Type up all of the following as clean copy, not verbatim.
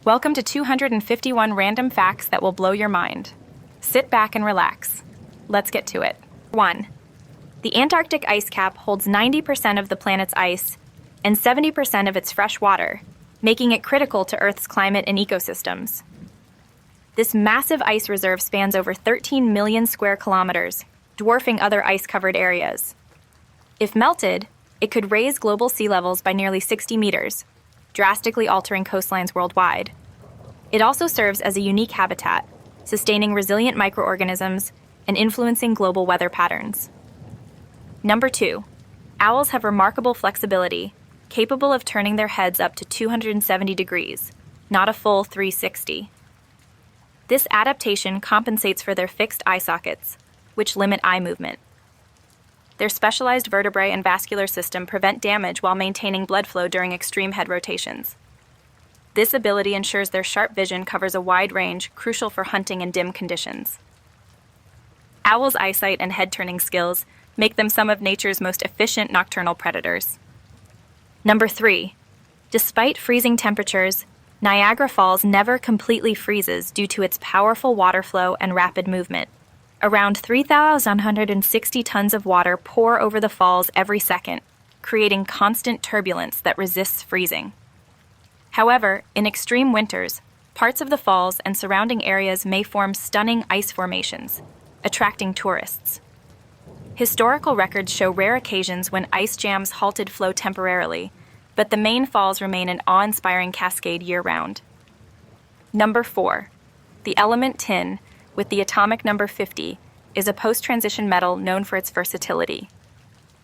Welcome to 251 random facts that will blow your mind. Sit back and relax. Let's get to it. 1. The Antarctic ice cap holds 90% of the planet's ice and 70% of its fresh water, making it critical to Earth's climate and ecosystems. This massive ice reserve spans over 13 million square kilometers, dwarfing other ice-covered areas. If melted, it could raise global sea levels by nearly 60 meters, drastically altering coastlines worldwide. It also serves as a unique habitat, sustaining resilient microorganisms and influencing global weather patterns. Number 2. Owls have remarkable flexibility, capable of turning their heads up to 270 degrees, not a full 360. This adaptation compensates for their fixed eye sockets, which limit eye movement. Their specialized vertebrae and vascular system prevent damage while maintaining blood flow during extreme head rotations. This ability ensures their sharp vision covers a wide range, crucial for hunting in dim conditions. Owls' eyesight and head-turning skills make them some of nature's most efficient nocturnal predators. Number 3. Despite freezing temperatures, Niagara Falls never completely freezes due to its powerful water flow and rapid movement. Around 3,160 tons of water pour over the falls every second, creating constant turbulence that resists freezing. However, in extreme winters, parts of the falls and surrounding areas may form stunning ice formations, attracting tourists. Historical records show rare occasions when ice jams halted flow temporarily, but the main falls remain an awe-inspiring cascade year-round. Number 4. The element tin, with the atomic number 50, is a post-transition metal known for its versatility.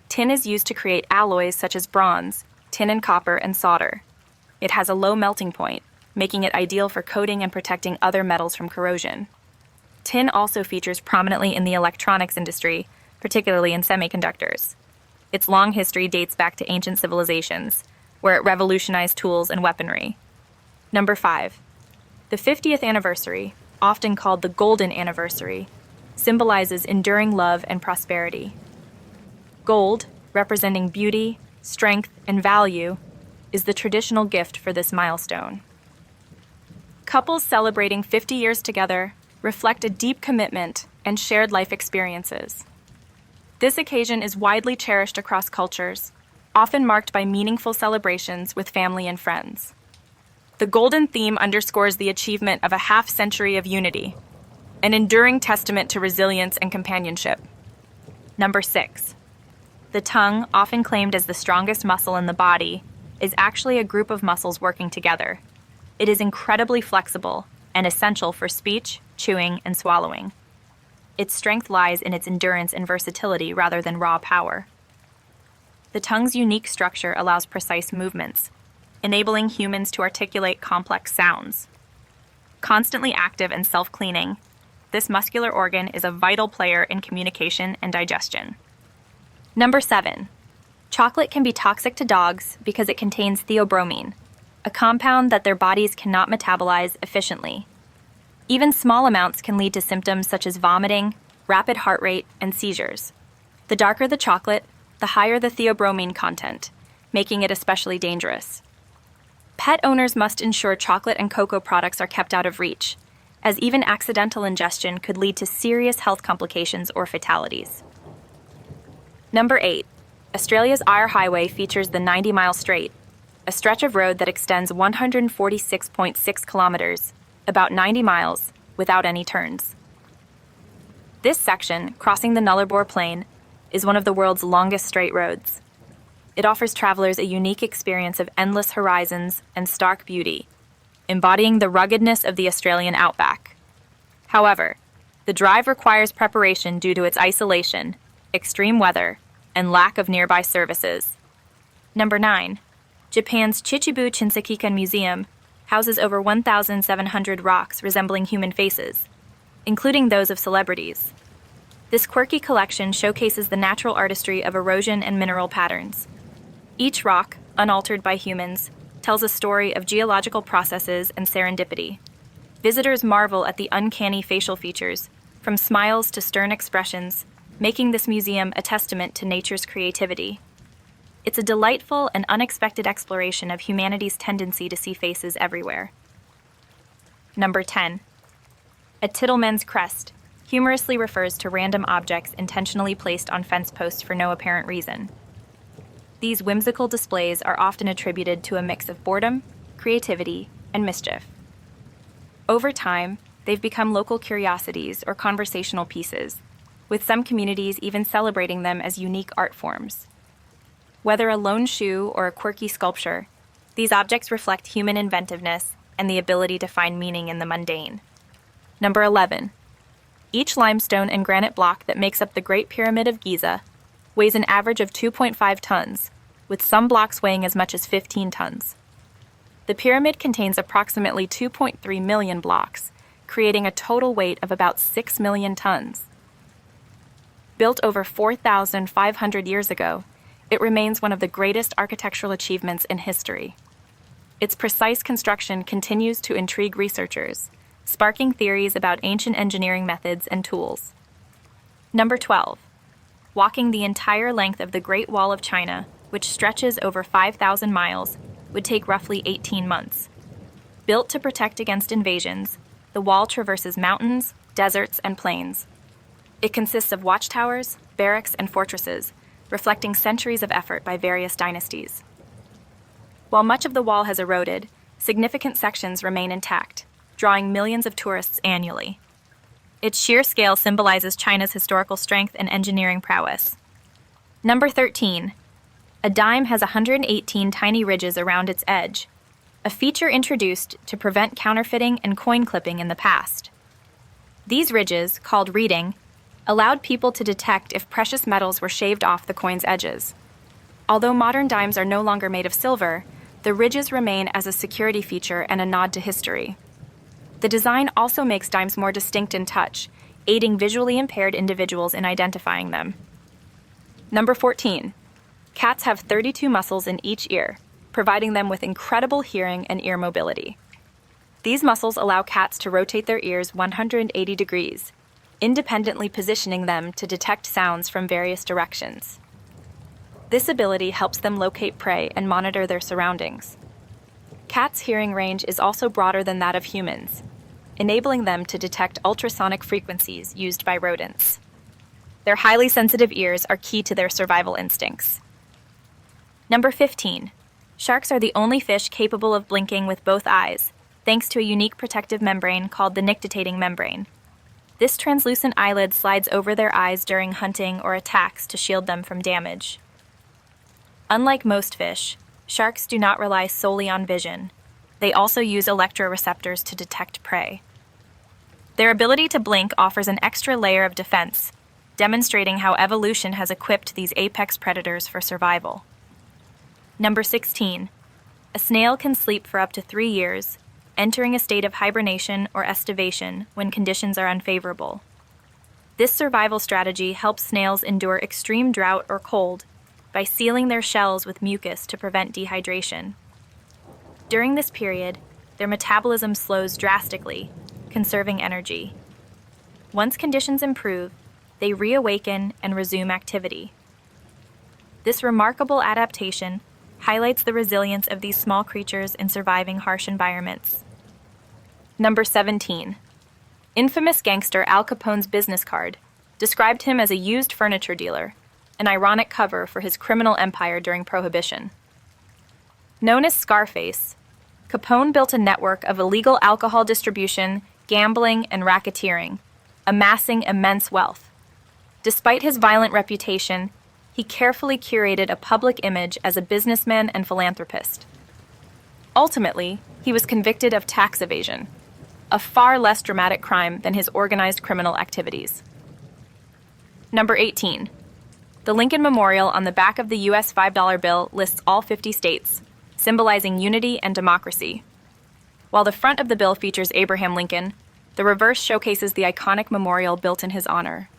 Tin is used to create alloys such as bronze, tin and copper, and solder. It has a low melting point, making it ideal for coating and protecting other metals from corrosion. Tin also features prominently in the electronics industry, particularly in semiconductors. Its long history dates back to ancient civilizations, where it revolutionized tools and weaponry. Number 5. The 50th anniversary, often called the Golden Anniversary, symbolizes enduring love and prosperity. Gold, representing beauty, strength, and value, is the traditional gift for this milestone. Couples celebrating 50 years together reflect a deep commitment and shared life experiences. This occasion is widely cherished across cultures, often marked by meaningful celebrations with family and friends. The golden theme underscores the achievement of a half-century of unity, an enduring testament to resilience and companionship. Number 6. The tongue, often claimed as the strongest muscle in the body, is actually a group of muscles working together. It is incredibly flexible and essential for speech, chewing, and swallowing. Its strength lies in its endurance and versatility rather than raw power. The tongue's unique structure allows precise movements, enabling humans to articulate complex sounds. Constantly active and self-cleaning, this muscular organ is a vital player in communication and digestion. Number 7. Chocolate can be toxic to dogs because it contains theobromine, a compound that their bodies cannot metabolize efficiently. Even small amounts can lead to symptoms such as vomiting, rapid heart rate, and seizures. The darker the chocolate, the higher the theobromine content, making it especially dangerous. Pet owners must ensure chocolate and cocoa products are kept out of reach, as even accidental ingestion could lead to serious health complications or fatalities. Number 8. Australia's Eyre Highway features the 90-mile Straight, a stretch of road that extends 146.6 kilometers, about 90 miles, without any turns. This section, crossing the Nullarbor Plain, is one of the world's longest straight roads. It offers travelers a unique experience of endless horizons and stark beauty, embodying the ruggedness of the Australian outback. However, the drive requires preparation due to its isolation, extreme weather, and lack of nearby services. Number 9. Japan's Chichibu Chinsekikan Museum houses over 1,700 rocks resembling human faces, including those of celebrities. This quirky collection showcases the natural artistry of erosion and mineral patterns. Each rock, unaltered by humans, tells a story of geological processes and serendipity. Visitors marvel at the uncanny facial features, from smiles to stern expressions, making this museum a testament to nature's creativity. It's a delightful and unexpected exploration of humanity's tendency to see faces everywhere. Number 10. A tittleman's crest humorously refers to random objects intentionally placed on fence posts for no apparent reason. These whimsical displays are often attributed to a mix of boredom, creativity, and mischief. Over time, they've become local curiosities or conversational pieces, with some communities even celebrating them as unique art forms. Whether a lone shoe or a quirky sculpture, these objects reflect human inventiveness and the ability to find meaning in the mundane. Number 11. Each limestone and granite block that makes up the Great Pyramid of Giza weighs an average of 2.5 tons, with some blocks weighing as much as 15 tons. The pyramid contains approximately 2.3 million blocks, creating a total weight of about 6 million tons. Built over 4,500 years ago, it remains one of the greatest architectural achievements in history. Its precise construction continues to intrigue researchers, sparking theories about ancient engineering methods and tools. Number 12. Walking the entire length of the Great Wall of China, which stretches over 5,000 miles, would take roughly 18 months. Built to protect against invasions, the wall traverses mountains, deserts, and plains. It consists of watchtowers, barracks, and fortresses, reflecting centuries of effort by various dynasties. While much of the wall has eroded, significant sections remain intact, drawing millions of tourists annually. Its sheer scale symbolizes China's historical strength and engineering prowess. Number 13. A dime has 118 tiny ridges around its edge, a feature introduced to prevent counterfeiting and coin clipping in the past. These ridges, called reeding, allowed people to detect if precious metals were shaved off the coin's edges. Although modern dimes are no longer made of silver, the ridges remain as a security feature and a nod to history. The design also makes dimes more distinct in touch, aiding visually impaired individuals in identifying them. Number 14. Cats have 32 muscles in each ear, providing them with incredible hearing and ear mobility. These muscles allow cats to rotate their ears 180 degrees, independently positioning them to detect sounds from various directions. This ability helps them locate prey and monitor their surroundings. Cats' hearing range is also broader than that of humans, enabling them to detect ultrasonic frequencies used by rodents. Their highly sensitive ears are key to their survival instincts. Number 15. Sharks are the only fish capable of blinking with both eyes, thanks to a unique protective membrane called the nictitating membrane. This translucent eyelid slides over their eyes during hunting or attacks to shield them from damage. Unlike most fish, sharks do not rely solely on vision. They also use electroreceptors to detect prey. Their ability to blink offers an extra layer of defense, demonstrating how evolution has equipped these apex predators for survival. Number 16. A snail can sleep for up to 3 years, entering a state of hibernation or estivation when conditions are unfavorable. This survival strategy helps snails endure extreme drought or cold by sealing their shells with mucus to prevent dehydration. During this period, their metabolism slows drastically, conserving energy. Once conditions improve, they reawaken and resume activity. This remarkable adaptation highlights the resilience of these small creatures in surviving harsh environments. Number 17. Infamous gangster Al Capone's business card described him as a used furniture dealer, an ironic cover for his criminal empire during Prohibition. Known as Scarface, Capone built a network of illegal alcohol distribution, gambling, and racketeering, amassing immense wealth. Despite his violent reputation, he carefully curated a public image as a businessman and philanthropist. Ultimately, he was convicted of tax evasion, a far less dramatic crime than his organized criminal activities. Number 18. The Lincoln Memorial on the back of the U.S. $5 bill lists all 50 states, symbolizing unity and democracy. While the front of the bill features Abraham Lincoln, the reverse showcases the iconic memorial built in his honor.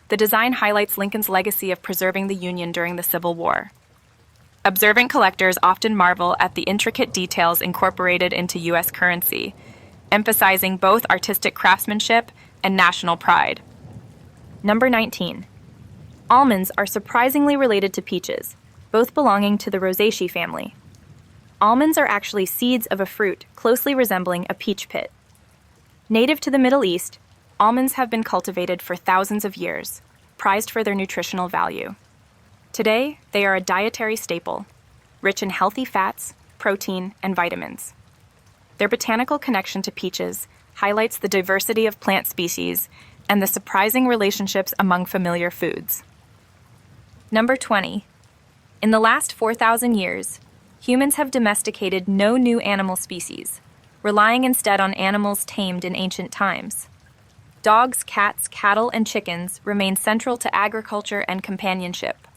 The design highlights Lincoln's legacy of preserving the Union during the Civil War. Observant collectors often marvel at the intricate details incorporated into U.S. currency, emphasizing both artistic craftsmanship and national pride. Number 19. Almonds are surprisingly related to peaches, both belonging to the Rosaceae family. Almonds are actually seeds of a fruit closely resembling a peach pit. Native to the Middle East, almonds have been cultivated for thousands of years, prized for their nutritional value. Today, they are a dietary staple, rich in healthy fats, protein, and vitamins. Their botanical connection to peaches highlights the diversity of plant species and the surprising relationships among familiar foods. Number 20. In the last 4,000 years, humans have domesticated no new animal species, relying instead on animals tamed in ancient times. Dogs, cats, cattle, and chickens remain central to agriculture and companionship.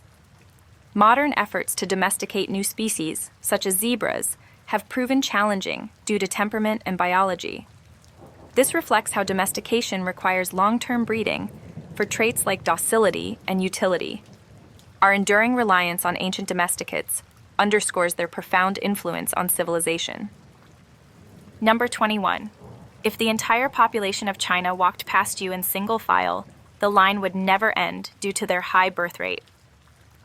Modern efforts to domesticate new species, such as zebras, have proven challenging due to temperament and biology. This reflects how domestication requires long-term breeding for traits like docility and utility. Our enduring reliance on ancient domesticates underscores their profound influence on civilization. Number 21. If the entire population of China walked past you in single file, the line would never end due to their high birth rate.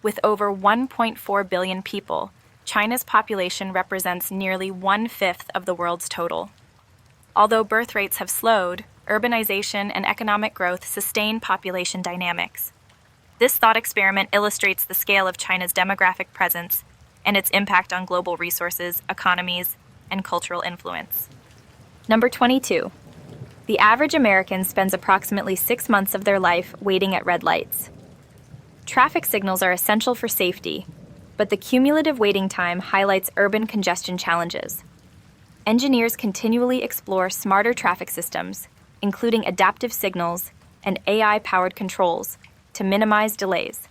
With over 1.4 billion people, China's population represents nearly 1/5 of the world's total. Although birth rates have slowed, urbanization and economic growth sustain population dynamics. This thought experiment illustrates the scale of China's demographic presence and its impact on global resources, economies, and cultural influence. Number 22. The average American spends approximately 6 months of their life waiting at red lights. Traffic signals are essential for safety, but the cumulative waiting time highlights urban congestion challenges. Engineers continually explore smarter traffic systems, including adaptive signals and AI-powered controls, to minimize delays.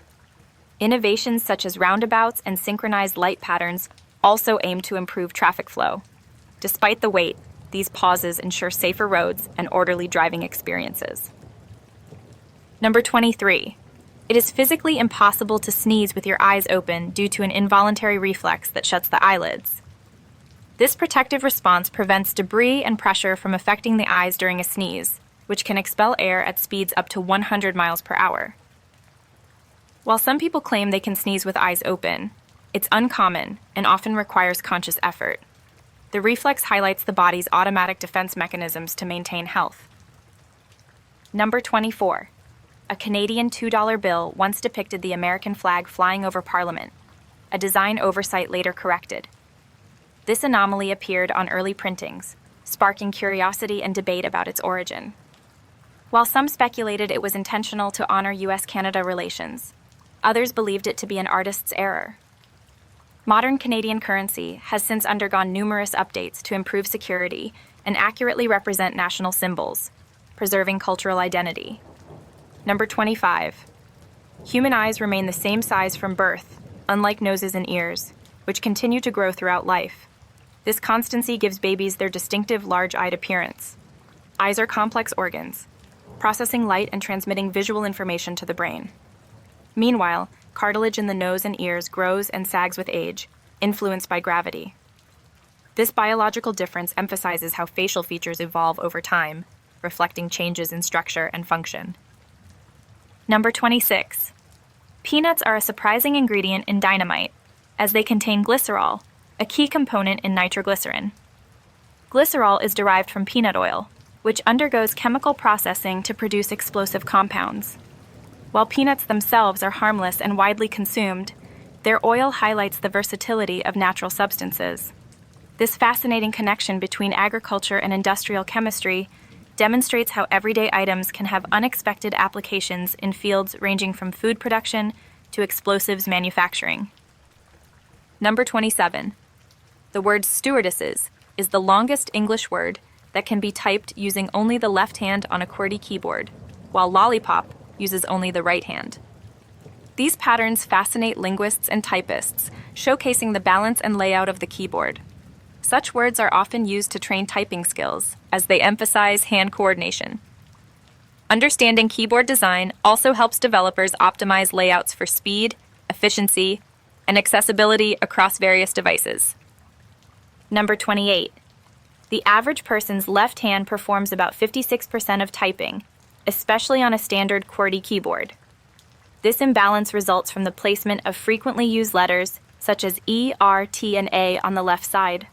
Innovations such as roundabouts and synchronized light patterns also aim to improve traffic flow. Despite the wait, these pauses ensure safer roads and orderly driving experiences. Number 23. It is physically impossible to sneeze with your eyes open due to an involuntary reflex that shuts the eyelids. This protective response prevents debris and pressure from affecting the eyes during a sneeze, which can expel air at speeds up to 100 miles per hour. While some people claim they can sneeze with eyes open, it's uncommon and often requires conscious effort. The reflex highlights the body's automatic defense mechanisms to maintain health. Number 24. A Canadian $2 bill once depicted the American flag flying over Parliament, a design oversight later corrected. This anomaly appeared on early printings, sparking curiosity and debate about its origin. While some speculated it was intentional to honor US-Canada relations, others believed it to be an artist's error. Modern Canadian currency has since undergone numerous updates to improve security and accurately represent national symbols, preserving cultural identity. Number 25. Human eyes remain the same size from birth, unlike noses and ears, which continue to grow throughout life. This constancy gives babies their distinctive large-eyed appearance. Eyes are complex organs, processing light and transmitting visual information to the brain. Meanwhile, cartilage in the nose and ears grows and sags with age, influenced by gravity. This biological difference emphasizes how facial features evolve over time, reflecting changes in structure and function. Number 26. Peanuts are a surprising ingredient in dynamite, as they contain glycerol, a key component in nitroglycerin. Glycerol is derived from peanut oil, which undergoes chemical processing to produce explosive compounds. While peanuts themselves are harmless and widely consumed, their oil highlights the versatility of natural substances. This fascinating connection between agriculture and industrial chemistry demonstrates how everyday items can have unexpected applications in fields ranging from food production to explosives manufacturing. Number 27. The word stewardesses is the longest English word that can be typed using only the left hand on a QWERTY keyboard, while lollipop uses only the right hand. These patterns fascinate linguists and typists, showcasing the balance and layout of the keyboard. Such words are often used to train typing skills, as they emphasize hand coordination. Understanding keyboard design also helps developers optimize layouts for speed, efficiency, and accessibility across various devices. Number 28. The average person's left hand performs about 56% of typing, especially on a standard QWERTY keyboard. This imbalance results from the placement of frequently used letters, such as E, R, T, and A on the left side.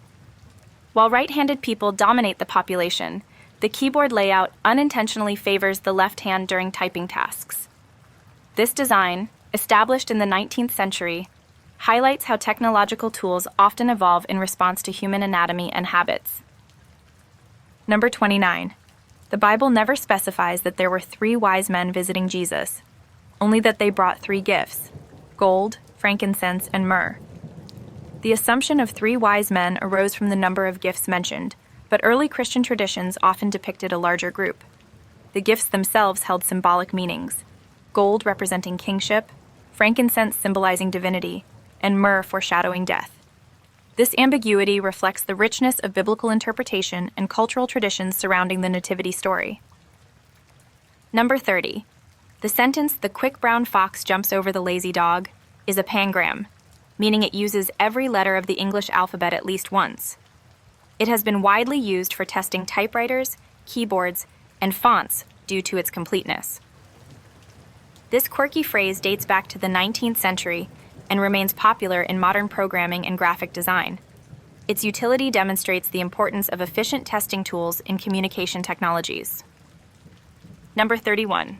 While right-handed people dominate the population, The keyboard layout unintentionally favors the left hand during typing tasks. This design, established in the 19th century, highlights how technological tools often evolve in response to human anatomy and habits. Number 29. The Bible never specifies that there were 3 wise men visiting Jesus, only that they brought 3 gifts: gold, frankincense, and myrrh. The assumption of 3 wise men arose from the number of gifts mentioned, but early Christian traditions often depicted a larger group. The gifts themselves held symbolic meanings: gold representing kingship, frankincense symbolizing divinity, and myrrh foreshadowing death. This ambiguity reflects the richness of biblical interpretation and cultural traditions surrounding the nativity story. Number 30. The sentence, "The quick brown fox jumps over the lazy dog," is a pangram, meaning it uses every letter of the English alphabet at least once. It has been widely used for testing typewriters, keyboards, and fonts due to its completeness. This quirky phrase dates back to the 19th century and remains popular in modern programming and graphic design. Its utility demonstrates the importance of efficient testing tools in communication technologies. Number 31.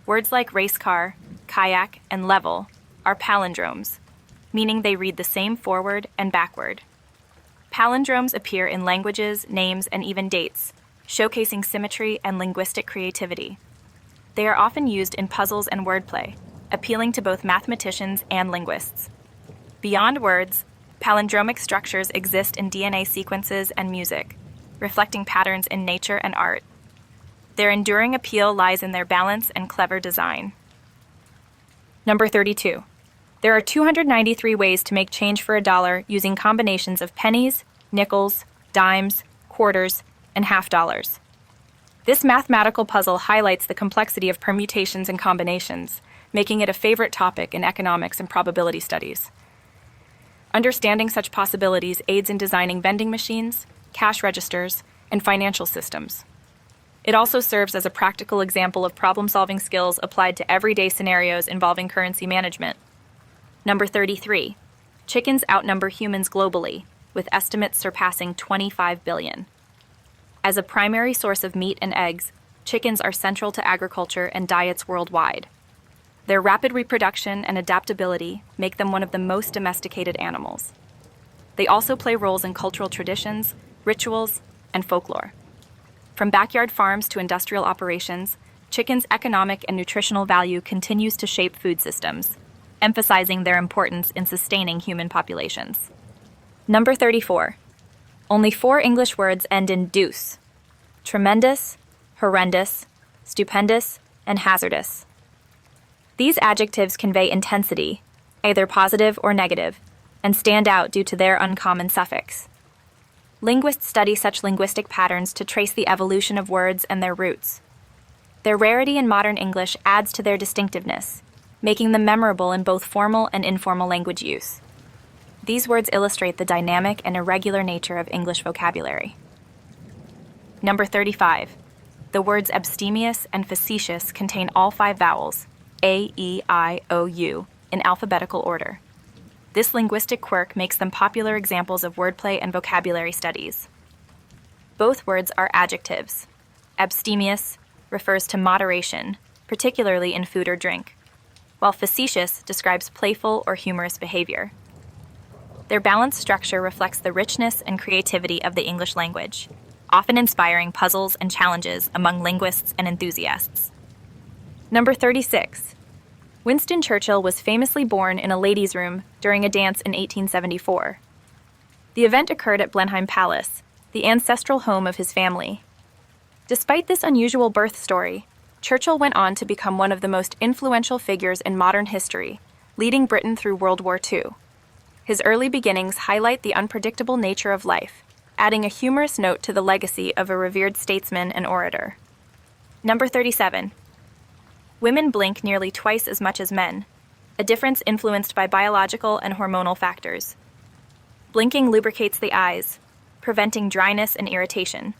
Words like race car, kayak, and level are palindromes, meaning they read the same forward and backward. Palindromes appear in languages, names, and even dates, showcasing symmetry and linguistic creativity. They are often used in puzzles and wordplay, appealing to both mathematicians and linguists. Beyond words, palindromic structures exist in DNA sequences and music, reflecting patterns in nature and art. Their enduring appeal lies in their balance and clever design. Number 32. There are 293 ways to make change for $1 using combinations of pennies, nickels, dimes, quarters, and half dollars. This mathematical puzzle highlights the complexity of permutations and combinations, making it a favorite topic in economics and probability studies. Understanding such possibilities aids in designing vending machines, cash registers, and financial systems. It also serves as a practical example of problem-solving skills applied to everyday scenarios involving currency management. Number 33. Chickens outnumber humans globally, with estimates surpassing 25 billion. As a primary source of meat and eggs, chickens are central to agriculture and diets worldwide. Their rapid reproduction and adaptability make them one of the most domesticated animals. They also play roles in cultural traditions, rituals, and folklore. From backyard farms to industrial operations, chickens' economic and nutritional value continues to shape food systems, emphasizing their importance in sustaining human populations. Number 34. Only 4 English words end in deuce: tremendous, horrendous, stupendous, and hazardous. These adjectives convey intensity, either positive or negative, and stand out due to their uncommon suffix. Linguists study such linguistic patterns to trace the evolution of words and their roots. Their rarity in modern English adds to their distinctiveness, making them memorable in both formal and informal language use. These words illustrate the dynamic and irregular nature of English vocabulary. Number 35. The words abstemious and facetious contain all 5 vowels, A, E, I, O, U, in alphabetical order. This linguistic quirk makes them popular examples of wordplay and vocabulary studies. Both words are adjectives. Abstemious refers to moderation, particularly in food or drink, while facetious describes playful or humorous behavior. Their balanced structure reflects the richness and creativity of the English language, often inspiring puzzles and challenges among linguists and enthusiasts. Number 36. Winston Churchill was famously born in a ladies' room during a dance in 1874. The event occurred at Blenheim Palace, the ancestral home of his family. Despite this unusual birth story, Churchill went on to become one of the most influential figures in modern history, leading Britain through World War II. His early beginnings highlight the unpredictable nature of life, adding a humorous note to the legacy of a revered statesman and orator. Number 37. Women blink nearly twice as much as men, a difference influenced by biological and hormonal factors. Blinking lubricates the eyes, preventing dryness and irritation.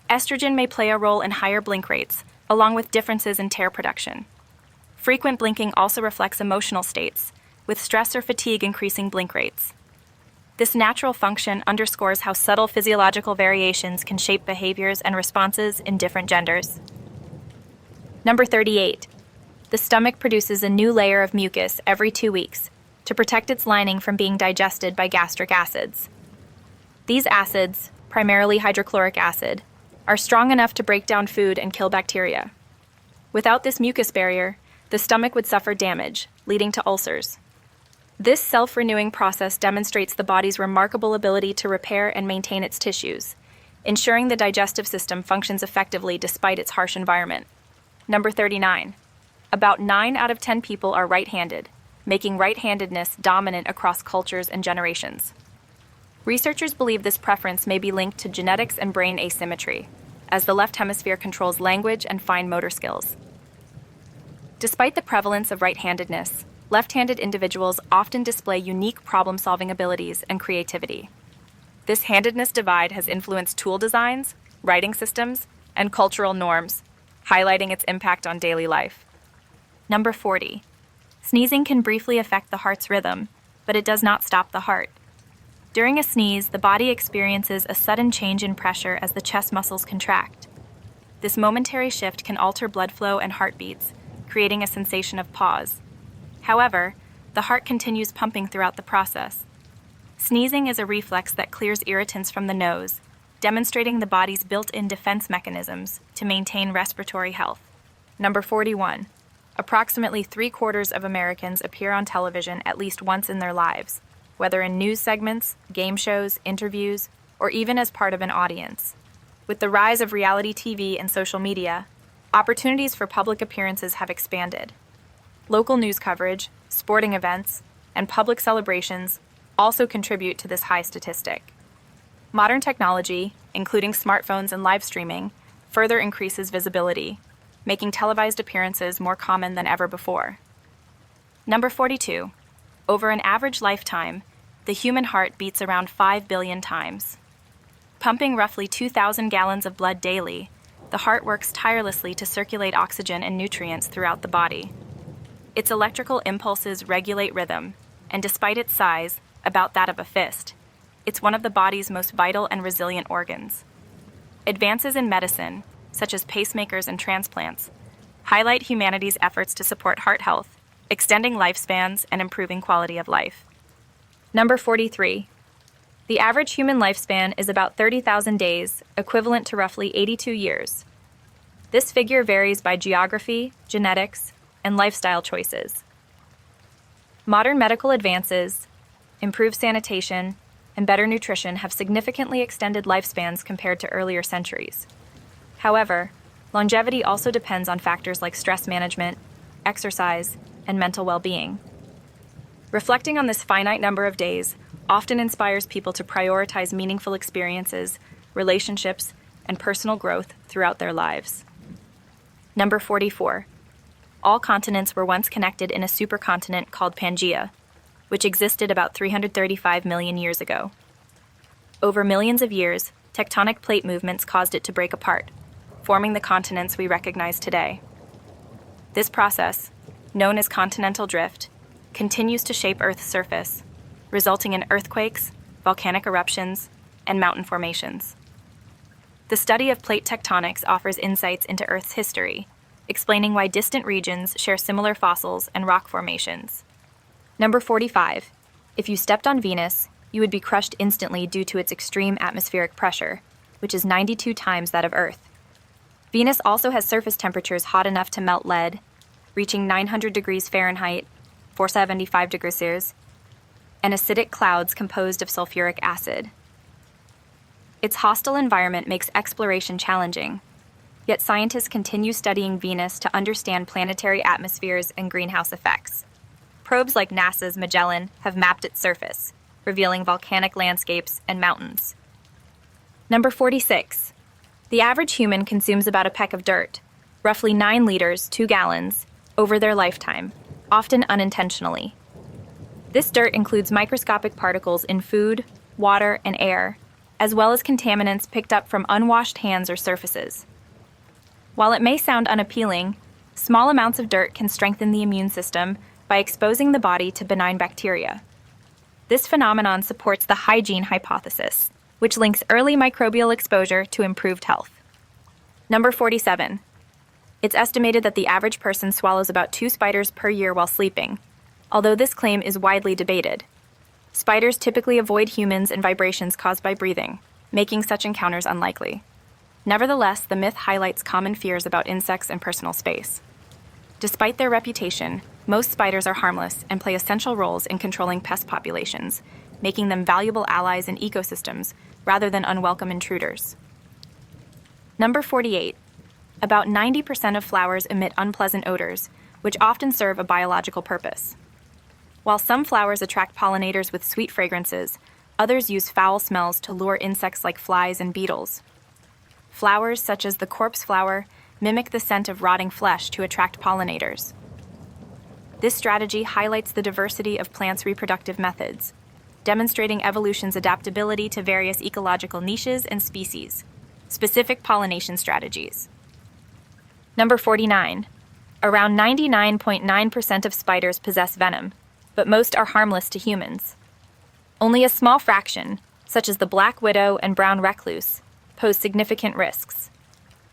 Estrogen may play a role in higher blink rates, along with differences in tear production. Frequent blinking also reflects emotional states, with stress or fatigue increasing blink rates. This natural function underscores how subtle physiological variations can shape behaviors and responses in different genders. Number 38. The stomach produces a new layer of mucus every 2 weeks to protect its lining from being digested by gastric acids. These acids, primarily hydrochloric acid, are strong enough to break down food and kill bacteria. Without this mucus barrier, the stomach would suffer damage, leading to ulcers. This self-renewing process demonstrates the body's remarkable ability to repair and maintain its tissues, ensuring the digestive system functions effectively despite its harsh environment. Number 39. About 9 out of 10 people are right-handed, making right-handedness dominant across cultures and generations. Researchers believe this preference may be linked to genetics and brain asymmetry, as the left hemisphere controls language and fine motor skills. Despite the prevalence of right-handedness, left-handed individuals often display unique problem-solving abilities and creativity. This handedness divide has influenced tool designs, writing systems, and cultural norms, highlighting its impact on daily life. Number 40. Sneezing can briefly affect the heart's rhythm, but it does not stop the heart. During a sneeze, the body experiences a sudden change in pressure as the chest muscles contract. This momentary shift can alter blood flow and heartbeats, creating a sensation of pause. However, the heart continues pumping throughout the process. Sneezing is a reflex that clears irritants from the nose, demonstrating the body's built-in defense mechanisms to maintain respiratory health. Number 41. Approximately 3/4 of Americans appear on television at least once in their lives, whether in news segments, game shows, interviews, or even as part of an audience. With the rise of reality TV and social media, opportunities for public appearances have expanded. Local news coverage, sporting events, and public celebrations also contribute to this high statistic. Modern technology, including smartphones and live streaming, further increases visibility, making televised appearances more common than ever before. Number 42. Over an average lifetime, the human heart beats around 5 billion times. Pumping roughly 2,000 gallons of blood daily, the heart works tirelessly to circulate oxygen and nutrients throughout the body. Its electrical impulses regulate rhythm, and despite its size, about that of a fist, it's one of the body's most vital and resilient organs. Advances in medicine, such as pacemakers and transplants, highlight humanity's efforts to support heart health, extending lifespans and improving quality of life. Number 43. The average human lifespan is about 30,000 days, equivalent to roughly 82 years. This figure varies by geography, genetics, and lifestyle choices. Modern medical advances, improved sanitation, and better nutrition have significantly extended lifespans compared to earlier centuries. However, longevity also depends on factors like stress management, exercise, and mental well-being. Reflecting on this finite number of days often inspires people to prioritize meaningful experiences, relationships, and personal growth throughout their lives. Number 44. All continents were once connected in a supercontinent called Pangaea, which existed about 335 million years ago. Over millions of years, tectonic plate movements caused it to break apart, forming the continents we recognize today. This process, known as continental drift, continues to shape Earth's surface, resulting in earthquakes, volcanic eruptions, and mountain formations. The study of plate tectonics offers insights into Earth's history, explaining why distant regions share similar fossils and rock formations. Number 45. If you stepped on Venus, you would be crushed instantly due to its extreme atmospheric pressure, which is 92 times that of Earth. Venus also has surface temperatures hot enough to melt lead, reaching 900 degrees Fahrenheit, 475 degrees Celsius, and acidic clouds composed of sulfuric acid. Its hostile environment makes exploration challenging, yet scientists continue studying Venus to understand planetary atmospheres and greenhouse effects. Probes like NASA's Magellan have mapped its surface, revealing volcanic landscapes and mountains. Number 46. The average human consumes about a peck of dirt, roughly 9 liters, 2 gallons, over their lifetime, often unintentionally. This dirt includes microscopic particles in food, water, and air, as well as contaminants picked up from unwashed hands or surfaces. While it may sound unappealing, small amounts of dirt can strengthen the immune system by exposing the body to benign bacteria. This phenomenon supports the hygiene hypothesis, which links early microbial exposure to improved health. Number 47. It's estimated that the average person swallows about 2 spiders per year while sleeping, although this claim is widely debated. Spiders typically avoid humans and vibrations caused by breathing, making such encounters unlikely. Nevertheless, the myth highlights common fears about insects and personal space. Despite their reputation, most spiders are harmless and play essential roles in controlling pest populations, making them valuable allies in ecosystems rather than unwelcome intruders. Number 48. About 90% of flowers emit unpleasant odors, which often serve a biological purpose. While some flowers attract pollinators with sweet fragrances, others use foul smells to lure insects like flies and beetles. Flowers such as the corpse flower mimic the scent of rotting flesh to attract pollinators. This strategy highlights the diversity of plants' reproductive methods, demonstrating evolution's adaptability to various ecological niches and species. Specific pollination strategies. Number 49. Around 99.9% of spiders possess venom, but most are harmless to humans. Only a small fraction, such as the black widow and brown recluse, pose significant risks.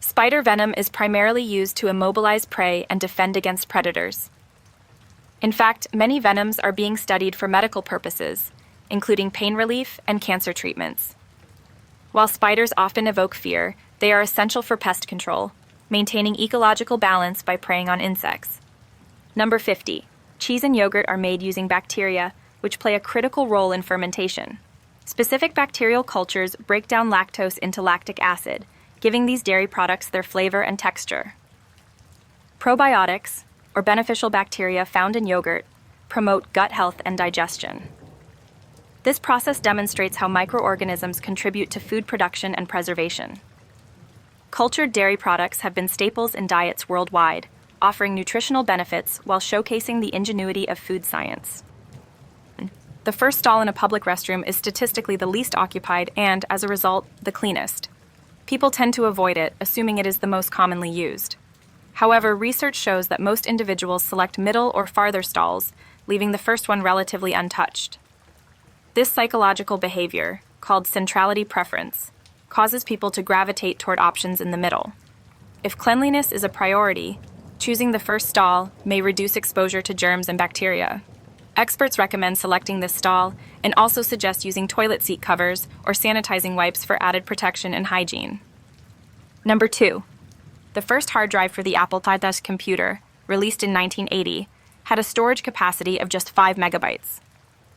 Spider venom is primarily used to immobilize prey and defend against predators. In fact, many venoms are being studied for medical purposes, including pain relief and cancer treatments. While spiders often evoke fear, they are essential for pest control, maintaining ecological balance by preying on insects. Number 50. Cheese and yogurt are made using bacteria, which play a critical role in fermentation. Specific bacterial cultures break down lactose into lactic acid, giving these dairy products their flavor and texture. Probiotics, or beneficial bacteria found in yogurt, promote gut health and digestion. This process demonstrates how microorganisms contribute to food production and preservation. Cultured dairy products have been staples in diets worldwide, offering nutritional benefits while showcasing the ingenuity of food science. The first stall in a public restroom is statistically the least occupied and, as a result, the cleanest. People tend to avoid it, assuming it is the most commonly used. However, research shows that most individuals select middle or farther stalls, leaving the first one relatively untouched. This psychological behavior, called centrality preference, causes people to gravitate toward options in the middle. If cleanliness is a priority, choosing the first stall may reduce exposure to germs and bacteria. Experts recommend selecting this stall and also suggest using toilet seat covers or sanitizing wipes for added protection and hygiene. Number 2. The first hard drive for the Apple II computer, released in 1980, had a storage capacity of just 5 megabytes.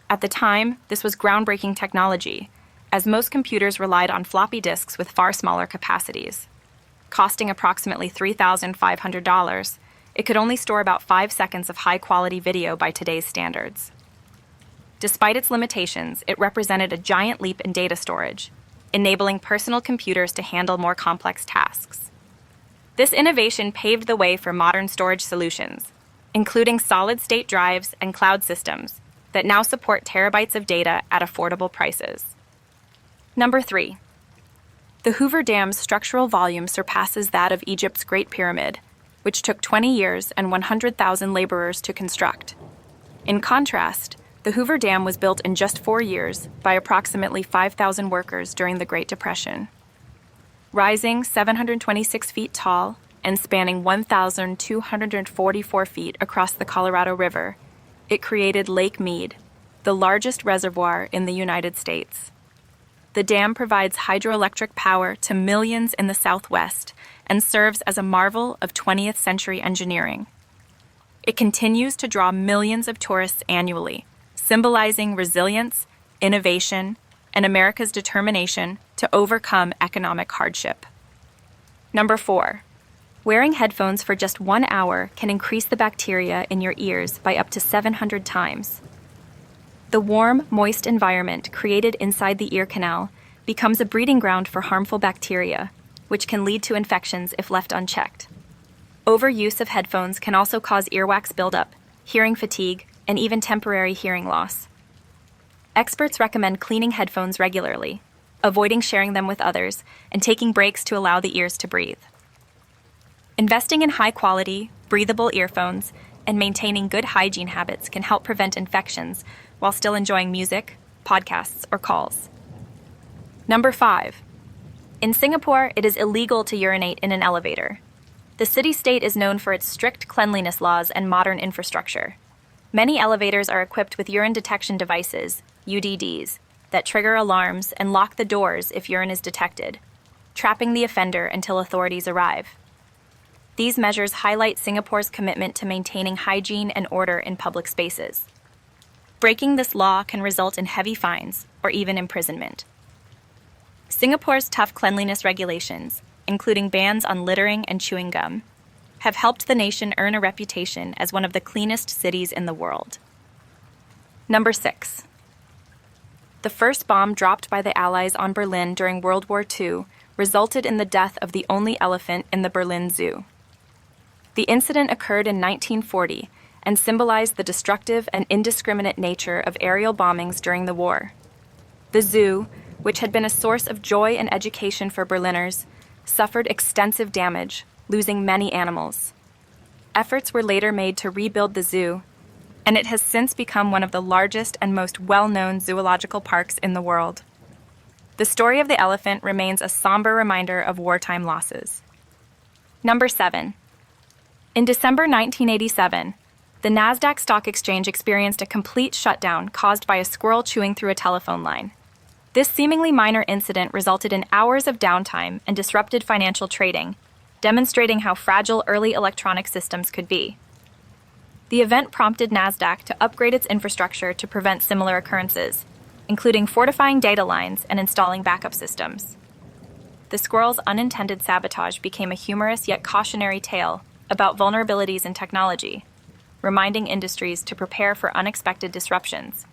At the time, this was groundbreaking technology, as most computers relied on floppy disks with far smaller capacities. Costing approximately $3,500, it could only store about 5 seconds of high-quality video by today's standards. Despite its limitations, it represented a giant leap in data storage, enabling personal computers to handle more complex tasks. This innovation paved the way for modern storage solutions, including solid-state drives and cloud systems that now support terabytes of data at affordable prices. Number 3. The Hoover Dam's structural volume surpasses that of Egypt's Great Pyramid, which took 20 years and 100,000 laborers to construct. In contrast, the Hoover Dam was built in just 4 years by approximately 5,000 workers during the Great Depression. Rising 726 feet tall and spanning 1,244 feet across the Colorado River, it created Lake Mead, the largest reservoir in the United States. The dam provides hydroelectric power to millions in the Southwest and serves as a marvel of 20th century engineering. It continues to draw millions of tourists annually, symbolizing resilience, innovation, and America's determination to overcome economic hardship. Number 4. Wearing headphones for just 1 hour can increase the bacteria in your ears by up to 700 times. The warm, moist environment created inside the ear canal becomes a breeding ground for harmful bacteria, which can lead to infections if left unchecked. Overuse of headphones can also cause earwax buildup, hearing fatigue, and even temporary hearing loss. Experts recommend cleaning headphones regularly, avoiding sharing them with others, and taking breaks to allow the ears to breathe. Investing in high-quality, breathable earphones and maintaining good hygiene habits can help prevent infections while still enjoying music, podcasts, or calls. Number 5. In Singapore, it is illegal to urinate in an elevator. The city-state is known for its strict cleanliness laws and modern infrastructure. Many elevators are equipped with urine detection devices, UDDs, that trigger alarms and lock the doors if urine is detected, trapping the offender until authorities arrive. These measures highlight Singapore's commitment to maintaining hygiene and order in public spaces. Breaking this law can result in heavy fines or even imprisonment. Singapore's tough cleanliness regulations, including bans on littering and chewing gum, have helped the nation earn a reputation as one of the cleanest cities in the world. Number 6. The first bomb dropped by the Allies on Berlin during World War II resulted in the death of the only elephant in the Berlin Zoo. The incident occurred in 1940 and symbolized the destructive and indiscriminate nature of aerial bombings during the war. The zoo, which had been a source of joy and education for Berliners, suffered extensive damage, losing many animals. Efforts were later made to rebuild the zoo, and it has since become one of the largest and most well-known zoological parks in the world. The story of the elephant remains a somber reminder of wartime losses. Number 7. In December 1987, the Nasdaq Stock Exchange experienced a complete shutdown caused by a squirrel chewing through a telephone line. This seemingly minor incident resulted in hours of downtime and disrupted financial trading, demonstrating how fragile early electronic systems could be. The event prompted Nasdaq to upgrade its infrastructure to prevent similar occurrences, including fortifying data lines and installing backup systems. The squirrel's unintended sabotage became a humorous yet cautionary tale about vulnerabilities in technology, reminding industries to prepare for unexpected disruptions,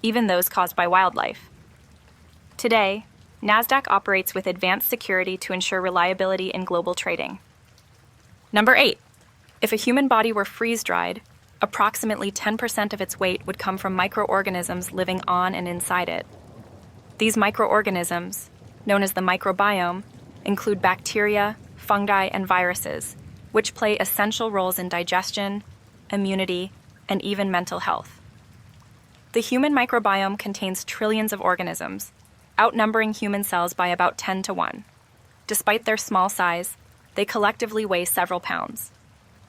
even those caused by wildlife. Today, Nasdaq operates with advanced security to ensure reliability in global trading. Number 8. If a human body were freeze-dried, approximately 10% of its weight would come from microorganisms living on and inside it. These microorganisms, known as the microbiome, include bacteria, fungi, and viruses, which play essential roles in digestion, immunity, and even mental health. The human microbiome contains trillions of organisms, outnumbering human cells by about 10 to 1. Despite their small size, they collectively weigh several pounds.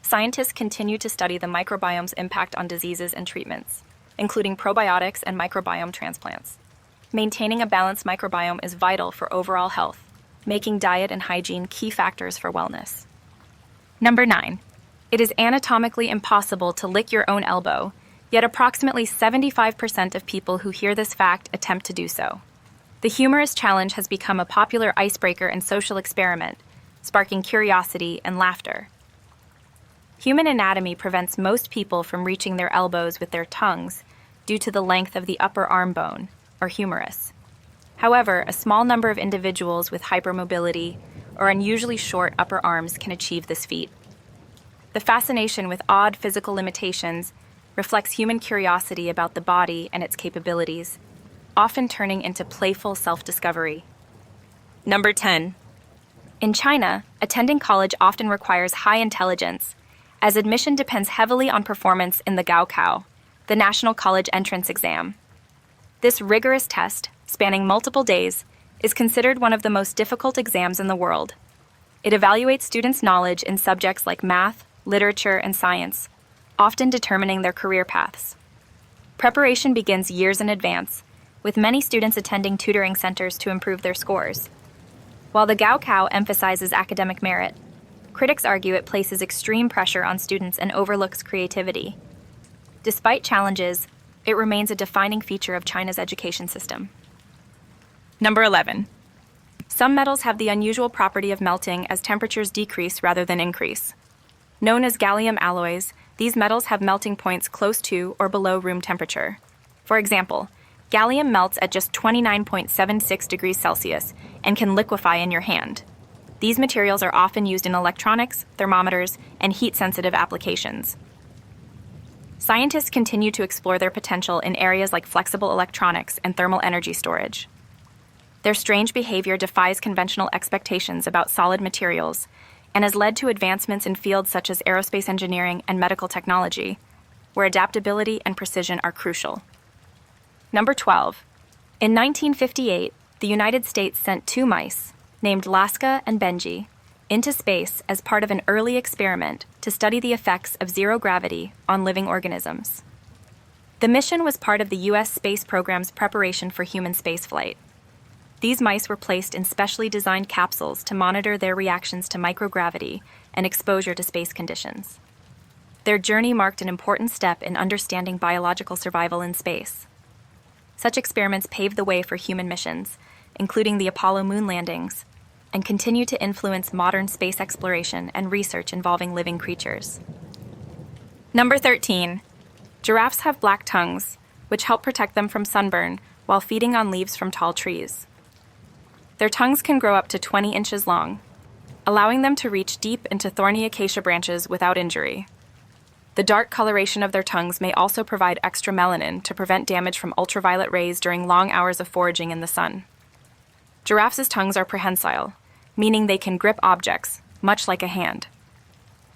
Scientists continue to study the microbiome's impact on diseases and treatments, including probiotics and microbiome transplants. Maintaining a balanced microbiome is vital for overall health, making diet and hygiene key factors for wellness. Number 9. It is anatomically impossible to lick your own elbow, yet approximately 75% of people who hear this fact attempt to do so. The humorous challenge has become a popular icebreaker and social experiment, sparking curiosity and laughter. Human anatomy prevents most people from reaching their elbows with their tongues due to the length of the upper arm bone, or humerus. However, a small number of individuals with hypermobility or unusually short upper arms can achieve this feat. The fascination with odd physical limitations reflects human curiosity about the body and its capabilities, often turning into playful self-discovery. Number 10. In China, attending college often requires high intelligence, as admission depends heavily on performance in the Gaokao, the National College Entrance Exam. This rigorous test, spanning multiple days, is considered one of the most difficult exams in the world. It evaluates students' knowledge in subjects like math, literature, and science, often determining their career paths. Preparation begins years in advance, with many students attending tutoring centers to improve their scores. While the Gaokao emphasizes academic merit, critics argue it places extreme pressure on students and overlooks creativity. Despite challenges, it remains a defining feature of China's education system. Number 11. Some metals have the unusual property of melting as temperatures decrease rather than increase. Known as gallium alloys, these metals have melting points close to or below room temperature. For example, gallium melts at just 29.76 degrees Celsius and can liquefy in your hand. These materials are often used in electronics, thermometers, and heat-sensitive applications. Scientists continue to explore their potential in areas like flexible electronics and thermal energy storage. Their strange behavior defies conventional expectations about solid materials and has led to advancements in fields such as aerospace engineering and medical technology, where adaptability and precision are crucial. Number 12. In 1958, the United States sent two mice, named Laska and Benji, into space as part of an early experiment to study the effects of zero gravity on living organisms. The mission was part of the U.S. space program's preparation for human spaceflight. These mice were placed in specially designed capsules to monitor their reactions to microgravity and exposure to space conditions. Their journey marked an important step in understanding biological survival in space. Such experiments paved the way for human missions, including the Apollo moon landings, and continue to influence modern space exploration and research involving living creatures. Number 13. Giraffes have black tongues, which help protect them from sunburn while feeding on leaves from tall trees. Their tongues can grow up to 20 inches long, allowing them to reach deep into thorny acacia branches without injury. The dark coloration of their tongues may also provide extra melanin to prevent damage from ultraviolet rays during long hours of foraging in the sun. Giraffes' tongues are prehensile, meaning they can grip objects, much like a hand.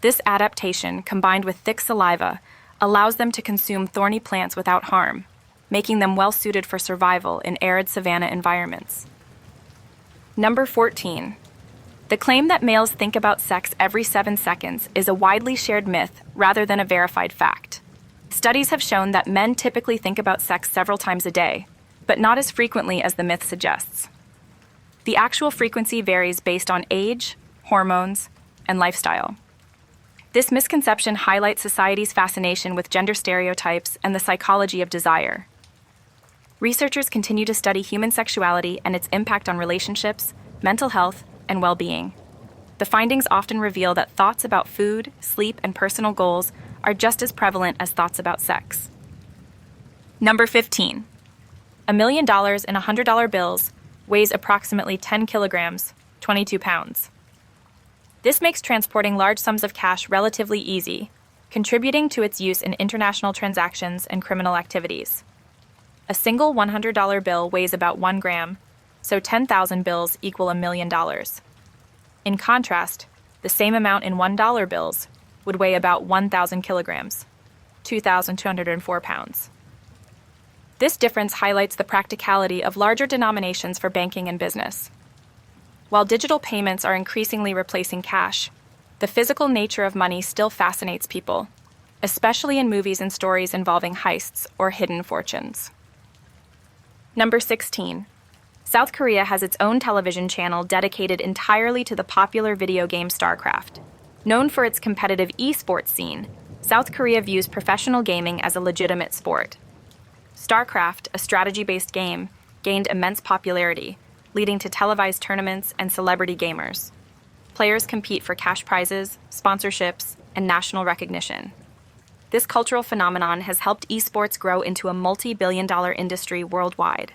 This adaptation, combined with thick saliva, allows them to consume thorny plants without harm, making them well-suited for survival in arid savanna environments. Number 14. The claim that males think about sex every 7 seconds is a widely shared myth rather than a verified fact. Studies have shown that men typically think about sex several times a day, but not as frequently as the myth suggests. The actual frequency varies based on age, hormones, and lifestyle. This misconception highlights society's fascination with gender stereotypes and the psychology of desire. Researchers continue to study human sexuality and its impact on relationships, mental health, and well-being. The findings often reveal that thoughts about food, sleep, and personal goals are just as prevalent as thoughts about sex. Number 15. $1 million in $100 bills weighs approximately 10 kilograms, 22 pounds. This makes transporting large sums of cash relatively easy, contributing to its use in international transactions and criminal activities. A single $100 bill weighs about 1 gram, so 10,000 bills equal $1 million. In contrast, the same amount in $1 bills would weigh about 1,000 kilograms, 2,204 pounds. This difference highlights the practicality of larger denominations for banking and business. While digital payments are increasingly replacing cash, the physical nature of money still fascinates people, especially in movies and stories involving heists or hidden fortunes. Number 16. South Korea has its own television channel dedicated entirely to the popular video game StarCraft. Known for its competitive esports scene, South Korea views professional gaming as a legitimate sport. StarCraft, a strategy-based game, gained immense popularity, leading to televised tournaments and celebrity gamers. Players compete for cash prizes, sponsorships, and national recognition. This cultural phenomenon has helped esports grow into a multi-billion-dollar industry worldwide.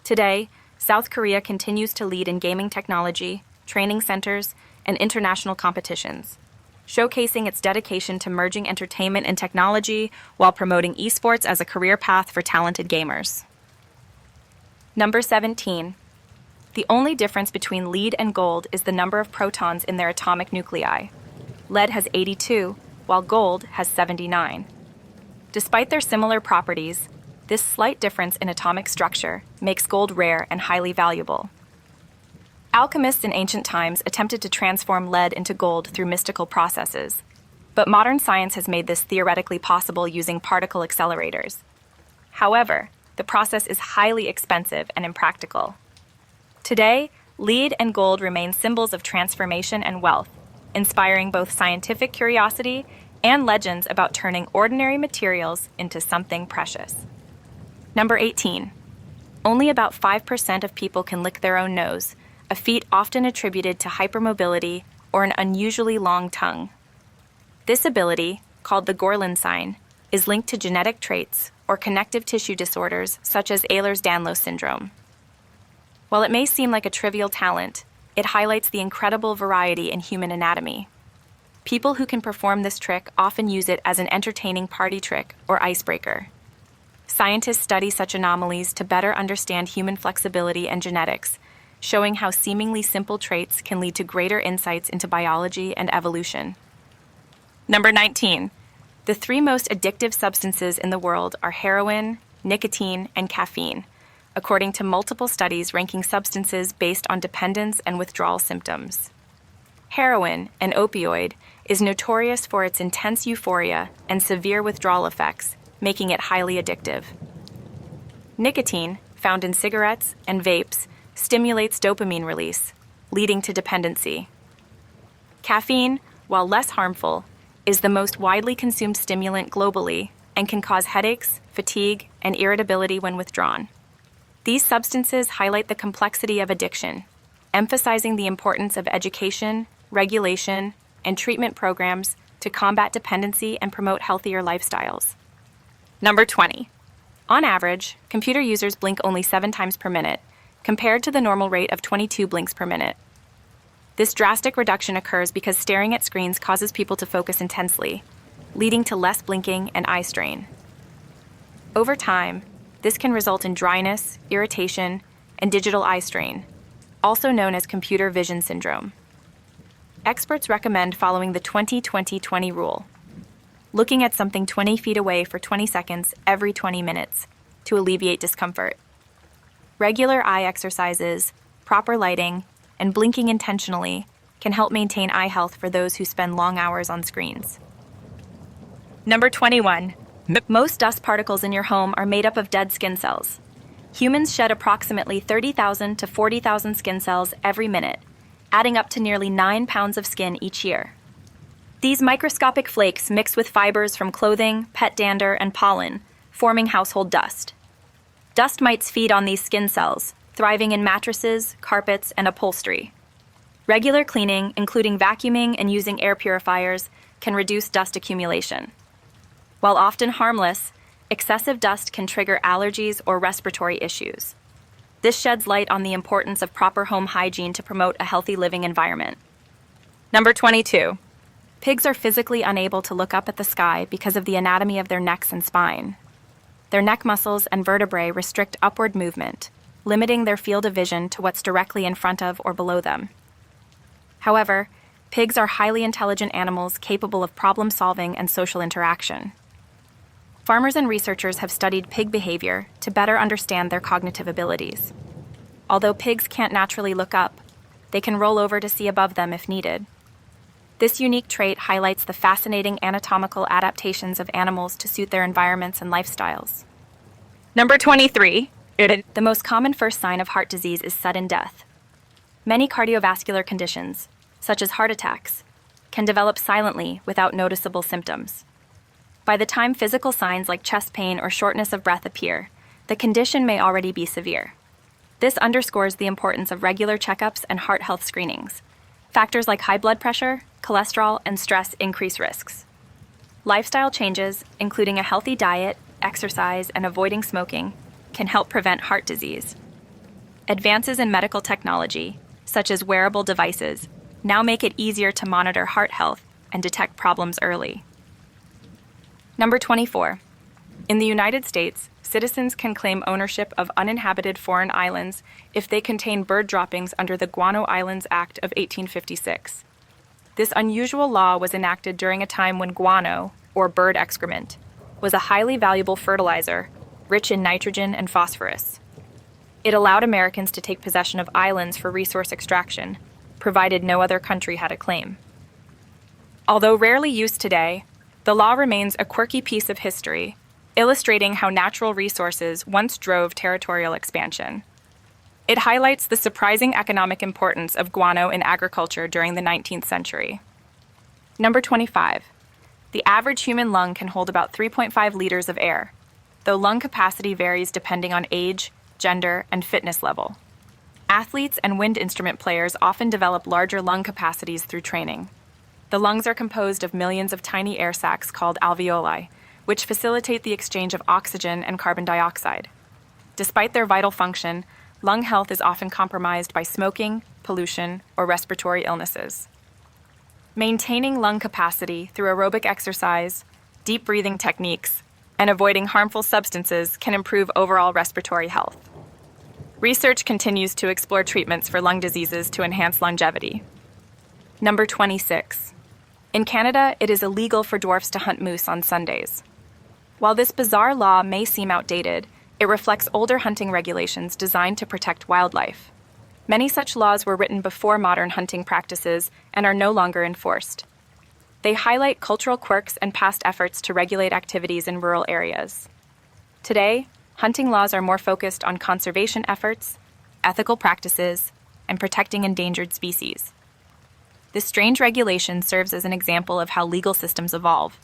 Today, South Korea continues to lead in gaming technology, training centers, and international competitions, showcasing its dedication to merging entertainment and technology while promoting esports as a career path for talented gamers. Number 17. The only difference between lead and gold is the number of protons in their atomic nuclei. Lead has 82, while gold has 79. Despite their similar properties, this slight difference in atomic structure makes gold rare and highly valuable. Alchemists in ancient times attempted to transform lead into gold through mystical processes, but modern science has made this theoretically possible using particle accelerators. However, the process is highly expensive and impractical. Today, lead and gold remain symbols of transformation and wealth, inspiring both scientific curiosity and legends about turning ordinary materials into something precious. Number 18. Only about 5% of people can lick their own nose, a feat often attributed to hypermobility or an unusually long tongue. This ability, called the Gorlin sign, is linked to genetic traits or connective tissue disorders such as Ehlers-Danlos syndrome. While it may seem like a trivial talent, it highlights the incredible variety in human anatomy. People who can perform this trick often use it as an entertaining party trick or icebreaker. Scientists study such anomalies to better understand human flexibility and genetics, showing how seemingly simple traits can lead to greater insights into biology and evolution. Number 19. The 3 most addictive substances in the world are heroin, nicotine, and caffeine, according to multiple studies ranking substances based on dependence and withdrawal symptoms. Heroin, an opioid, is notorious for its intense euphoria and severe withdrawal effects, making it highly addictive. Nicotine, found in cigarettes and vapes, stimulates dopamine release, leading to dependency. Caffeine, while less harmful, is the most widely consumed stimulant globally and can cause headaches, fatigue, and irritability when withdrawn. These substances highlight the complexity of addiction, emphasizing the importance of education, regulation, and treatment programs to combat dependency and promote healthier lifestyles. Number 20. On average, computer users blink only 7 times per minute, compared to the normal rate of 22 blinks per minute. This drastic reduction occurs because staring at screens causes people to focus intensely, leading to less blinking and eye strain. Over time, this can result in dryness, irritation, and digital eye strain, also known as computer vision syndrome. Experts recommend following the 20-20-20 rule, looking at something 20 feet away for 20 seconds every 20 minutes to alleviate discomfort. Regular eye exercises, proper lighting, and blinking intentionally can help maintain eye health for those who spend long hours on screens. Number 21. Most dust particles in your home are made up of dead skin cells. Humans shed approximately 30,000 to 40,000 skin cells every minute, adding up to nearly 9 pounds of skin each year. These microscopic flakes mix with fibers from clothing, pet dander, and pollen, forming household dust. Dust mites feed on these skin cells, thriving in mattresses, carpets, and upholstery. Regular cleaning, including vacuuming and using air purifiers, can reduce dust accumulation. While often harmless, excessive dust can trigger allergies or respiratory issues. This sheds light on the importance of proper home hygiene to promote a healthy living environment. Number 22. Pigs are physically unable to look up at the sky because of the anatomy of their necks and spine. Their neck muscles and vertebrae restrict upward movement, limiting their field of vision to what's directly in front of or below them. However, pigs are highly intelligent animals capable of problem-solving and social interaction. Farmers and researchers have studied pig behavior to better understand their cognitive abilities. Although pigs can't naturally look up, they can roll over to see above them if needed. This unique trait highlights the fascinating anatomical adaptations of animals to suit their environments and lifestyles. Number 23. The most common first sign of heart disease is sudden death. Many cardiovascular conditions, such as heart attacks, can develop silently without noticeable symptoms. By the time physical signs like chest pain or shortness of breath appear, the condition may already be severe. This underscores the importance of regular checkups and heart health screenings. Factors like high blood pressure, cholesterol, and stress increase risks. Lifestyle changes, including a healthy diet, exercise, and avoiding smoking, can help prevent heart disease. Advances in medical technology, such as wearable devices, now make it easier to monitor heart health and detect problems early. Number 24. In the United States, citizens can claim ownership of uninhabited foreign islands if they contain bird droppings under the Guano Islands Act of 1856. This unusual law was enacted during a time when guano, or bird excrement, was a highly valuable fertilizer, rich in nitrogen and phosphorus. It allowed Americans to take possession of islands for resource extraction, provided no other country had a claim. Although rarely used today, the law remains a quirky piece of history, illustrating how natural resources once drove territorial expansion. It highlights the surprising economic importance of guano in agriculture during the 19th century. Number 25. The average human lung can hold about 3.5 liters of air, though lung capacity varies depending on age, gender, and fitness level. Athletes and wind instrument players often develop larger lung capacities through training. The lungs are composed of millions of tiny air sacs called alveoli, which facilitate the exchange of oxygen and carbon dioxide. Despite their vital function, lung health is often compromised by smoking, pollution, or respiratory illnesses. Maintaining lung capacity through aerobic exercise, deep breathing techniques, and avoiding harmful substances can improve overall respiratory health. Research continues to explore treatments for lung diseases to enhance longevity. Number 26. In Canada, it is illegal for dwarfs to hunt moose on Sundays. While this bizarre law may seem outdated, It reflects older hunting regulations designed to protect wildlife. Many such laws were written before modern hunting practices and are no longer enforced. They highlight cultural quirks and past efforts to regulate activities in rural areas. Today, hunting laws are more focused on conservation efforts, ethical practices, and protecting endangered species. This strange regulation serves as an example of how legal systems evolve,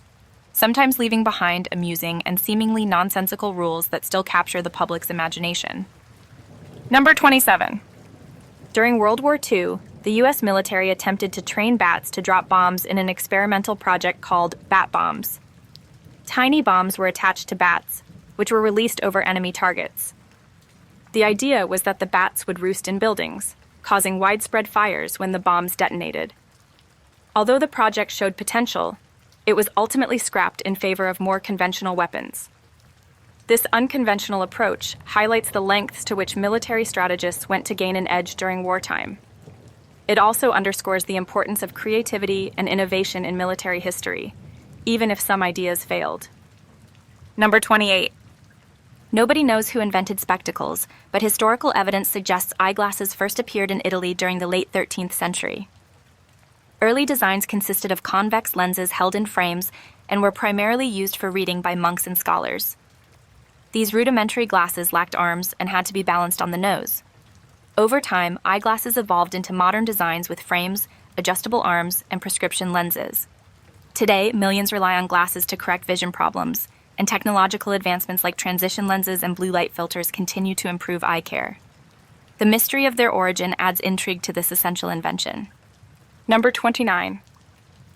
sometimes leaving behind amusing and seemingly nonsensical rules that still capture the public's imagination. Number 27. During World War II, the U.S. military attempted to train bats to drop bombs in an experimental project called bat bombs. Tiny bombs were attached to bats, which were released over enemy targets. The idea was that the bats would roost in buildings, causing widespread fires when the bombs detonated. Although the project showed potential, it was ultimately scrapped in favor of more conventional weapons. This unconventional approach highlights the lengths to which military strategists went to gain an edge during wartime. It also underscores the importance of creativity and innovation in military history, even if some ideas failed. Number 28. Nobody knows who invented spectacles, but historical evidence suggests eyeglasses first appeared in Italy during the late 13th century. Early designs consisted of convex lenses held in frames and were primarily used for reading by monks and scholars. These rudimentary glasses lacked arms and had to be balanced on the nose. Over time, eyeglasses evolved into modern designs with frames, adjustable arms, and prescription lenses. Today, millions rely on glasses to correct vision problems, and technological advancements like transition lenses and blue light filters continue to improve eye care. The mystery of their origin adds intrigue to this essential invention. Number 29.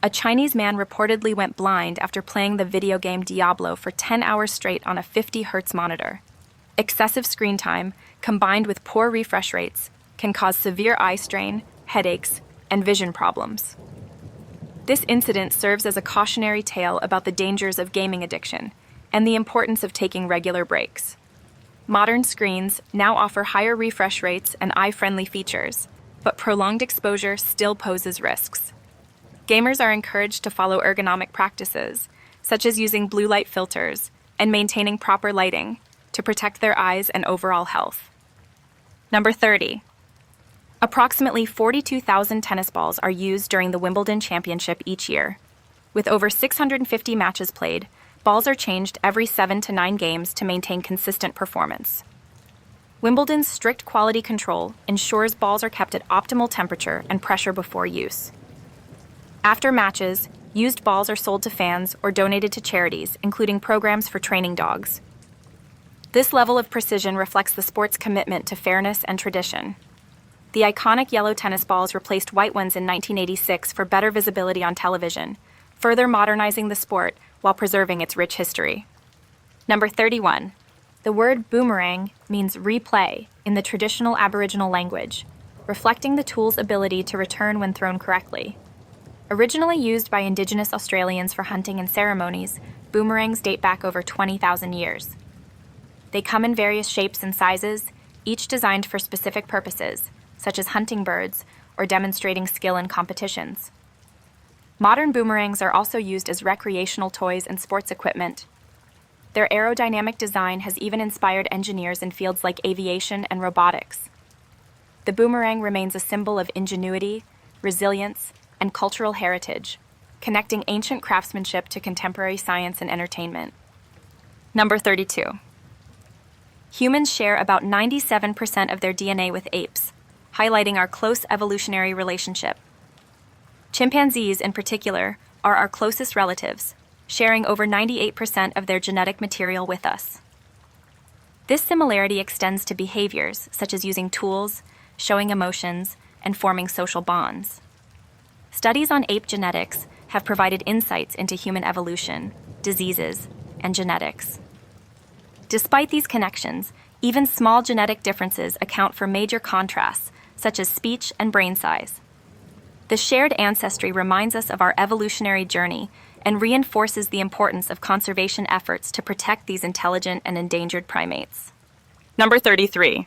A Chinese man reportedly went blind after playing the video game Diablo for 10 hours straight on a 50 Hz monitor. Excessive screen time, combined with poor refresh rates, can cause severe eye strain, headaches, and vision problems. This incident serves as a cautionary tale about the dangers of gaming addiction and the importance of taking regular breaks. Modern screens now offer higher refresh rates and eye-friendly features, but prolonged exposure still poses risks. Gamers are encouraged to follow ergonomic practices, such as using blue light filters and maintaining proper lighting to protect their eyes and overall health. Number 30. Approximately 42,000 tennis balls are used during the Wimbledon Championship each year. With over 650 matches played, balls are changed every 7 to 9 games to maintain consistent performance. Wimbledon's strict quality control ensures balls are kept at optimal temperature and pressure before use. After matches, used balls are sold to fans or donated to charities, including programs for training dogs. This level of precision reflects the sport's commitment to fairness and tradition. The iconic yellow tennis balls replaced white ones in 1986 for better visibility on television, further modernizing the sport while preserving its rich history. Number 31. The word boomerang means replay in the traditional Aboriginal language, reflecting the tool's ability to return when thrown correctly. Originally used by Indigenous Australians for hunting and ceremonies, boomerangs date back over 20,000 years. They come in various shapes and sizes, each designed for specific purposes, such as hunting birds or demonstrating skill in competitions. Modern boomerangs are also used as recreational toys and sports equipment. Their aerodynamic design has even inspired engineers in fields like aviation and robotics. The boomerang remains a symbol of ingenuity, resilience, and cultural heritage, connecting ancient craftsmanship to contemporary science and entertainment. Number 32. Humans share about 97% of their DNA with apes, highlighting our close evolutionary relationship. Chimpanzees, in particular, are our closest relatives, sharing over 98% of their genetic material with us. This similarity extends to behaviors such as using tools, showing emotions, and forming social bonds. Studies on ape genetics have provided insights into human evolution, diseases, and genetics. Despite these connections, even small genetic differences account for major contrasts, such as speech and brain size. The shared ancestry reminds us of our evolutionary journey and reinforces the importance of conservation efforts to protect these intelligent and endangered primates. Number 33.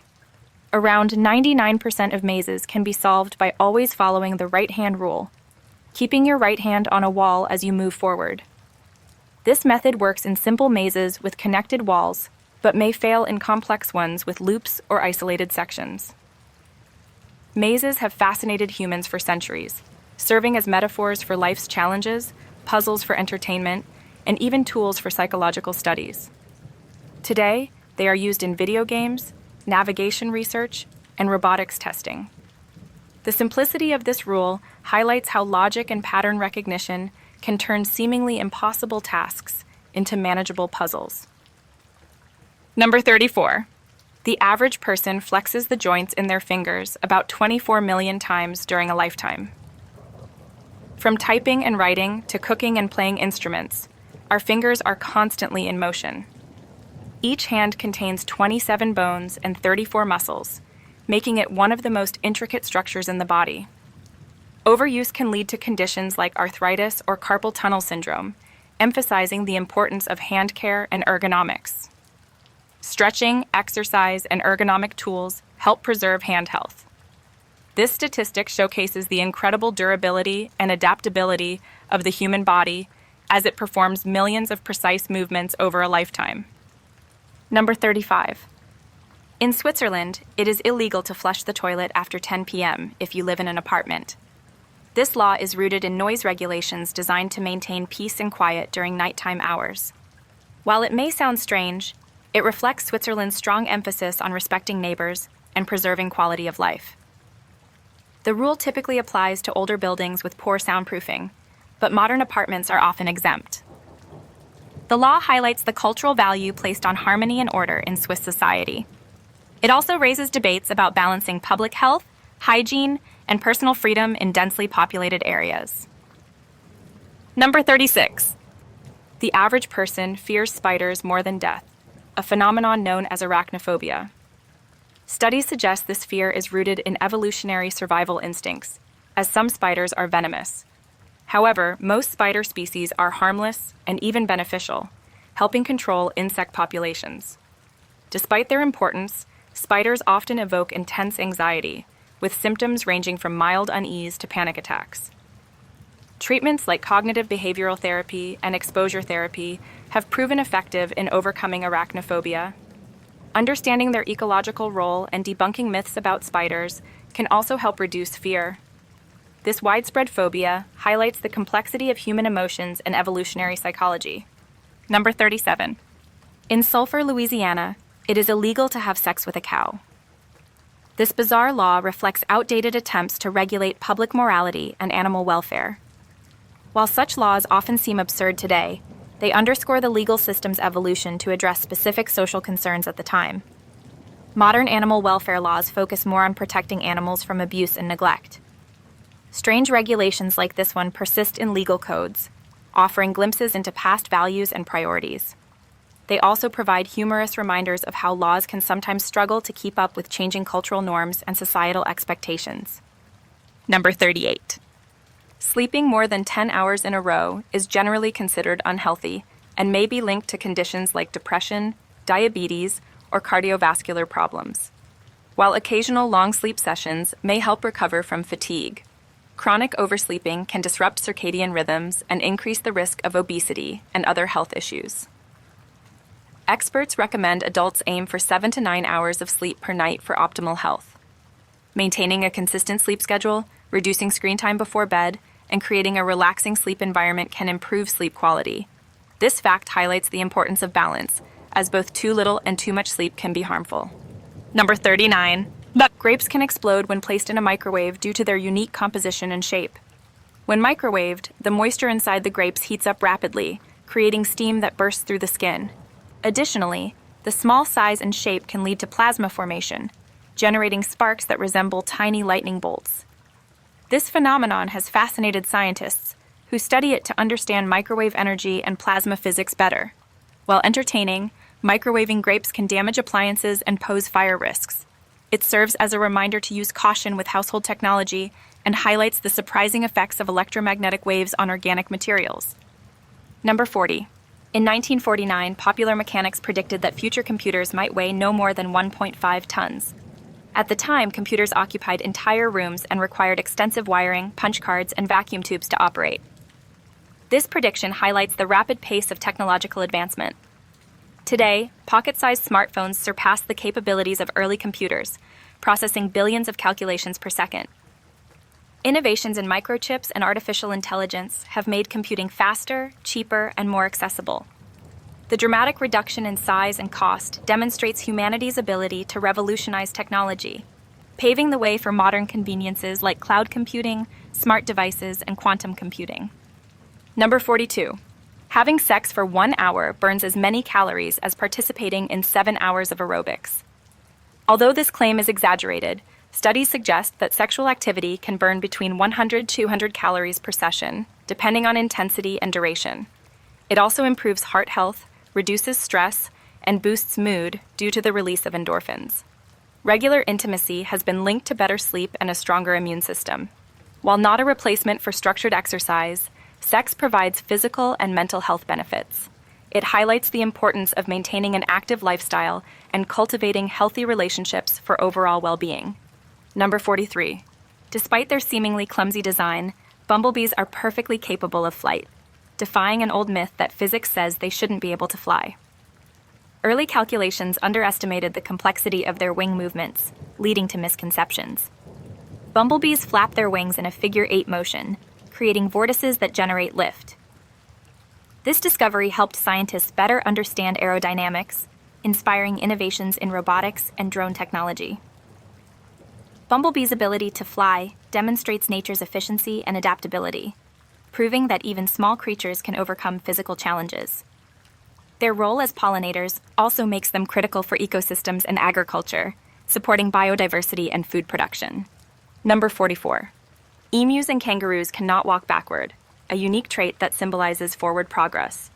Around 99% of mazes can be solved by always following the right-hand rule, keeping your right hand on a wall as you move forward. This method works in simple mazes with connected walls, but may fail in complex ones with loops or isolated sections. Mazes have fascinated humans for centuries, serving as metaphors for life's challenges, puzzles for entertainment, and even tools for psychological studies. Today, they are used in video games, navigation research, and robotics testing. The simplicity of this rule highlights how logic and pattern recognition can turn seemingly impossible tasks into manageable puzzles. Number 34. The average person flexes the joints in their fingers about 24 million times during a lifetime. From typing and writing to cooking and playing instruments, our fingers are constantly in motion. Each hand contains 27 bones and 34 muscles, making it one of the most intricate structures in the body. Overuse can lead to conditions like arthritis or carpal tunnel syndrome, emphasizing the importance of hand care and ergonomics. Stretching, exercise, and ergonomic tools help preserve hand health. This statistic showcases the incredible durability and adaptability of the human body as it performs millions of precise movements over a lifetime. Number 35. In Switzerland, it is illegal to flush the toilet after 10 p.m. if you live in an apartment. This law is rooted in noise regulations designed to maintain peace and quiet during nighttime hours. While it may sound strange, it reflects Switzerland's strong emphasis on respecting neighbors and preserving quality of life. The rule typically applies to older buildings with poor soundproofing, but modern apartments are often exempt. The law highlights the cultural value placed on harmony and order in Swiss society. It also raises debates about balancing public health, hygiene, and personal freedom in densely populated areas. Number 36. The average person fears spiders more than death, a phenomenon known as arachnophobia. Studies suggest this fear is rooted in evolutionary survival instincts, as some spiders are venomous. However, most spider species are harmless and even beneficial, helping control insect populations. Despite their importance, spiders often evoke intense anxiety, with symptoms ranging from mild unease to panic attacks. Treatments like cognitive behavioral therapy and exposure therapy have proven effective in overcoming arachnophobia. Understanding their ecological role and debunking myths about spiders can also help reduce fear. This widespread phobia highlights the complexity of human emotions and evolutionary psychology. Number 37. In Sulphur, Louisiana, it is illegal to have sex with a cow. This bizarre law reflects outdated attempts to regulate public morality and animal welfare. While such laws often seem absurd today, they underscore the legal system's evolution to address specific social concerns at the time. Modern animal welfare laws focus more on protecting animals from abuse and neglect. Strange regulations like this one persist in legal codes, offering glimpses into past values and priorities. They also provide humorous reminders of how laws can sometimes struggle to keep up with changing cultural norms and societal expectations. Number 38. Sleeping more than 10 hours in a row is generally considered unhealthy and may be linked to conditions like depression, diabetes, or cardiovascular problems. While occasional long sleep sessions may help recover from fatigue, chronic oversleeping can disrupt circadian rhythms and increase the risk of obesity and other health issues. Experts recommend adults aim for 7 to 9 hours of sleep per night for optimal health. Maintaining a consistent sleep schedule, reducing screen time before bed, and creating a relaxing sleep environment can improve sleep quality. This fact highlights the importance of balance, as both too little and too much sleep can be harmful. Number 39. Grapes can explode when placed in a microwave due to their unique composition and shape. When microwaved, the moisture inside the grapes heats up rapidly, creating steam that bursts through the skin. Additionally, the small size and shape can lead to plasma formation, generating sparks that resemble tiny lightning bolts. This phenomenon has fascinated scientists, who study it to understand microwave energy and plasma physics better. While entertaining, microwaving grapes can damage appliances and pose fire risks. It serves as a reminder to use caution with household technology and highlights the surprising effects of electromagnetic waves on organic materials. Number 40. In 1949, Popular Mechanics predicted that future computers might weigh no more than 1.5 tons. At the time, computers occupied entire rooms and required extensive wiring, punch cards, and vacuum tubes to operate. This prediction highlights the rapid pace of technological advancement. Today, pocket-sized smartphones surpass the capabilities of early computers, processing billions of calculations per second. Innovations in microchips and artificial intelligence have made computing faster, cheaper, and more accessible. The dramatic reduction in size and cost demonstrates humanity's ability to revolutionize technology, paving the way for modern conveniences like cloud computing, smart devices, and quantum computing. Number 42. Having sex for 1 hour burns as many calories as participating in 7 hours of aerobics. Although this claim is exaggerated, studies suggest that sexual activity can burn between 100 to 200 calories per session, depending on intensity and duration. It also improves heart health, reduces stress, and boosts mood due to the release of endorphins. Regular intimacy has been linked to better sleep and a stronger immune system. While not a replacement for structured exercise, sex provides physical and mental health benefits. It highlights the importance of maintaining an active lifestyle and cultivating healthy relationships for overall well-being. Number 43. Despite their seemingly clumsy design, bumblebees are perfectly capable of flight, defying an old myth that physics says they shouldn't be able to fly. Early calculations underestimated the complexity of their wing movements, leading to misconceptions. Bumblebees flap their wings in a figure-8 motion, creating vortices that generate lift. This discovery helped scientists better understand aerodynamics, inspiring innovations in robotics and drone technology. Bumblebees' ability to fly demonstrates nature's efficiency and adaptability, proving that even small creatures can overcome physical challenges. Their role as pollinators also makes them critical for ecosystems and agriculture, supporting biodiversity and food production. Number 44. Emus and kangaroos cannot walk backward, a unique trait that symbolizes forward progress.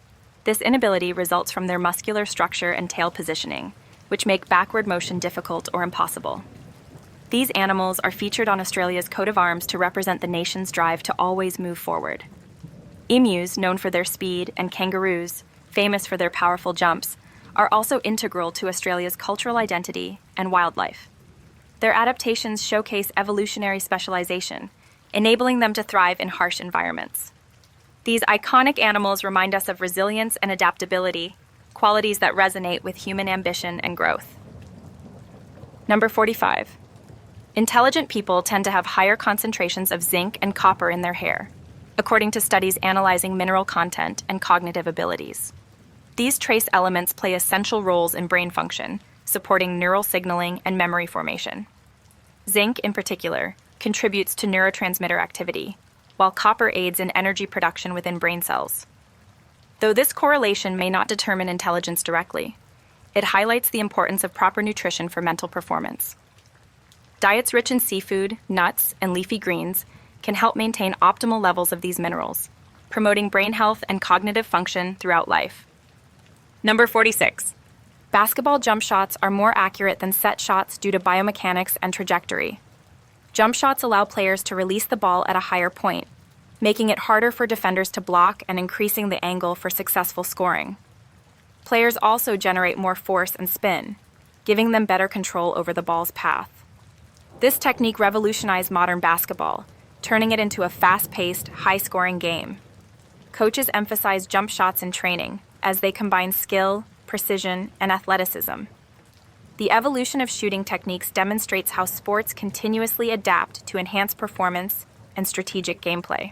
This inability results from their muscular structure and tail positioning, which make backward motion difficult or impossible. These animals are featured on Australia's coat of arms to represent the nation's drive to always move forward. Emus, known for their speed, and kangaroos, famous for their powerful jumps, are also integral to Australia's cultural identity and wildlife. Their adaptations showcase evolutionary specialization, enabling them to thrive in harsh environments. These iconic animals remind us of resilience and adaptability, qualities that resonate with human ambition and growth. Number 45. Intelligent people tend to have higher concentrations of zinc and copper in their hair, according to studies analyzing mineral content and cognitive abilities. These trace elements play essential roles in brain function, supporting neural signaling and memory formation. Zinc, in particular, contributes to neurotransmitter activity, while copper aids in energy production within brain cells. Though this correlation may not determine intelligence directly, it highlights the importance of proper nutrition for mental performance. Diets rich in seafood, nuts, and leafy greens can help maintain optimal levels of these minerals, promoting brain health and cognitive function throughout life. Number 46. Basketball jump shots are more accurate than set shots due to biomechanics and trajectory. Jump shots allow players to release the ball at a higher point, making it harder for defenders to block and increasing the angle for successful scoring. Players also generate more force and spin, giving them better control over the ball's path. This technique revolutionized modern basketball, turning it into a fast-paced, high-scoring game. Coaches emphasize jump shots in training as they combine skill, precision, and athleticism. The evolution of shooting techniques demonstrates how sports continuously adapt to enhance performance and strategic gameplay.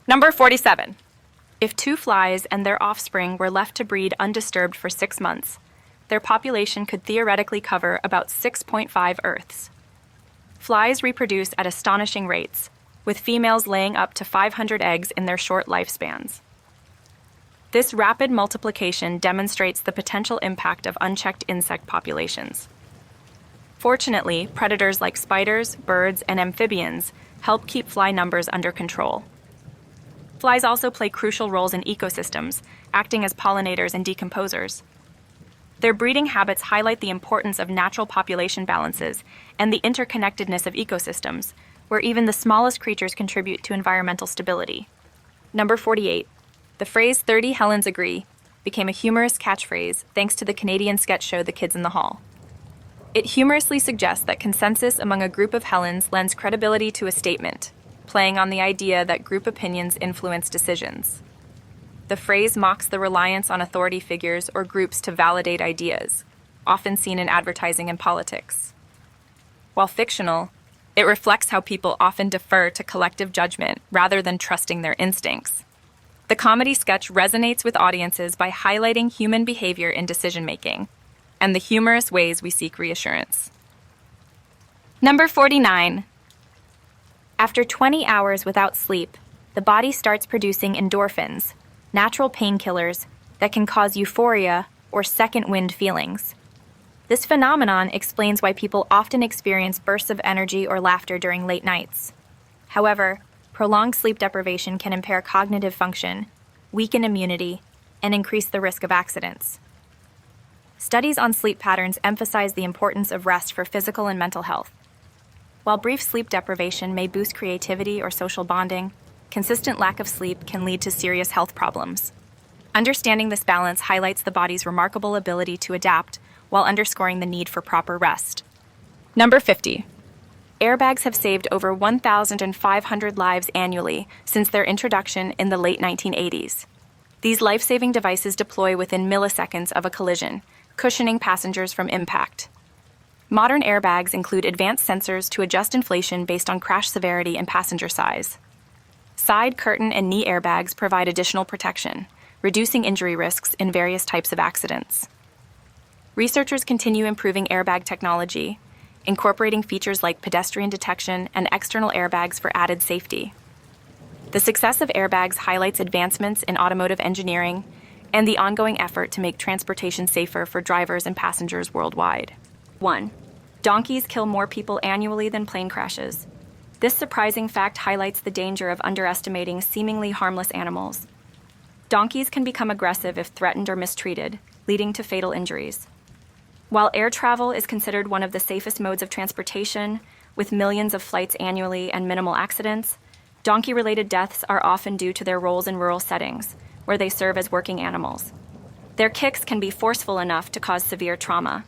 Number 47. If 2 flies and their offspring were left to breed undisturbed for 6 months, their population could theoretically cover about 6.5 Earths. Flies reproduce at astonishing rates, with females laying up to 500 eggs in their short lifespans. This rapid multiplication demonstrates the potential impact of unchecked insect populations. Fortunately, predators like spiders, birds, and amphibians help keep fly numbers under control. Flies also play crucial roles in ecosystems, acting as pollinators and decomposers. Their breeding habits highlight the importance of natural population balances and the interconnectedness of ecosystems, where even the smallest creatures contribute to environmental stability. Number 48. The phrase 30 Helens agree became a humorous catchphrase thanks to the Canadian sketch show The Kids in the Hall. It humorously suggests that consensus among a group of Helens lends credibility to a statement, playing on the idea that group opinions influence decisions. The phrase mocks the reliance on authority figures or groups to validate ideas, often seen in advertising and politics. While fictional, it reflects how people often defer to collective judgment rather than trusting their instincts. The comedy sketch resonates with audiences by highlighting human behavior in decision-making and the humorous ways we seek reassurance. Number 49. After 20 hours without sleep, the body starts producing endorphins, natural painkillers that can cause euphoria or second wind feelings. This phenomenon explains why people often experience bursts of energy or laughter during late nights. However, prolonged sleep deprivation can impair cognitive function, weaken immunity, and increase the risk of accidents. Studies on sleep patterns emphasize the importance of rest for physical and mental health. While brief sleep deprivation may boost creativity or social bonding, consistent lack of sleep can lead to serious health problems. Understanding this balance highlights the body's remarkable ability to adapt while underscoring the need for proper rest. Number 50. Airbags have saved over 1,500 lives annually since their introduction in the late 1980s. These life-saving devices deploy within milliseconds of a collision, cushioning passengers from impact. Modern airbags include advanced sensors to adjust inflation based on crash severity and passenger size. Side, curtain, and knee airbags provide additional protection, reducing injury risks in various types of accidents. Researchers continue improving airbag technology, incorporating features like pedestrian detection and external airbags for added safety. The success of airbags highlights advancements in automotive engineering and the ongoing effort to make transportation safer for drivers and passengers worldwide. 1. Donkeys kill more people annually than plane crashes. This surprising fact highlights the danger of underestimating seemingly harmless animals. Donkeys can become aggressive if threatened or mistreated, leading to fatal injuries. While air travel is considered one of the safest modes of transportation, with millions of flights annually and minimal accidents, donkey-related deaths are often due to their roles in rural settings, where they serve as working animals. Their kicks can be forceful enough to cause severe trauma.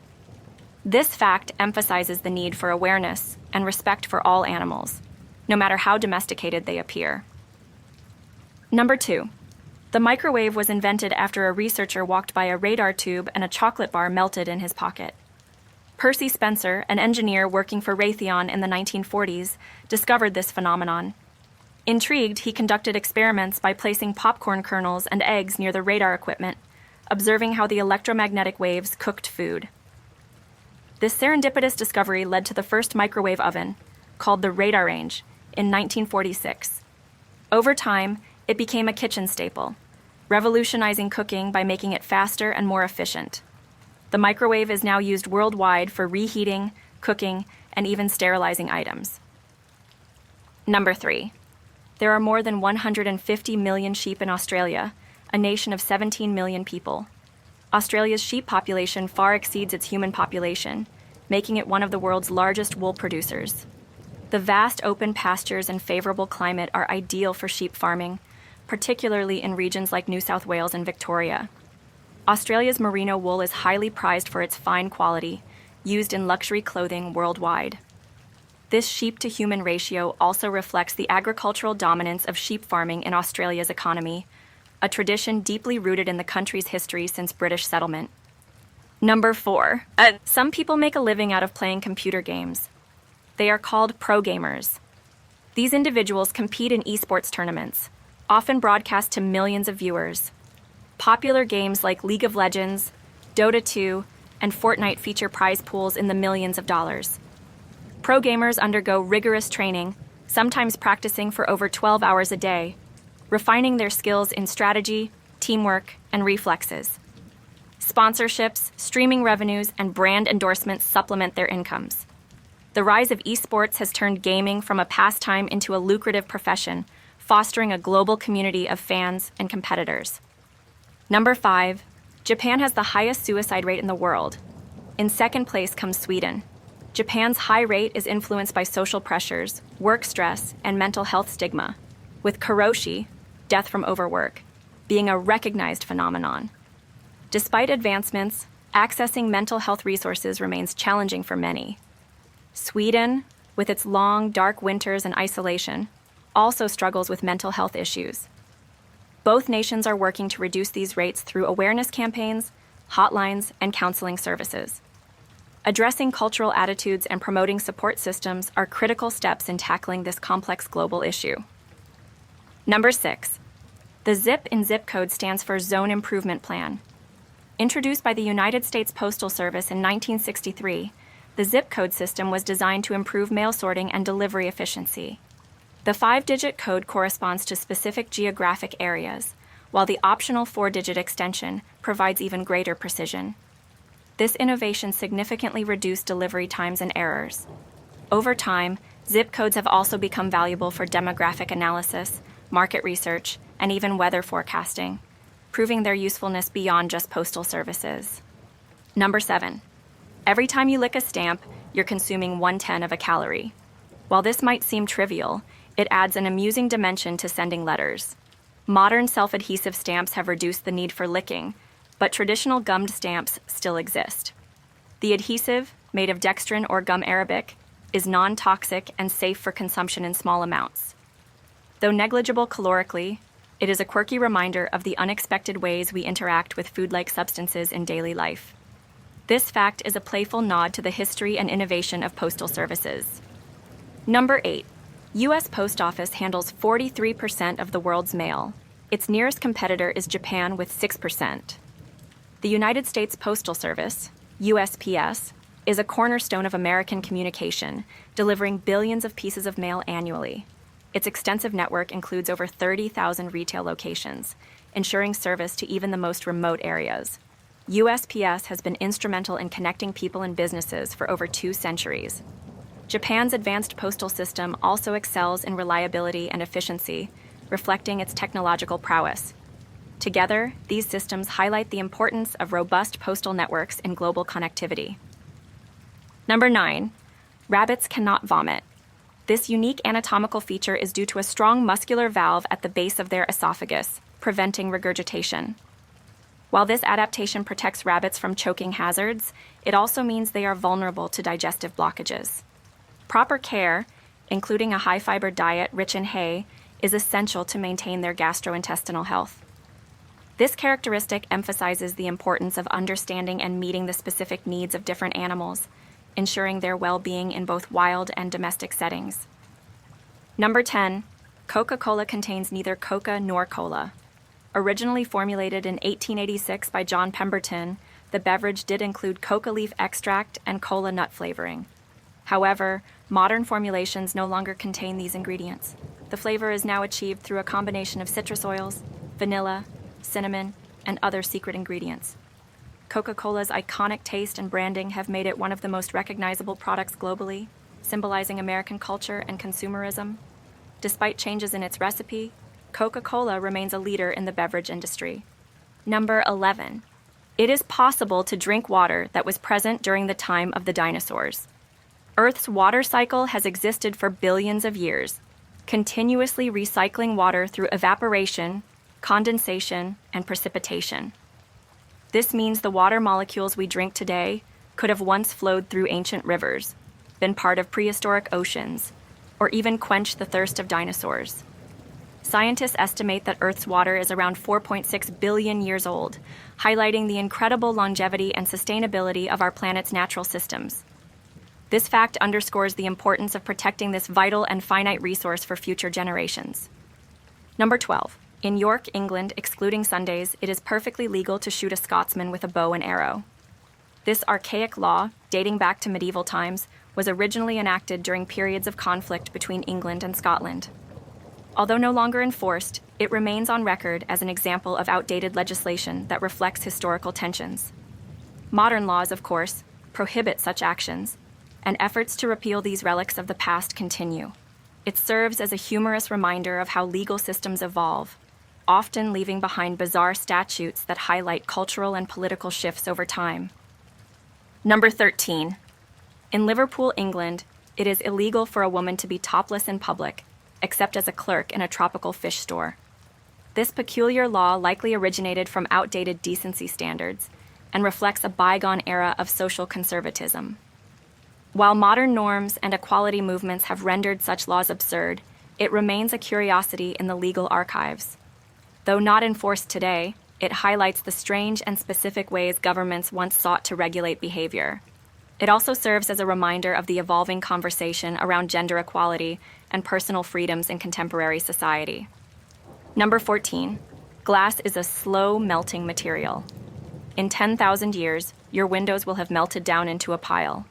This fact emphasizes the need for awareness and respect for all animals, no matter how domesticated they appear. Number 2. The microwave was invented after a researcher walked by a radar tube and a chocolate bar melted in his pocket. Percy Spencer, an engineer working for Raytheon in the 1940s, discovered this phenomenon. Intrigued, he conducted experiments by placing popcorn kernels and eggs near the radar equipment, observing how the electromagnetic waves cooked food. This serendipitous discovery led to the first microwave oven, called the radar range, in 1946. Over time, it became a kitchen staple, revolutionizing cooking by making it faster and more efficient. The microwave is now used worldwide for reheating, cooking, and even sterilizing items. Number 3. There are more than 150 million sheep in Australia, a nation of 17 million people. Australia's sheep population far exceeds its human population, making it one of the world's largest wool producers. The vast open pastures and favorable climate are ideal for sheep farming, particularly in regions like New South Wales and Victoria. Australia's merino wool is highly prized for its fine quality, used in luxury clothing worldwide. This sheep-to-human ratio also reflects the agricultural dominance of sheep farming in Australia's economy, a tradition deeply rooted in the country's history since British settlement. Number 4. Some people make a living out of playing computer games. They are called pro gamers. These individuals compete in esports tournaments, often broadcast to millions of viewers. Popular games like League of Legends, Dota 2, and Fortnite feature prize pools in the millions of dollars. Pro gamers undergo rigorous training, sometimes practicing for over 12 hours a day, refining their skills in strategy, teamwork, and reflexes. Sponsorships, streaming revenues, and brand endorsements supplement their incomes. The rise of esports has turned gaming from a pastime into a lucrative profession, fostering a global community of fans and competitors. Number 5. Japan has the highest suicide rate in the world. In second place comes Sweden. Japan's high rate is influenced by social pressures, work stress, and mental health stigma, with karoshi, death from overwork, being a recognized phenomenon. Despite advancements, accessing mental health resources remains challenging for many. Sweden, with its long, dark winters and isolation, also struggles with mental health issues. Both nations are working to reduce these rates through awareness campaigns, hotlines, and counseling services. Addressing cultural attitudes and promoting support systems are critical steps in tackling this complex global issue. Number 6. The ZIP in zip code stands for Zone Improvement Plan. Introduced by the United States Postal Service in 1963, the zip code system was designed to improve mail sorting and delivery efficiency. The 5-digit code corresponds to specific geographic areas, while the optional 4-digit extension provides even greater precision. This innovation significantly reduced delivery times and errors. Over time, zip codes have also become valuable for demographic analysis, market research, and even weather forecasting, proving their usefulness beyond just postal services. Number 7. Every time you lick a stamp, you're consuming 1/10 of a calorie. While this might seem trivial, it adds an amusing dimension to sending letters. Modern self-adhesive stamps have reduced the need for licking, but traditional gummed stamps still exist. The adhesive, made of dextrin or gum arabic, is non-toxic and safe for consumption in small amounts. Though negligible calorically, it is a quirky reminder of the unexpected ways we interact with food-like substances in daily life. This fact is a playful nod to the history and innovation of postal services. Number 8. U.S. Post Office handles 43% of the world's mail. Its nearest competitor is Japan with 6%. The United States Postal Service, USPS, is a cornerstone of American communication, delivering billions of pieces of mail annually. Its extensive network includes over 30,000 retail locations, ensuring service to even the most remote areas. USPS has been instrumental in connecting people and businesses for over 2 centuries. Japan's advanced postal system also excels in reliability and efficiency, reflecting its technological prowess. Together, these systems highlight the importance of robust postal networks in global connectivity. Number 9. Rabbits cannot vomit. This unique anatomical feature is due to a strong muscular valve at the base of their esophagus, preventing regurgitation. While this adaptation protects rabbits from choking hazards, it also means they are vulnerable to digestive blockages. Proper care, including a high-fiber diet rich in hay, is essential to maintain their gastrointestinal health. This characteristic emphasizes the importance of understanding and meeting the specific needs of different animals, ensuring their well-being in both wild and domestic settings. Number 10. Coca-Cola contains neither Coca nor Cola. Originally formulated in 1886 by John Pemberton, the beverage did include coca leaf extract and cola nut flavoring. However, modern formulations no longer contain these ingredients. The flavor is now achieved through a combination of citrus oils, vanilla, cinnamon, and other secret ingredients. Coca-Cola's iconic taste and branding have made it one of the most recognizable products globally, symbolizing American culture and consumerism. Despite changes in its recipe, Coca-Cola remains a leader in the beverage industry. Number 11. It is possible to drink water that was present during the time of the dinosaurs. Earth's water cycle has existed for billions of years, continuously recycling water through evaporation, condensation, and precipitation. This means the water molecules we drink today could have once flowed through ancient rivers, been part of prehistoric oceans, or even quenched the thirst of dinosaurs. Scientists estimate that Earth's water is around 4.6 billion years old, highlighting the incredible longevity and sustainability of our planet's natural systems. This fact underscores the importance of protecting this vital and finite resource for future generations. Number 12. In York, England, excluding Sundays, it is perfectly legal to shoot a Scotsman with a bow and arrow. This archaic law, dating back to medieval times, was originally enacted during periods of conflict between England and Scotland. Although no longer enforced, it remains on record as an example of outdated legislation that reflects historical tensions. Modern laws, of course, prohibit such actions, and efforts to repeal these relics of the past continue. It serves as a humorous reminder of how legal systems evolve, often leaving behind bizarre statutes that highlight cultural and political shifts over time. Number 13. In Liverpool, England, it is illegal for a woman to be topless in public, except as a clerk in a tropical fish store. This peculiar law likely originated from outdated decency standards and reflects a bygone era of social conservatism. While modern norms and equality movements have rendered such laws absurd, it remains a curiosity in the legal archives. Though not enforced today, it highlights the strange and specific ways governments once sought to regulate behavior. It also serves as a reminder of the evolving conversation around gender equality and personal freedoms in contemporary society. Number 14. Glass is a slow melting material. In 10,000 years, your windows will have melted down into a pile.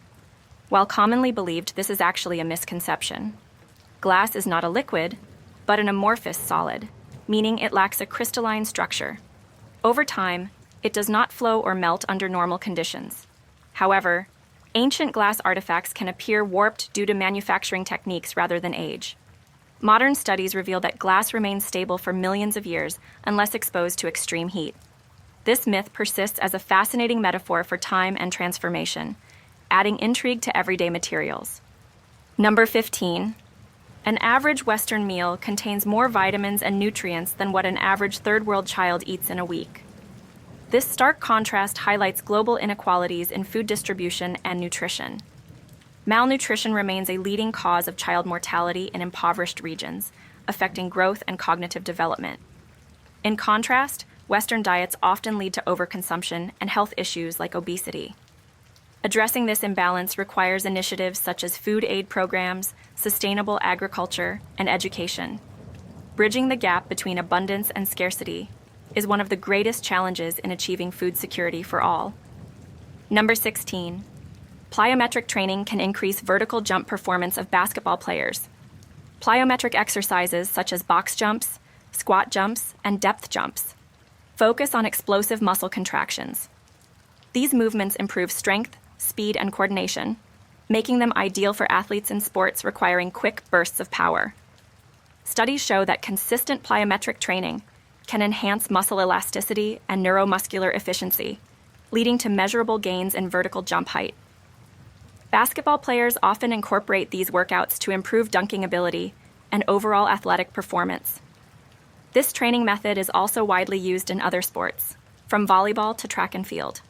While commonly believed, this is actually a misconception. Glass is not a liquid, but an amorphous solid, meaning it lacks a crystalline structure. Over time, it does not flow or melt under normal conditions. However, ancient glass artifacts can appear warped due to manufacturing techniques rather than age. Modern studies reveal that glass remains stable for millions of years unless exposed to extreme heat. This myth persists as a fascinating metaphor for time and transformation, adding intrigue to everyday materials. Number 15. An average Western meal contains more vitamins and nutrients than what an average third-world child eats in a week. This stark contrast highlights global inequalities in food distribution and nutrition. Malnutrition remains a leading cause of child mortality in impoverished regions, affecting growth and cognitive development. In contrast, Western diets often lead to overconsumption and health issues like obesity. Addressing this imbalance requires initiatives such as food aid programs, sustainable agriculture, and education. Bridging the gap between abundance and scarcity is one of the greatest challenges in achieving food security for all. Number 16. Plyometric training can increase vertical jump performance of basketball players. Plyometric exercises such as box jumps, squat jumps, and depth jumps focus on explosive muscle contractions. These movements improve strength, speed, and coordination, making them ideal for athletes in sports requiring quick bursts of power. Studies show that consistent plyometric training can enhance muscle elasticity and neuromuscular efficiency, leading to measurable gains in vertical jump height. Basketball players often incorporate these workouts to improve dunking ability and overall athletic performance. This training method is also widely used in other sports, from volleyball to track and field.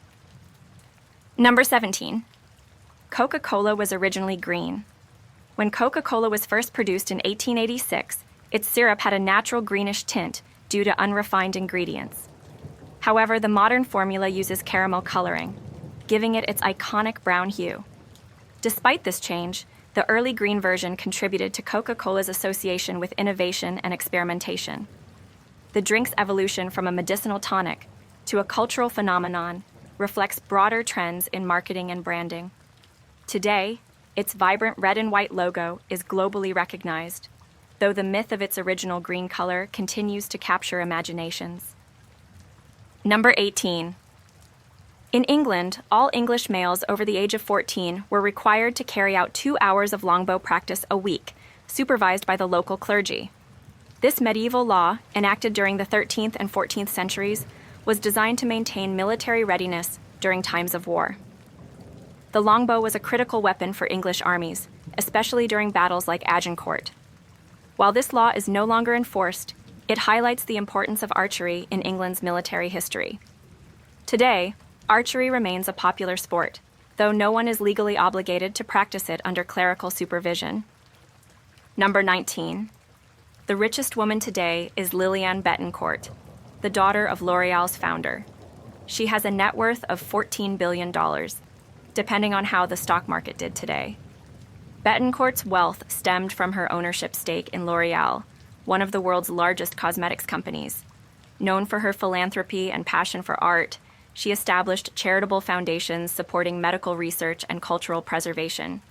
Number 17. Coca-Cola was originally green. When Coca-Cola was first produced in 1886, its syrup had a natural greenish tint due to unrefined ingredients. However, the modern formula uses caramel coloring, giving it its iconic brown hue. Despite this change, the early green version contributed to Coca-Cola's association with innovation and experimentation. The drink's evolution from a medicinal tonic to a cultural phenomenon reflects broader trends in marketing and branding. Today, its vibrant red and white logo is globally recognized, though the myth of its original green color continues to capture imaginations. Number 18. In England, all English males over the age of 14 were required to carry out 2 hours of longbow practice a week, supervised by the local clergy. This medieval law, enacted during the 13th and 14th centuries, was designed to maintain military readiness during times of war. The longbow was a critical weapon for English armies, especially during battles like Agincourt. While this law is no longer enforced, it highlights the importance of archery in England's military history. Today, archery remains a popular sport, though no one is legally obligated to practice it under clerical supervision. Number 19. The richest woman today is Liliane Bettencourt, the daughter of L'Oréal's founder. She has a net worth of $14 billion, depending on how the stock market did today. Bettencourt's wealth stemmed from her ownership stake in L'Oréal, one of the world's largest cosmetics companies. Known for her philanthropy and passion for art, she established charitable foundations supporting medical research and cultural preservation.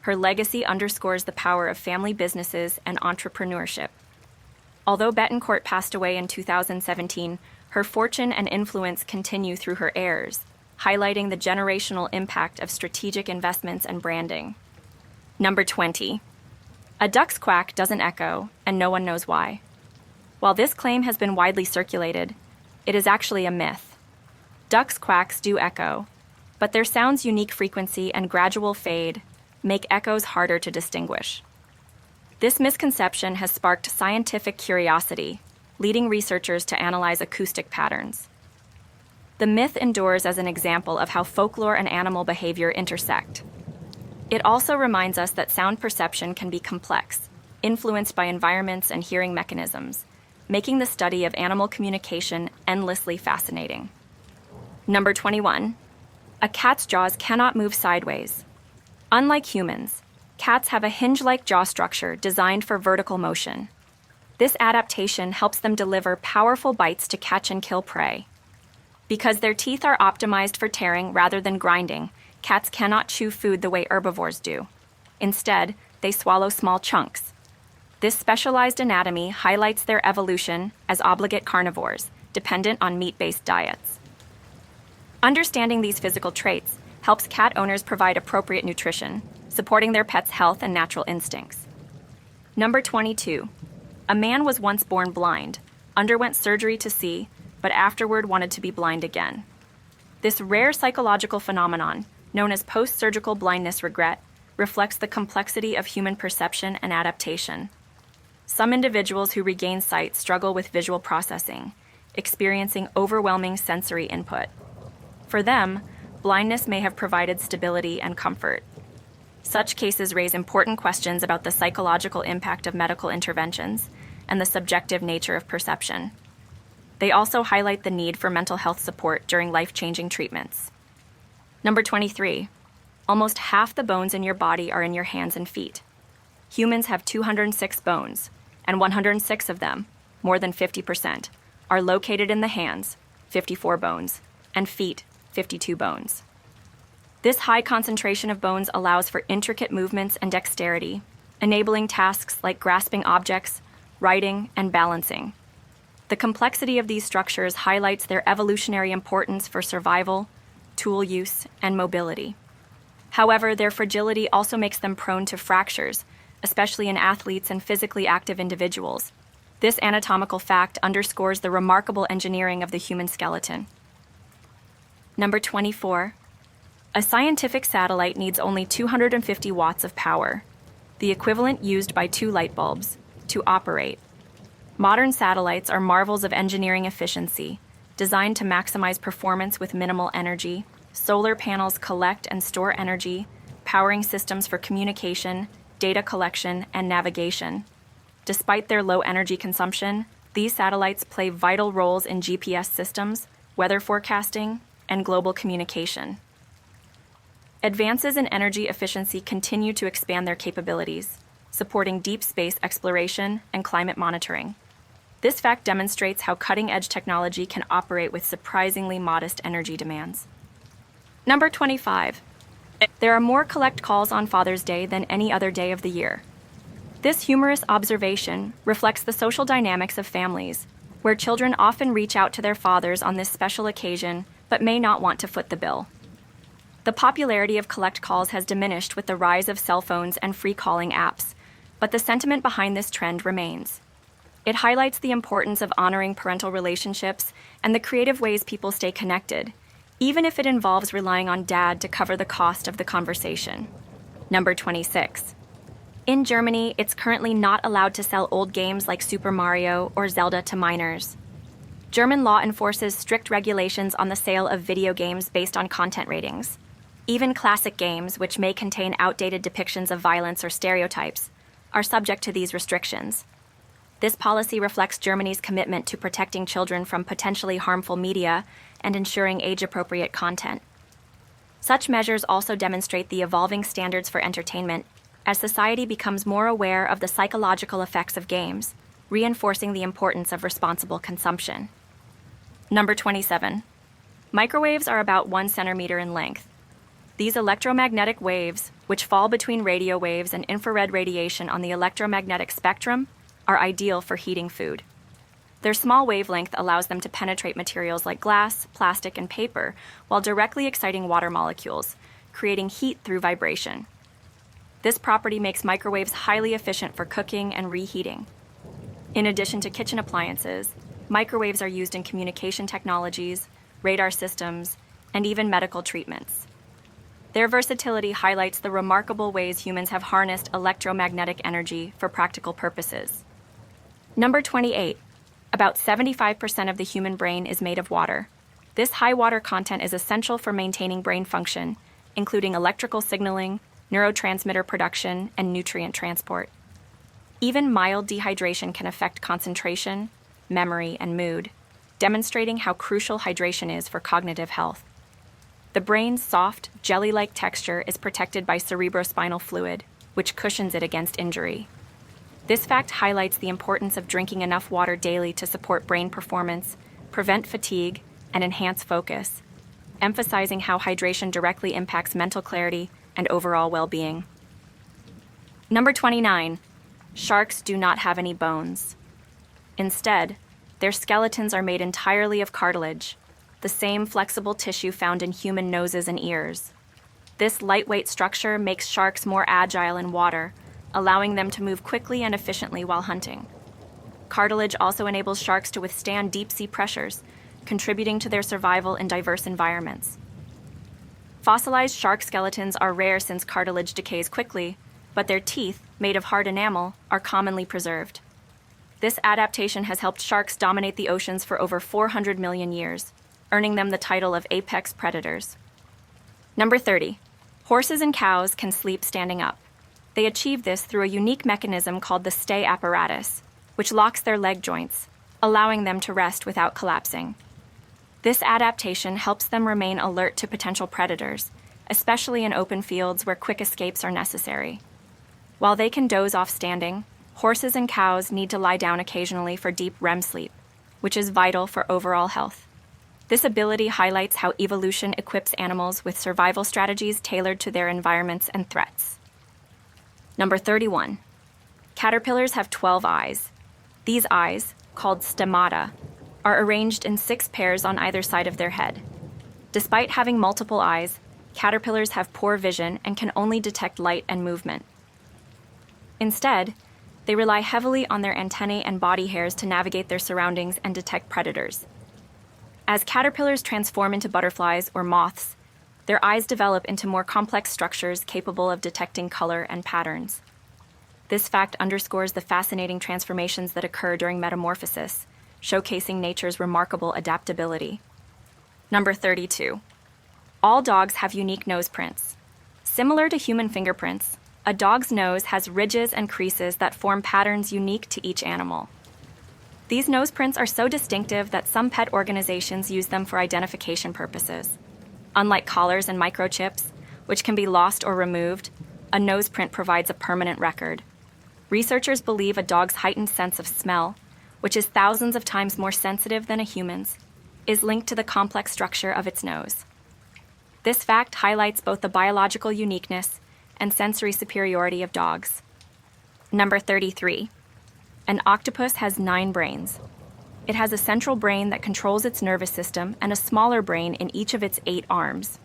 Her legacy underscores the power of family businesses and entrepreneurship. Although Bettencourt passed away in 2017, her fortune and influence continue through her heirs, highlighting the generational impact of strategic investments and branding. Number 20. A duck's quack doesn't echo, and no one knows why. While this claim has been widely circulated, it is actually a myth. Ducks' quacks do echo, but their sound's unique frequency and gradual fade make echoes harder to distinguish. This misconception has sparked scientific curiosity, leading researchers to analyze acoustic patterns. The myth endures as an example of how folklore and animal behavior intersect. It also reminds us that sound perception can be complex, influenced by environments and hearing mechanisms, making the study of animal communication endlessly fascinating. Number 21. A cat's jaws cannot move sideways. Unlike humans, cats have a hinge-like jaw structure designed for vertical motion. This adaptation helps them deliver powerful bites to catch and kill prey. Because their teeth are optimized for tearing rather than grinding, cats cannot chew food the way herbivores do. Instead, they swallow small chunks. This specialized anatomy highlights their evolution as obligate carnivores, dependent on meat-based diets. Understanding these physical traits helps cat owners provide appropriate nutrition, supporting their pets' health and natural instincts. Number 22. A man was once born blind, underwent surgery to see, but afterward wanted to be blind again. This rare psychological phenomenon, known as post-surgical blindness regret, reflects the complexity of human perception and adaptation. Some individuals who regain sight struggle with visual processing, experiencing overwhelming sensory input. For them, blindness may have provided stability and comfort. Such cases raise important questions about the psychological impact of medical interventions and the subjective nature of perception. They also highlight the need for mental health support during life-changing treatments. Number 23. Almost half the bones in your body are in your hands and feet. Humans have 206 bones, and 106 of them, more than 50%, are located in the hands, 54 bones, and feet, 52 bones. This high concentration of bones allows for intricate movements and dexterity, enabling tasks like grasping objects, writing, and balancing. The complexity of these structures highlights their evolutionary importance for survival, tool use, and mobility. However, their fragility also makes them prone to fractures, especially in athletes and physically active individuals. This anatomical fact underscores the remarkable engineering of the human skeleton. Number 24. A scientific satellite needs only 250 watts of power, the equivalent used by 2 light bulbs, to operate. Modern satellites are marvels of engineering efficiency, designed to maximize performance with minimal energy. Solar panels collect and store energy, powering systems for communication, data collection, and navigation. Despite their low energy consumption, these satellites play vital roles in GPS systems, weather forecasting, and global communication. Advances in energy efficiency continue to expand their capabilities, supporting deep space exploration and climate monitoring. This fact demonstrates how cutting-edge technology can operate with surprisingly modest energy demands. Number 25. There are more collect calls on Father's Day than any other day of the year. This humorous observation reflects the social dynamics of families, where children often reach out to their fathers on this special occasion but may not want to foot the bill. The popularity of collect calls has diminished with the rise of cell phones and free calling apps, but the sentiment behind this trend remains. It highlights the importance of honoring parental relationships and the creative ways people stay connected, even if it involves relying on dad to cover the cost of the conversation. Number 26. In Germany, it's currently not allowed to sell old games like Super Mario or Zelda to minors. German law enforces strict regulations on the sale of video games based on content ratings. Even classic games, which may contain outdated depictions of violence or stereotypes, are subject to these restrictions. This policy reflects Germany's commitment to protecting children from potentially harmful media and ensuring age-appropriate content. Such measures also demonstrate the evolving standards for entertainment as society becomes more aware of the psychological effects of games, reinforcing the importance of responsible consumption. Number 27. Microwaves are about 1 centimeter in length. These electromagnetic waves, which fall between radio waves and infrared radiation on the electromagnetic spectrum, are ideal for heating food. Their small wavelength allows them to penetrate materials like glass, plastic, and paper while directly exciting water molecules, creating heat through vibration. This property makes microwaves highly efficient for cooking and reheating. In addition to kitchen appliances, microwaves are used in communication technologies, radar systems, and even medical treatments. Their versatility highlights the remarkable ways humans have harnessed electromagnetic energy for practical purposes. Number 28. About 75% of the human brain is made of water. This high water content is essential for maintaining brain function, including electrical signaling, neurotransmitter production, and nutrient transport. Even mild dehydration can affect concentration, memory, and mood, demonstrating how crucial hydration is for cognitive health. The brain's soft, jelly-like texture is protected by cerebrospinal fluid, which cushions it against injury. This fact highlights the importance of drinking enough water daily to support brain performance, prevent fatigue, and enhance focus, emphasizing how hydration directly impacts mental clarity and overall well-being. Number 29. Sharks do not have any bones. Instead, their skeletons are made entirely of cartilage, the same flexible tissue found in human noses and ears. This lightweight structure makes sharks more agile in water, allowing them to move quickly and efficiently while hunting. Cartilage also enables sharks to withstand deep-sea pressures, contributing to their survival in diverse environments. Fossilized shark skeletons are rare since cartilage decays quickly, but their teeth, made of hard enamel, are commonly preserved. This adaptation has helped sharks dominate the oceans for over 400 million years, earning them the title of apex predators. Number 30. Horses and cows can sleep standing up. They achieve this through a unique mechanism called the stay apparatus, which locks their leg joints, allowing them to rest without collapsing. This adaptation helps them remain alert to potential predators, especially in open fields where quick escapes are necessary. While they can doze off standing, horses and cows need to lie down occasionally for deep REM sleep, which is vital for overall health. This ability highlights how evolution equips animals with survival strategies tailored to their environments and threats. Number 31. Caterpillars have 12 eyes. These eyes, called stomata, are arranged in 6 pairs on either side of their head. Despite having multiple eyes, caterpillars have poor vision and can only detect light and movement. Instead, they rely heavily on their antennae and body hairs to navigate their surroundings and detect predators. As caterpillars transform into butterflies or moths, their eyes develop into more complex structures capable of detecting color and patterns. This fact underscores the fascinating transformations that occur during metamorphosis, showcasing nature's remarkable adaptability. Number 32. All dogs have unique nose prints. Similar to human fingerprints, a dog's nose has ridges and creases that form patterns unique to each animal. These nose prints are so distinctive that some pet organizations use them for identification purposes. Unlike collars and microchips, which can be lost or removed, a nose print provides a permanent record. Researchers believe a dog's heightened sense of smell, which is thousands of times more sensitive than a human's, is linked to the complex structure of its nose. This fact highlights both the biological uniqueness and sensory superiority of dogs. Number 33. An octopus has 9 brains. It has a central brain that controls its nervous system and a smaller brain in each of its 8 arms.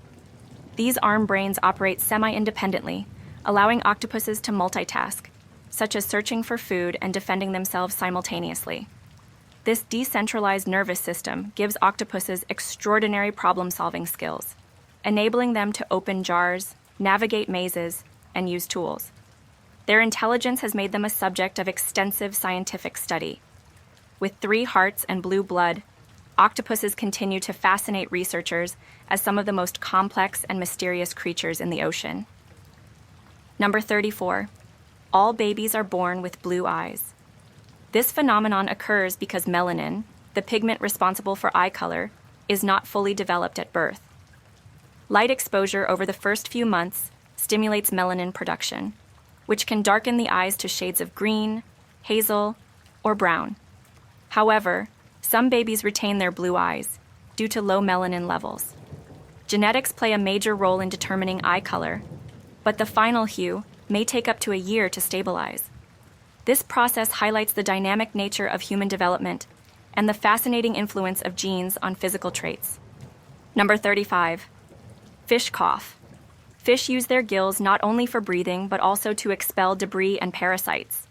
These arm brains operate semi-independently, allowing octopuses to multitask, such as searching for food and defending themselves simultaneously. This decentralized nervous system gives octopuses extraordinary problem-solving skills, enabling them to open jars, navigate mazes, and use tools. Their intelligence has made them a subject of extensive scientific study. With 3 hearts and blue blood, octopuses continue to fascinate researchers as some of the most complex and mysterious creatures in the ocean. Number 34. All babies are born with blue eyes. This phenomenon occurs because melanin, the pigment responsible for eye color, is not fully developed at birth. Light exposure over the first few months stimulates melanin production, which can darken the eyes to shades of green, hazel, or brown. However, some babies retain their blue eyes due to low melanin levels. Genetics play a major role in determining eye color, but the final hue may take up to a year to stabilize. This process highlights the dynamic nature of human development and the fascinating influence of genes on physical traits. Number 35. Fish cough. Fish use their gills not only for breathing but also to expel debris and parasites.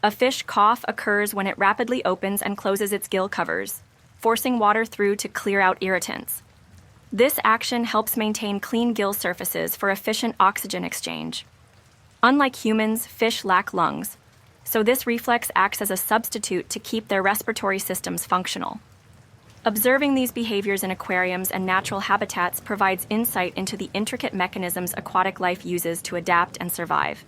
A fish cough occurs when it rapidly opens and closes its gill covers, forcing water through to clear out irritants. This action helps maintain clean gill surfaces for efficient oxygen exchange. Unlike humans, fish lack lungs, so this reflex acts as a substitute to keep their respiratory systems functional. Observing these behaviors in aquariums and natural habitats provides insight into the intricate mechanisms aquatic life uses to adapt and survive.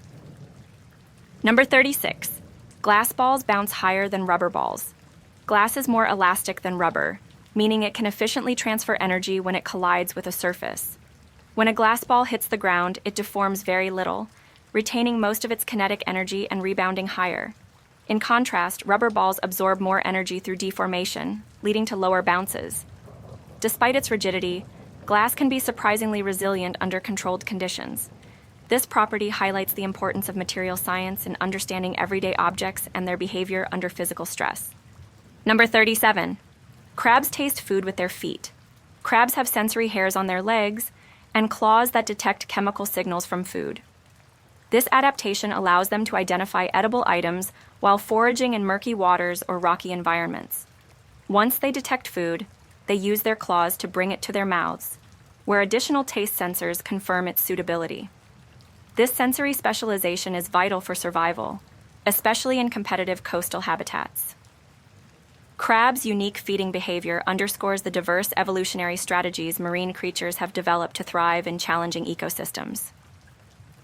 Number 36. Glass balls bounce higher than rubber balls. Glass is more elastic than rubber, meaning it can efficiently transfer energy when it collides with a surface. When a glass ball hits the ground, it deforms very little, retaining most of its kinetic energy and rebounding higher. In contrast, rubber balls absorb more energy through deformation, leading to lower bounces. Despite its rigidity, glass can be surprisingly resilient under controlled conditions. This property highlights the importance of material science in understanding everyday objects and their behavior under physical stress. Number 37. Crabs taste food with their feet. Crabs have sensory hairs on their legs and claws that detect chemical signals from food. This adaptation allows them to identify edible items while foraging in murky waters or rocky environments. Once they detect food, they use their claws to bring it to their mouths, where additional taste sensors confirm its suitability. This sensory specialization is vital for survival, especially in competitive coastal habitats. Crabs' unique feeding behavior underscores the diverse evolutionary strategies marine creatures have developed to thrive in challenging ecosystems.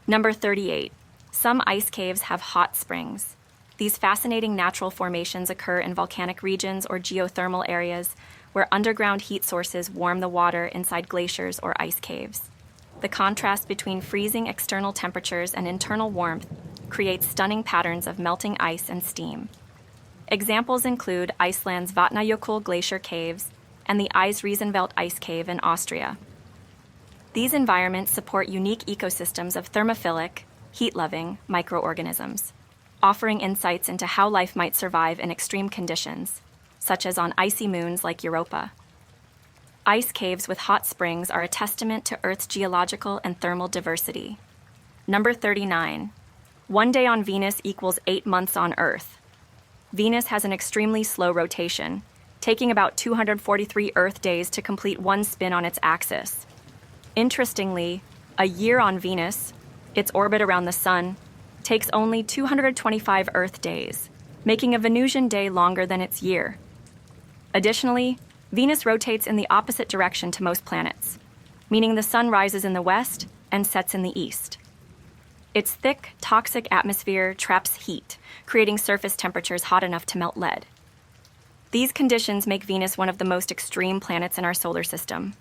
Number 38. Some ice caves have hot springs. These fascinating natural formations occur in volcanic regions or geothermal areas where underground heat sources warm the water inside glaciers or ice caves. The contrast between freezing external temperatures and internal warmth creates stunning patterns of melting ice and steam. Examples include Iceland's Vatnajökull glacier caves and the Eisriesenwelt ice cave in Austria. These environments support unique ecosystems of thermophilic, heat-loving microorganisms, offering insights into how life might survive in extreme conditions, such as on icy moons like Europa. Ice caves with hot springs are a testament to Earth's geological and thermal diversity. Number 39. One day on Venus equals 8 months on Earth. Venus has an extremely slow rotation, taking about 243 Earth days to complete one spin on its axis. Interestingly, a year on Venus, its orbit around the Sun, takes only 225 Earth days, making a Venusian day longer than its year. Additionally, Venus rotates in the opposite direction to most planets, meaning the Sun rises in the west and sets in the east. Its thick, toxic atmosphere traps heat, creating surface temperatures hot enough to melt lead. These conditions make Venus one of the most extreme planets in our solar system.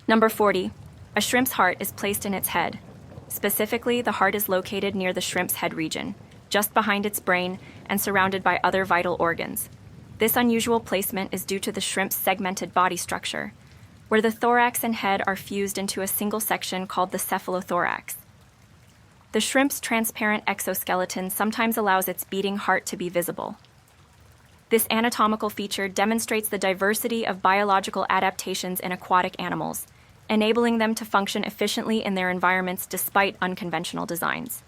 Number 40. A shrimp's heart is placed in its head. Specifically, the heart is located near the shrimp's head region, just behind its brain and surrounded by other vital organs. This unusual placement is due to the shrimp's segmented body structure, where the thorax and head are fused into a single section called the cephalothorax. The shrimp's transparent exoskeleton sometimes allows its beating heart to be visible. This anatomical feature demonstrates the diversity of biological adaptations in aquatic animals, enabling them to function efficiently in their environments despite unconventional designs.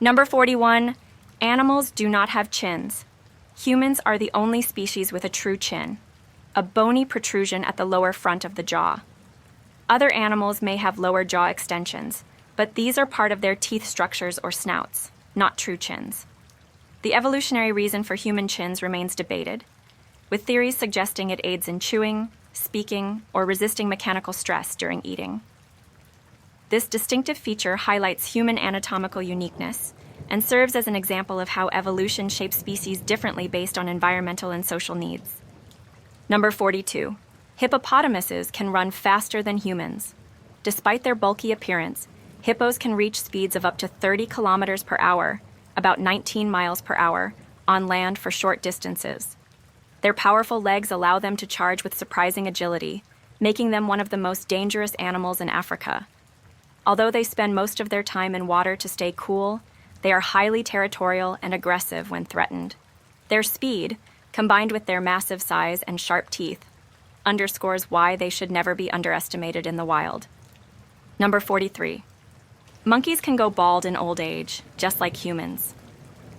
Number 41. Animals do not have chins. Humans are the only species with a true chin, a bony protrusion at the lower front of the jaw. Other animals may have lower jaw extensions, but these are part of their teeth structures or snouts, not true chins. The evolutionary reason for human chins remains debated, with theories suggesting it aids in chewing, speaking, or resisting mechanical stress during eating. This distinctive feature highlights human anatomical uniqueness and serves as an example of how evolution shapes species differently based on environmental and social needs. Number 42. Hippopotamuses can run faster than humans. Despite their bulky appearance, hippos can reach speeds of up to 30 kilometers per hour, about 19 miles per hour, on land for short distances. Their powerful legs allow them to charge with surprising agility, making them one of the most dangerous animals in Africa. Although they spend most of their time in water to stay cool, they are highly territorial and aggressive when threatened. Their speed, combined with their massive size and sharp teeth, underscores why they should never be underestimated in the wild. Number 43. Monkeys can go bald in old age, just like humans.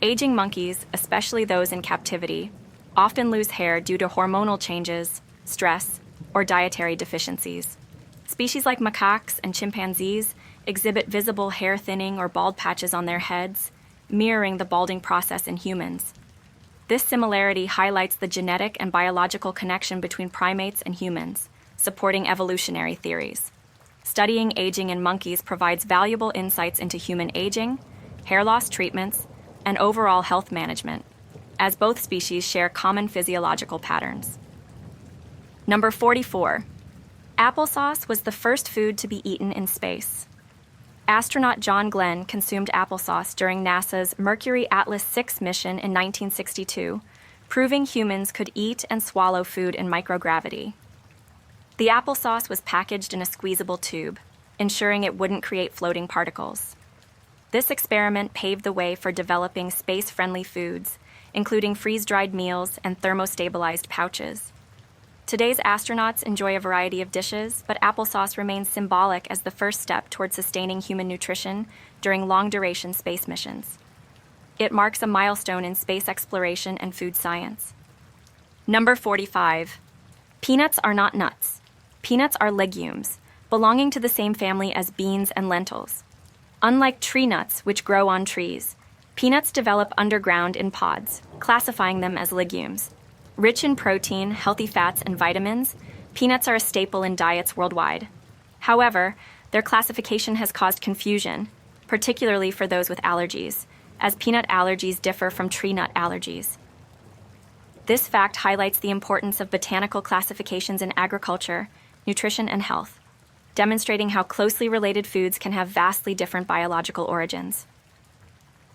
Aging monkeys, especially those in captivity, often lose hair due to hormonal changes, stress, or dietary deficiencies. Species like macaques and chimpanzees exhibit visible hair thinning or bald patches on their heads, mirroring the balding process in humans. This similarity highlights the genetic and biological connection between primates and humans, supporting evolutionary theories. Studying aging in monkeys provides valuable insights into human aging, hair loss treatments, and overall health management. as both species share common physiological patterns. Number 44. Applesauce was the first food to be eaten in space. Astronaut John Glenn consumed applesauce during NASA's Mercury Atlas 6 mission in 1962, proving humans could eat and swallow food in microgravity. The applesauce was packaged in a squeezable tube, ensuring it wouldn't create floating particles. This experiment paved the way for developing space-friendly foods, including freeze-dried meals and thermostabilized pouches. Today's astronauts enjoy a variety of dishes, but applesauce remains symbolic as the first step toward sustaining human nutrition during long-duration space missions. It marks a milestone in space exploration and food science. Number 45. Peanuts are not nuts. Peanuts are legumes, belonging to the same family as beans and lentils. Unlike tree nuts, which grow on trees, peanuts develop underground in pods, classifying them as legumes. Rich in protein, healthy fats, and vitamins, peanuts are a staple in diets worldwide. However, their classification has caused confusion, particularly for those with allergies, as peanut allergies differ from tree nut allergies. This fact highlights the importance of botanical classifications in agriculture, nutrition, and health, demonstrating how closely related foods can have vastly different biological origins.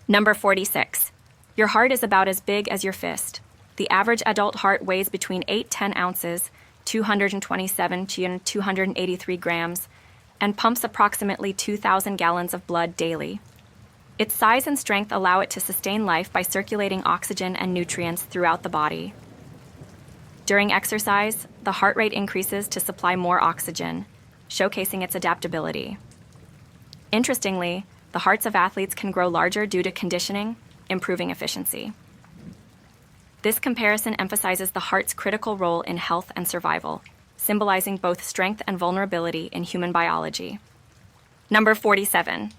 Number 46. Your heart is about as big as your fist. The average adult heart weighs between 8-10 ounces, 227 to 283 grams, and pumps approximately 2,000 gallons of blood daily. Its size and strength allow it to sustain life by circulating oxygen and nutrients throughout the body. During exercise, the heart rate increases to supply more oxygen, showcasing its adaptability. Interestingly, the hearts of athletes can grow larger due to conditioning, improving efficiency. This comparison emphasizes the heart's critical role in health and survival, symbolizing both strength and vulnerability in human biology. Number 47.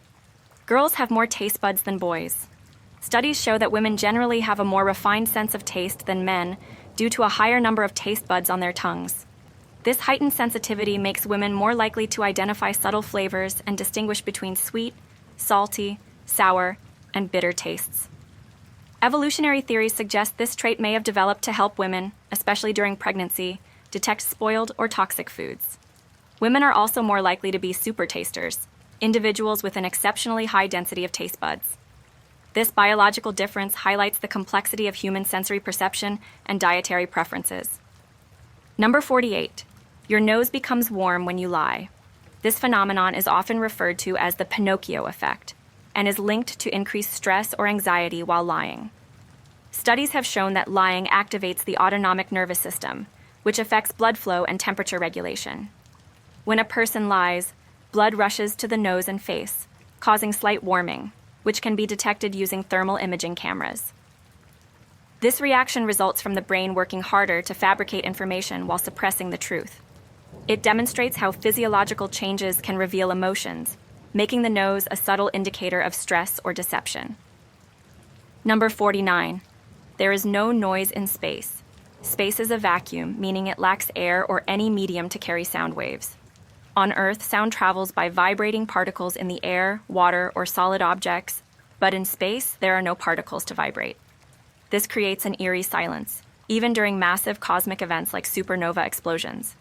Girls have more taste buds than boys. Studies show that women generally have a more refined sense of taste than men due to a higher number of taste buds on their tongues. This heightened sensitivity makes women more likely to identify subtle flavors and distinguish between sweet, salty, sour, and bitter tastes. Evolutionary theories suggest this trait may have developed to help women, especially during pregnancy, detect spoiled or toxic foods. Women are also more likely to be super tasters, individuals with an exceptionally high density of taste buds. This biological difference highlights the complexity of human sensory perception and dietary preferences. Number 48. Your nose becomes warm when you lie. This phenomenon is often referred to as the Pinocchio effect and is linked to increased stress or anxiety while lying. Studies have shown that lying activates the autonomic nervous system, which affects blood flow and temperature regulation. When a person lies, blood rushes to the nose and face, causing slight warming, which can be detected using thermal imaging cameras. This reaction results from the brain working harder to fabricate information while suppressing the truth. It demonstrates how physiological changes can reveal emotions, making the nose a subtle indicator of stress or deception. Number 49. There is no noise in space. Space is a vacuum, meaning it lacks air or any medium to carry sound waves. On Earth, sound travels by vibrating particles in the air, water, or solid objects, but in space, there are no particles to vibrate. This creates an eerie silence, even during massive cosmic events like supernova explosions.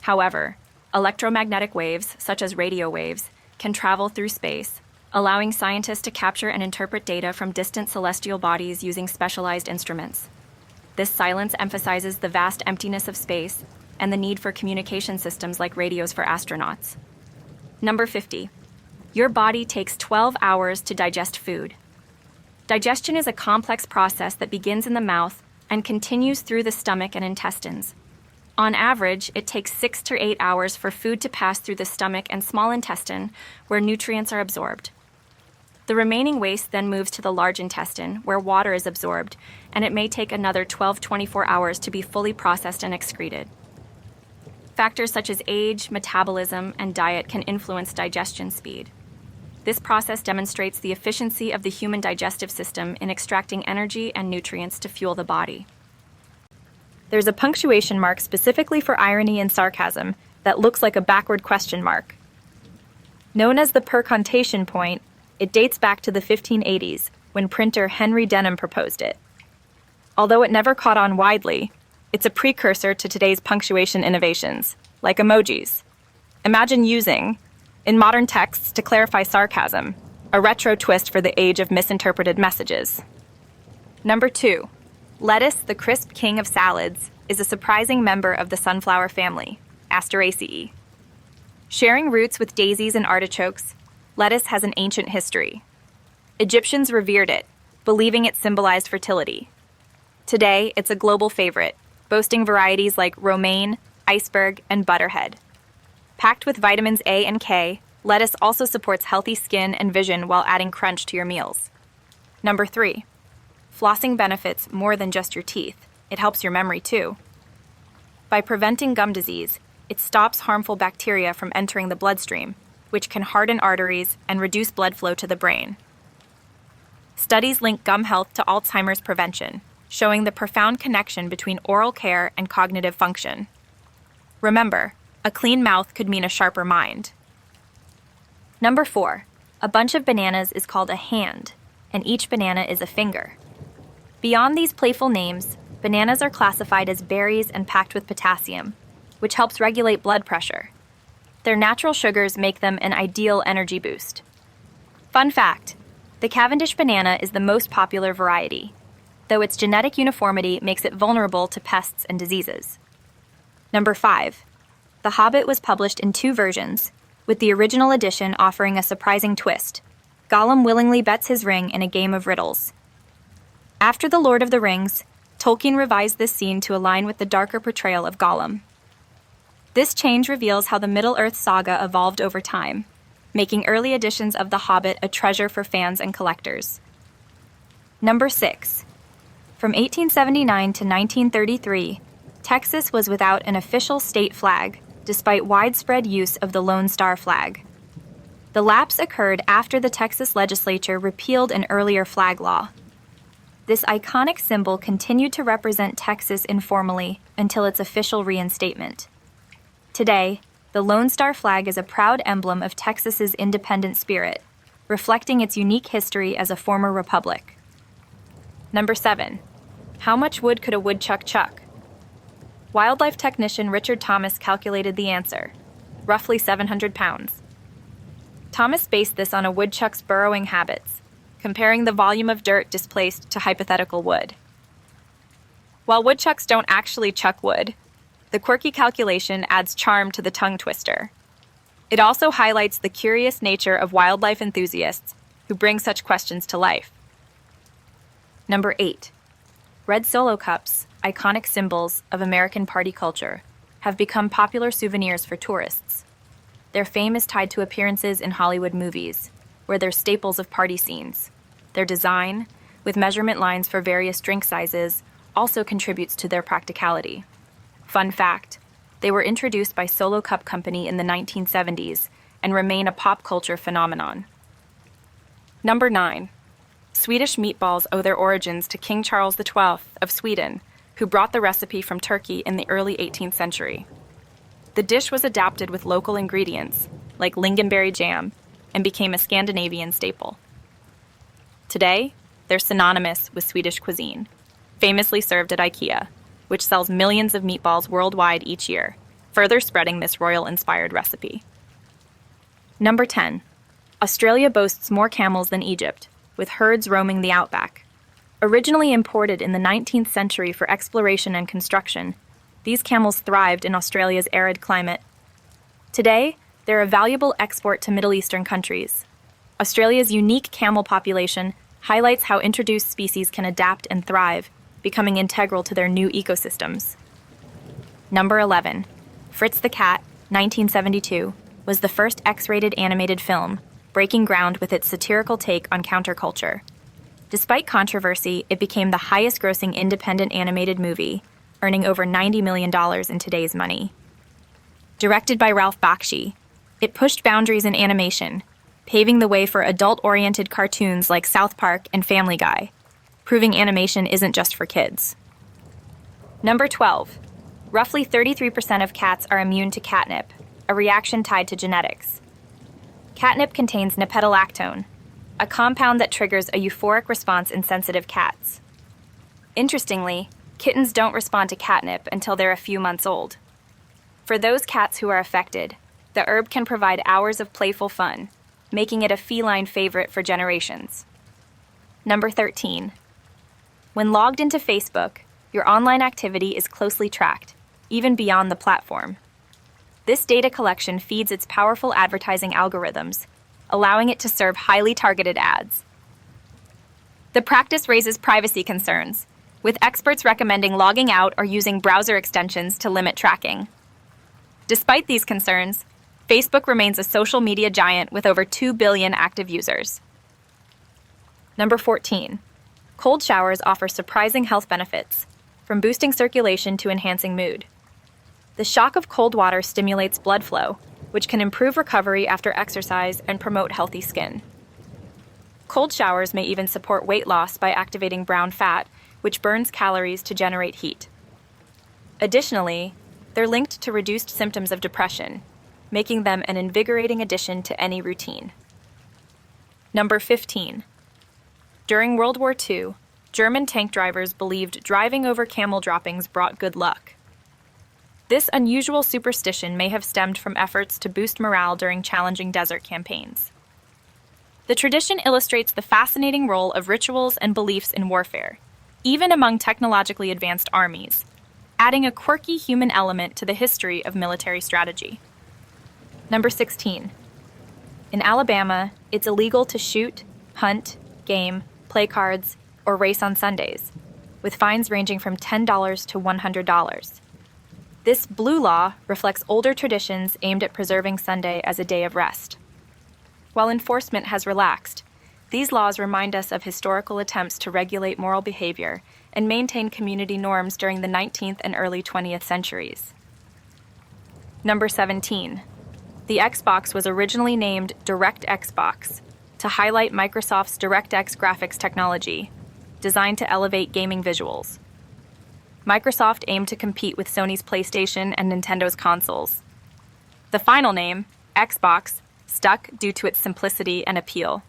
However, electromagnetic waves, such as radio waves, can travel through space, allowing scientists to capture and interpret data from distant celestial bodies using specialized instruments. This silence emphasizes the vast emptiness of space and the need for communication systems like radios for astronauts. Number 50. Your body takes 12 hours to digest food. Digestion is a complex process that begins in the mouth and continues through the stomach and intestines. On average, it takes 6 to 8 hours for food to pass through the stomach and small intestine, where nutrients are absorbed. The remaining waste then moves to the large intestine, where water is absorbed, and it may take another 12-24 hours to be fully processed and excreted. Factors such as age, metabolism, and diet can influence digestion speed. This process demonstrates the efficiency of the human digestive system in extracting energy and nutrients to fuel the body. There's a punctuation mark specifically for irony and sarcasm that looks like a backward question mark. Known as the percontation point, it dates back to the 1580s, when printer Henry Denham proposed it. Although it never caught on widely, it's a precursor to today's punctuation innovations, like emojis. Imagine using, in modern texts to clarify sarcasm, a retro twist for the age of misinterpreted messages. Number 2. Lettuce, the crisp king of salads, is a surprising member of the sunflower family, Asteraceae. Sharing roots with daisies and artichokes, lettuce has an ancient history. Egyptians revered it, believing it symbolized fertility. Today, it's a global favorite, boasting varieties like romaine, iceberg, and butterhead. Packed with vitamins A and K, lettuce also supports healthy skin and vision while adding crunch to your meals. Number 3. Flossing benefits more than just your teeth. It helps your memory too. By preventing gum disease, it stops harmful bacteria from entering the bloodstream, which can harden arteries and reduce blood flow to the brain. Studies link gum health to Alzheimer's prevention, showing the profound connection between oral care and cognitive function. Remember, a clean mouth could mean a sharper mind. Number 4. A bunch of bananas is called a hand, and each banana is a finger. Beyond these playful names, bananas are classified as berries and packed with potassium, which helps regulate blood pressure. Their natural sugars make them an ideal energy boost. Fun fact: the Cavendish banana is the most popular variety, though its genetic uniformity makes it vulnerable to pests and diseases. Number 5. The Hobbit was published in 2 versions, with the original edition offering a surprising twist. Gollum willingly bets his ring in a game of riddles. After The Lord of the Rings, Tolkien revised this scene to align with the darker portrayal of Gollum. This change reveals how the Middle-earth saga evolved over time, making early editions of The Hobbit a treasure for fans and collectors. Number 6. From 1879 to 1933, Texas was without an official state flag, despite widespread use of the Lone Star flag. The lapse occurred after the Texas legislature repealed an earlier flag law. This iconic symbol continued to represent Texas informally until its official reinstatement. Today, the Lone Star flag is a proud emblem of Texas's independent spirit, reflecting its unique history as a former republic. Number 7. How much wood could a woodchuck chuck? Wildlife technician Richard Thomas calculated the answer: roughly 700 pounds. Thomas based this on a woodchuck's burrowing habits, comparing the volume of dirt displaced to hypothetical wood. While woodchucks don't actually chuck wood, the quirky calculation adds charm to the tongue twister. It also highlights the curious nature of wildlife enthusiasts who bring such questions to life. Number 8. Red Solo cups, iconic symbols of American party culture, have become popular souvenirs for tourists. Their fame is tied to appearances in Hollywood movies, where they're staples of party scenes. Their design, with measurement lines for various drink sizes, also contributes to their practicality. Fun fact: they were introduced by Solo Cup Company in the 1970s and remain a pop culture phenomenon. Number 9. Swedish meatballs owe their origins to King Charles XII of Sweden, who brought the recipe from Turkey in the early 18th century. The dish was adapted with local ingredients, like lingonberry jam, and became a Scandinavian staple. Today, they're synonymous with Swedish cuisine, famously served at IKEA, which sells millions of meatballs worldwide each year, further spreading this royal-inspired recipe. Number 10. Australia boasts more camels than Egypt, with herds roaming the outback. Originally imported in the 19th century for exploration and construction, these camels thrived in Australia's arid climate. Today, they're a valuable export to Middle Eastern countries. Australia's unique camel population highlights how introduced species can adapt and thrive, becoming integral to their new ecosystems. Number 11. Fritz the Cat, 1972, was the first X-rated animated film, breaking ground with its satirical take on counterculture. Despite controversy, it became the highest-grossing independent animated movie, earning over $90 million in today's money. Directed by Ralph Bakshi, it pushed boundaries in animation, paving the way for adult-oriented cartoons like South Park and Family Guy, proving animation isn't just for kids. Number 12. Roughly 33% of cats are immune to catnip, a reaction tied to genetics. Catnip contains nepentolactone, a compound that triggers a euphoric response in sensitive cats. Interestingly, kittens don't respond to catnip until they're a few months old. For those cats who are affected, the herb can provide hours of playful fun, making it a feline favorite for generations. Number 13. When logged into Facebook, your online activity is closely tracked, even beyond the platform. This data collection feeds its powerful advertising algorithms, allowing it to serve highly targeted ads. The practice raises privacy concerns, with experts recommending logging out or using browser extensions to limit tracking. Despite these concerns, Facebook remains a social media giant with over 2 billion active users. Number 14. Cold showers offer surprising health benefits, from boosting circulation to enhancing mood. The shock of cold water stimulates blood flow, which can improve recovery after exercise and promote healthy skin. Cold showers may even support weight loss by activating brown fat, which burns calories to generate heat. Additionally, they're linked to reduced symptoms of depression, making them an invigorating addition to any routine. Number 15. During World War II, German tank drivers believed driving over camel droppings brought good luck. This unusual superstition may have stemmed from efforts to boost morale during challenging desert campaigns. The tradition illustrates the fascinating role of rituals and beliefs in warfare, even among technologically advanced armies, adding a quirky human element to the history of military strategy. Number 16. In Alabama, it's illegal to shoot, hunt, game, play cards, or race on Sundays, with fines ranging from $10 to $100. This blue law reflects older traditions aimed at preserving Sunday as a day of rest. While enforcement has relaxed, these laws remind us of historical attempts to regulate moral behavior and maintain community norms during the 19th and early 20th centuries. Number 17. The Xbox was originally named DirectXbox to highlight Microsoft's DirectX graphics technology, designed to elevate gaming visuals. Microsoft aimed to compete with Sony's PlayStation and Nintendo's consoles. The final name, Xbox, stuck due to its simplicity and appeal.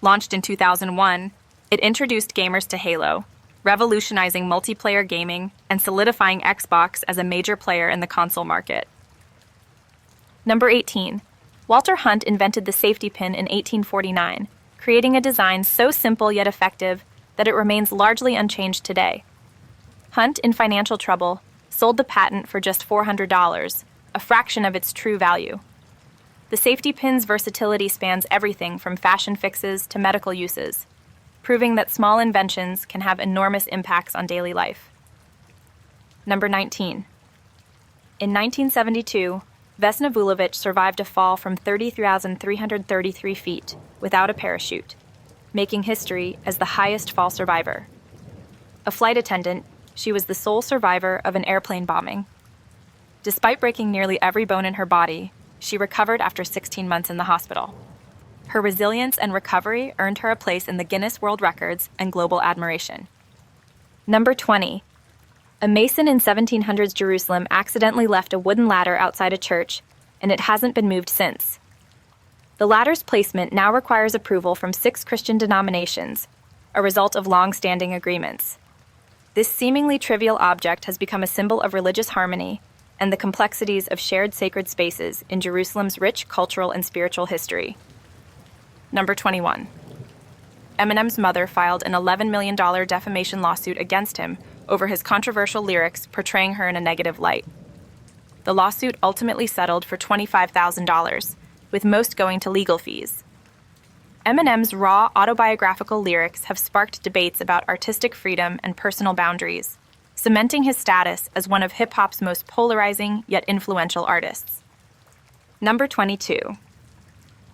Launched in 2001, it introduced gamers to Halo, revolutionizing multiplayer gaming and solidifying Xbox as a major player in the console market. Number 18. Walter Hunt invented the safety pin in 1849, creating a design so simple yet effective that it remains largely unchanged today. Hunt, in financial trouble, sold the patent for just $400, a fraction of its true value. The safety pin's versatility spans everything from fashion fixes to medical uses, proving that small inventions can have enormous impacts on daily life. Number 19. In 1972, Vesna Vulovic survived a fall from 30,333 feet without a parachute, making history as the highest fall survivor. A flight attendant, she was the sole survivor of an airplane bombing. Despite breaking nearly every bone in her body, she recovered after 16 months in the hospital. Her resilience and recovery earned her a place in the Guinness World Records and global admiration. Number 20. A mason in 1700s Jerusalem accidentally left a wooden ladder outside a church, and it hasn't been moved since. The ladder's placement now requires approval from 6 Christian denominations, a result of long-standing agreements. This seemingly trivial object has become a symbol of religious harmony and the complexities of shared sacred spaces in Jerusalem's rich cultural and spiritual history. Number 21. Eminem's mother filed an $11 million defamation lawsuit against him over his controversial lyrics portraying her in a negative light. The lawsuit ultimately settled for $25,000, with most going to legal fees. Eminem's raw autobiographical lyrics have sparked debates about artistic freedom and personal boundaries, cementing his status as one of hip-hop's most polarizing yet influential artists. Number 22.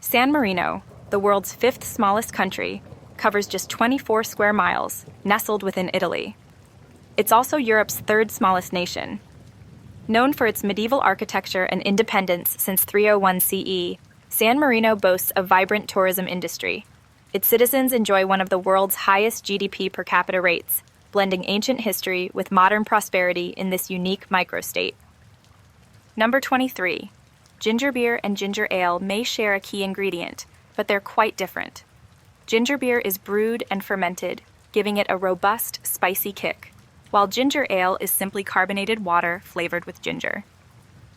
San Marino, the world's 5th smallest country, covers just 24 square miles, nestled within Italy. It's also Europe's 3rd smallest nation. Known for its medieval architecture and independence since 301 CE, San Marino boasts a vibrant tourism industry. Its citizens enjoy one of the world's highest GDP per capita rates, blending ancient history with modern prosperity in this unique microstate. Number 23. Ginger beer and ginger ale may share a key ingredient, but they're quite different. Ginger beer is brewed and fermented, giving it a robust, spicy kick, while ginger ale is simply carbonated water flavored with ginger.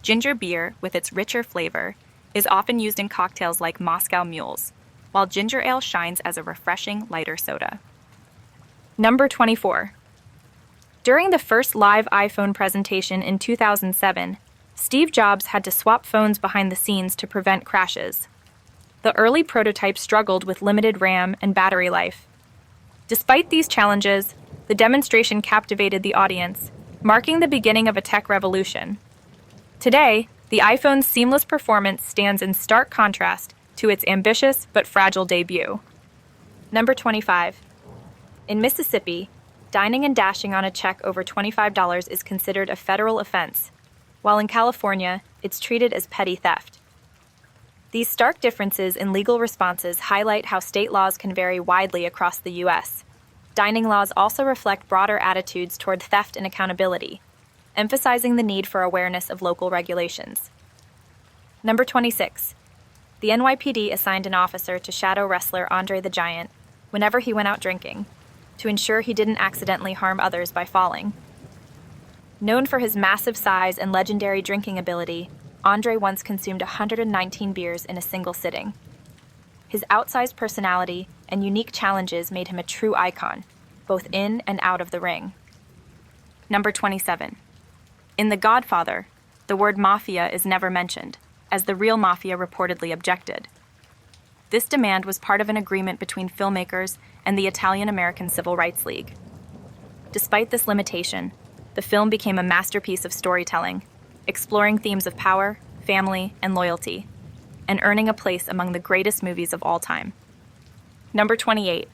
Ginger beer, with its richer flavor, is often used in cocktails like Moscow Mules, while ginger ale shines as a refreshing, lighter soda. Number 24. During the first live iPhone presentation in 2007, Steve Jobs had to swap phones behind the scenes to prevent crashes. The early prototype struggled with limited RAM and battery life. Despite these challenges, the demonstration captivated the audience, marking the beginning of a tech revolution. Today, the iPhone's seamless performance stands in stark contrast to its ambitious but fragile debut. Number 25. In Mississippi, dining and dashing on a check over $25 is considered a federal offense, while in California, it's treated as petty theft. These stark differences in legal responses highlight how state laws can vary widely across the U.S. Dining laws also reflect broader attitudes toward theft and accountability, emphasizing the need for awareness of local regulations. Number 26. The NYPD assigned an officer to shadow wrestler Andre the Giant whenever he went out drinking, to ensure he didn't accidentally harm others by falling. Known for his massive size and legendary drinking ability, Andre once consumed 119 beers in a single sitting. His outsized personality and unique challenges made him a true icon, both in and out of the ring. Number 27. In The Godfather, the word mafia is never mentioned, as the real mafia reportedly objected. This demand was part of an agreement between filmmakers and the Italian-American Civil Rights League. Despite this limitation, the film became a masterpiece of storytelling, exploring themes of power, family, and loyalty, and earning a place among the greatest movies of all time. Number 28.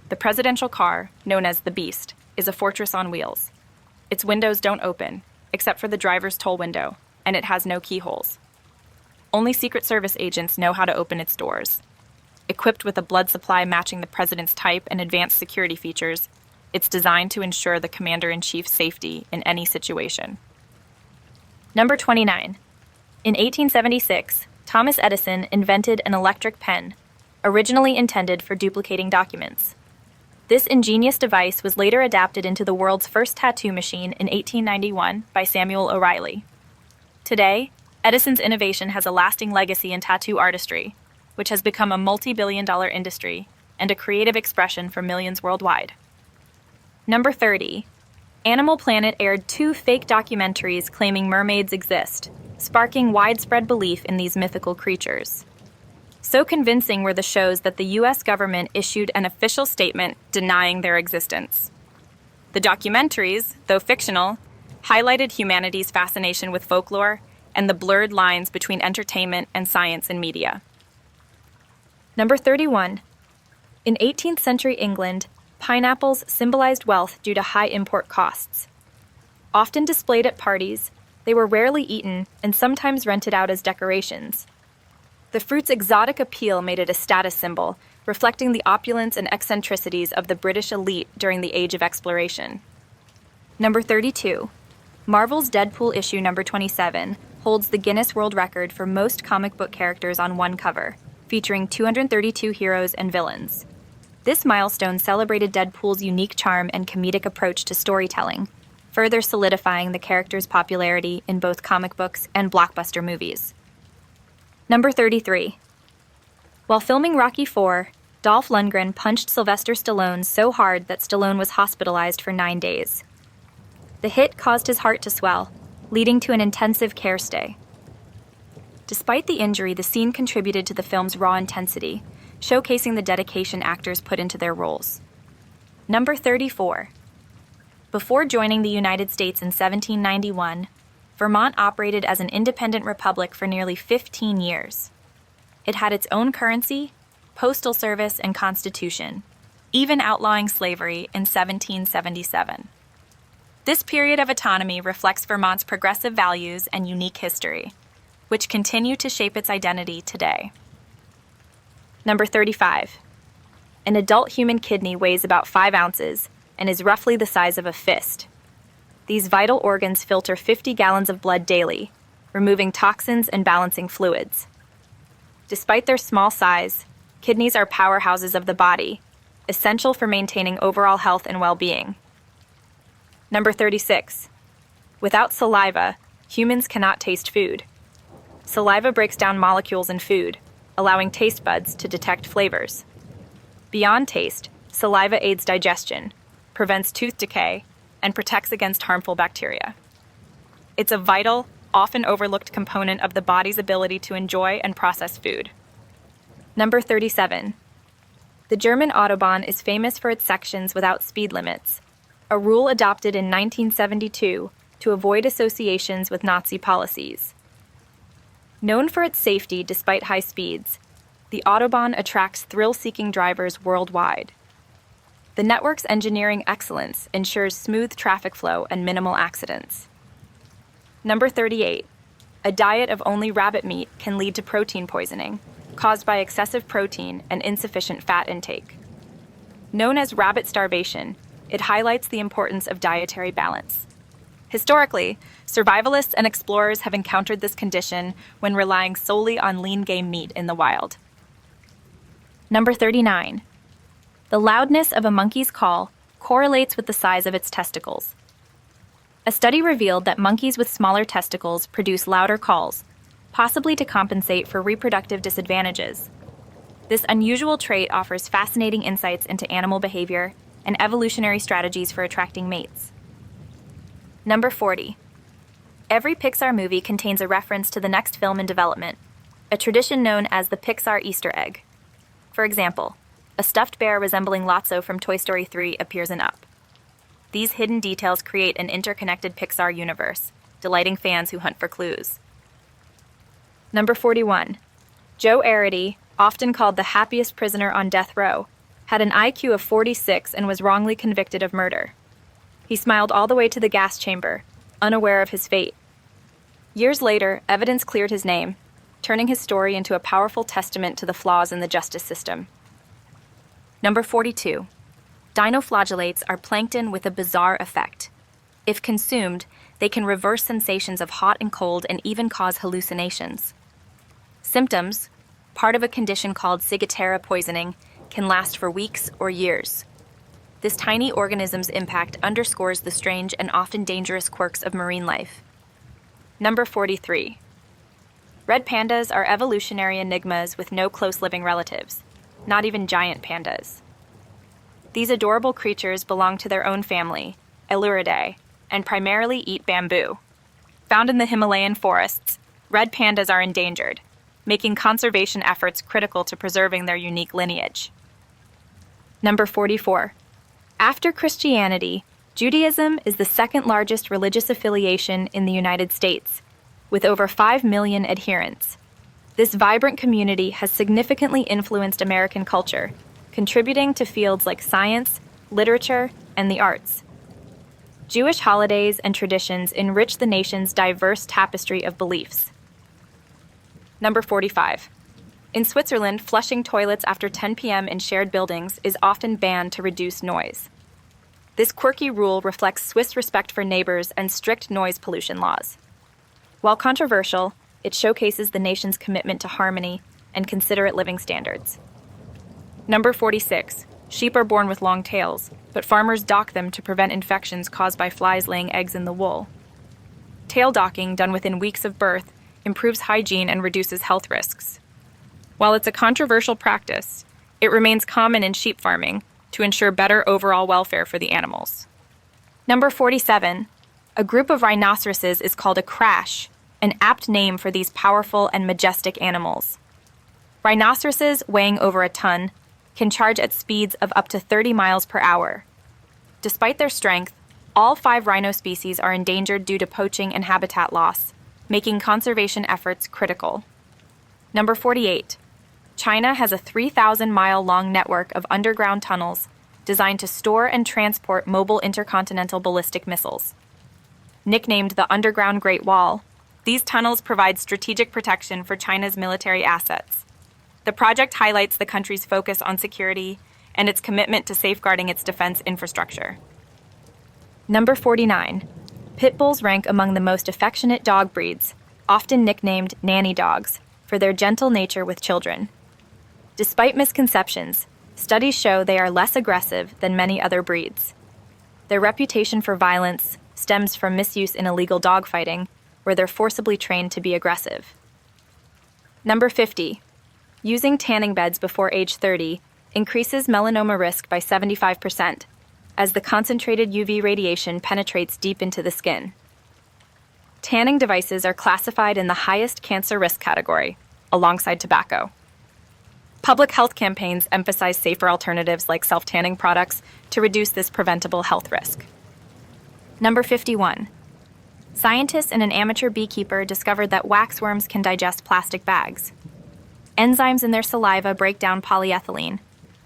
The presidential car, known as the Beast, is a fortress on wheels. Its windows don't open, except for the driver's toll window, and it has no keyholes. Only Secret Service agents know how to open its doors. Equipped with a blood supply matching the president's type and advanced security features, it's designed to ensure the commander-in-chief's safety in any situation. Number 29. In 1876, Thomas Edison invented an electric pen, originally intended for duplicating documents. This ingenious device was later adapted into the world's first tattoo machine in 1891 by Samuel O'Reilly. Today, Edison's innovation has a lasting legacy in tattoo artistry, which has become a multi-billion-dollar industry and a creative expression for millions worldwide. Number 30. Animal Planet aired 2 fake documentaries claiming mermaids exist, sparking widespread belief in these mythical creatures. So convincing were the shows that the U.S. government issued an official statement denying their existence. The documentaries, though fictional, highlighted humanity's fascination with folklore and the blurred lines between entertainment and science in media. Number 31. In 18th century England, pineapples symbolized wealth due to high import costs. Often displayed at parties, they were rarely eaten and sometimes rented out as decorations. The fruit's exotic appeal made it a status symbol, reflecting the opulence and eccentricities of the British elite during the Age of Exploration. Number 32. Marvel's Deadpool issue number 27 holds the Guinness World Record for most comic book characters on one cover, featuring 232 heroes and villains. This milestone celebrated Deadpool's unique charm and comedic approach to storytelling, further solidifying the character's popularity in both comic books and blockbuster movies. Number 33. While filming Rocky IV, Dolph Lundgren punched Sylvester Stallone so hard that Stallone was hospitalized for 9 days. The hit caused his heart to swell, leading to an intensive care stay. Despite the injury, the scene contributed to the film's raw intensity, showcasing the dedication actors put into their roles. Number 34. Before joining the United States in 1791, Vermont operated as an independent republic for nearly 15 years. It had its own currency, postal service, and constitution, even outlawing slavery in 1777. This period of autonomy reflects Vermont's progressive values and unique history, which continue to shape its identity today. Number 35. An adult human kidney weighs about 5 ounces and is roughly the size of a fist. These vital organs filter 50 gallons of blood daily, removing toxins and balancing fluids. Despite their small size, kidneys are powerhouses of the body, essential for maintaining overall health and well-being. Number 36. Without saliva, humans cannot taste food. Saliva breaks down molecules in food, allowing taste buds to detect flavors. Beyond taste, saliva aids digestion, prevents tooth decay, and protects against harmful bacteria. It's a vital, often overlooked component of the body's ability to enjoy and process food. Number 37. The German Autobahn is famous for its sections without speed limits, a rule adopted in 1972 to avoid associations with Nazi policies. Known for its safety despite high speeds, the Autobahn attracts thrill-seeking drivers worldwide. The network's engineering excellence ensures smooth traffic flow and minimal accidents. Number 38. A diet of only rabbit meat can lead to protein poisoning, caused by excessive protein and insufficient fat intake. Known as rabbit starvation, it highlights the importance of dietary balance. Historically, survivalists and explorers have encountered this condition when relying solely on lean game meat in the wild. Number 39. The loudness of a monkey's call correlates with the size of its testicles. A study revealed that monkeys with smaller testicles produce louder calls, possibly to compensate for reproductive disadvantages. This unusual trait offers fascinating insights into animal behavior and evolutionary strategies for attracting mates. Number 40. Every Pixar movie contains a reference to the next film in development, a tradition known as the Pixar Easter egg. For example, a stuffed bear resembling Lotso from Toy Story 3 appears in Up. These hidden details create an interconnected Pixar universe, delighting fans who hunt for clues. Number 41. Joe Arity, often called the happiest prisoner on death row, had an IQ of 46 and was wrongly convicted of murder. He smiled all the way to the gas chamber, unaware of his fate. Years later, evidence cleared his name, turning his story into a powerful testament to the flaws in the justice system. Number 42. Dinoflagellates are plankton with a bizarre effect. If consumed, they can reverse sensations of hot and cold and even cause hallucinations. Symptoms, part of a condition called ciguatera poisoning, can last for weeks or years. This tiny organism's impact underscores the strange and often dangerous quirks of marine life. Number 43. Red pandas are evolutionary enigmas with no close living relatives, not even giant pandas. These adorable creatures belong to their own family, Eluridae, and primarily eat bamboo. Found in the Himalayan forests, red pandas are endangered, making conservation efforts critical to preserving their unique lineage. Number 44. After Christianity, Judaism is the second largest religious affiliation in the United States, with over 5 million adherents. This vibrant community has significantly influenced American culture, contributing to fields like science, literature, and the arts. Jewish holidays and traditions enrich the nation's diverse tapestry of beliefs. Number 45. In Switzerland, flushing toilets after 10 p.m. in shared buildings is often banned to reduce noise. This quirky rule reflects Swiss respect for neighbors and strict noise pollution laws. While controversial, it showcases the nation's commitment to harmony and considerate living standards. Number 46. Sheep are born with long tails, but farmers dock them to prevent infections caused by flies laying eggs in the wool. Tail docking, done within weeks of birth, improves hygiene and reduces health risks. While it's a controversial practice, it remains common in sheep farming to ensure better overall welfare for the animals. Number 47. A group of rhinoceroses is called a crash, an apt name for these powerful and majestic animals. Rhinoceroses, weighing over a ton, can charge at speeds of up to 30 miles per hour. Despite their strength, all 5 rhino species are endangered due to poaching and habitat loss, making conservation efforts critical. Number 48. China has a 3,000-mile-long network of underground tunnels designed to store and transport mobile intercontinental ballistic missiles. Nicknamed the Underground Great Wall, these tunnels provide strategic protection for China's military assets. The project highlights the country's focus on security and its commitment to safeguarding its defense infrastructure. Number 49. Pit bulls rank among the most affectionate dog breeds, often nicknamed nanny dogs, for their gentle nature with children. Despite misconceptions, Studies show they are less aggressive than many other breeds. Their reputation for violence stems from misuse in illegal dogfighting, where they're forcibly trained to be aggressive. Number 50. Using tanning beds before age 30 increases melanoma risk by 75%, as the concentrated UV radiation penetrates deep into the skin. Tanning devices are classified in the highest cancer risk category, alongside tobacco. Public health campaigns emphasize safer alternatives like self-tanning products to reduce this preventable health risk. Number 51. Scientists and an amateur beekeeper discovered that waxworms can digest plastic bags. Enzymes in their saliva break down polyethylene,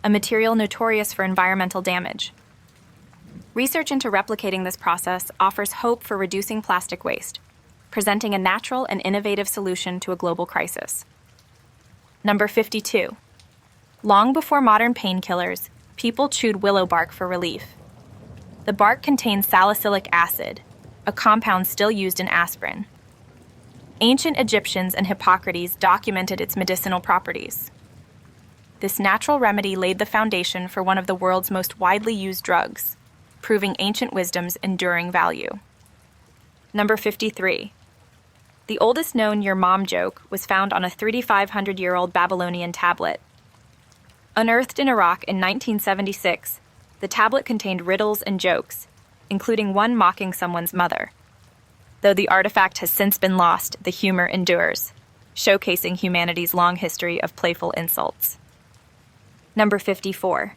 a material notorious for environmental damage. Research into replicating this process offers hope for reducing plastic waste, presenting a natural and innovative solution to a global crisis. Number 52. Long before modern painkillers, people chewed willow bark for relief. The bark contains salicylic acid, a compound still used in aspirin. Ancient Egyptians and Hippocrates documented its medicinal properties. This natural remedy laid the foundation for one of the world's most widely used drugs, proving ancient wisdom's enduring value. Number 53. The oldest known "your mom" joke was found on a 3,500-year-old Babylonian tablet. Unearthed in Iraq in 1976, the tablet contained riddles and jokes, including one mocking someone's mother. Though the artifact has since been lost, the humor endures, showcasing humanity's long history of playful insults. Number 54.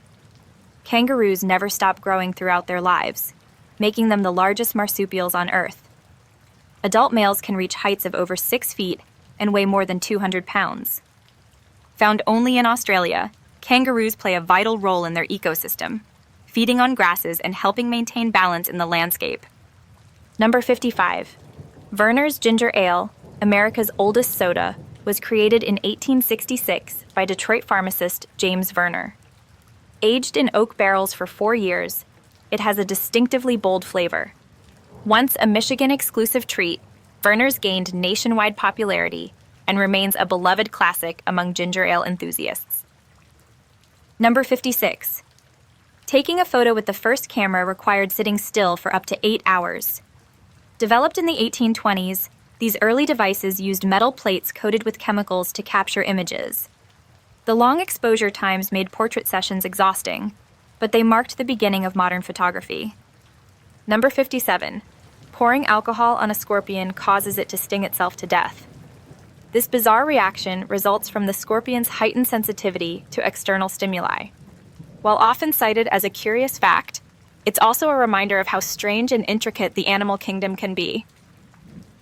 Kangaroos never stop growing throughout their lives, making them the largest marsupials on Earth. Adult males can reach heights of over 6 feet and weigh more than 200 pounds. Found only in Australia, kangaroos play a vital role in their ecosystem, feeding on grasses and helping maintain balance in the landscape. Number 55. Vernors Ginger Ale, America's oldest soda, was created in 1866 by Detroit pharmacist James Verner. Aged in oak barrels for 4 years, it has a distinctively bold flavor. Once a Michigan-exclusive treat, Verner's gained nationwide popularity and remains a beloved classic among ginger ale enthusiasts. Number 56. Taking a photo with the first camera required sitting still for up to 8 hours. Developed in the 1820s, these early devices used metal plates coated with chemicals to capture images. The long exposure times made portrait sessions exhausting, but they marked the beginning of modern photography. Number 57. Pouring alcohol on a scorpion causes it to sting itself to death. This bizarre reaction results from the scorpion's heightened sensitivity to external stimuli. While often cited as a curious fact, it's also a reminder of how strange and intricate the animal kingdom can be.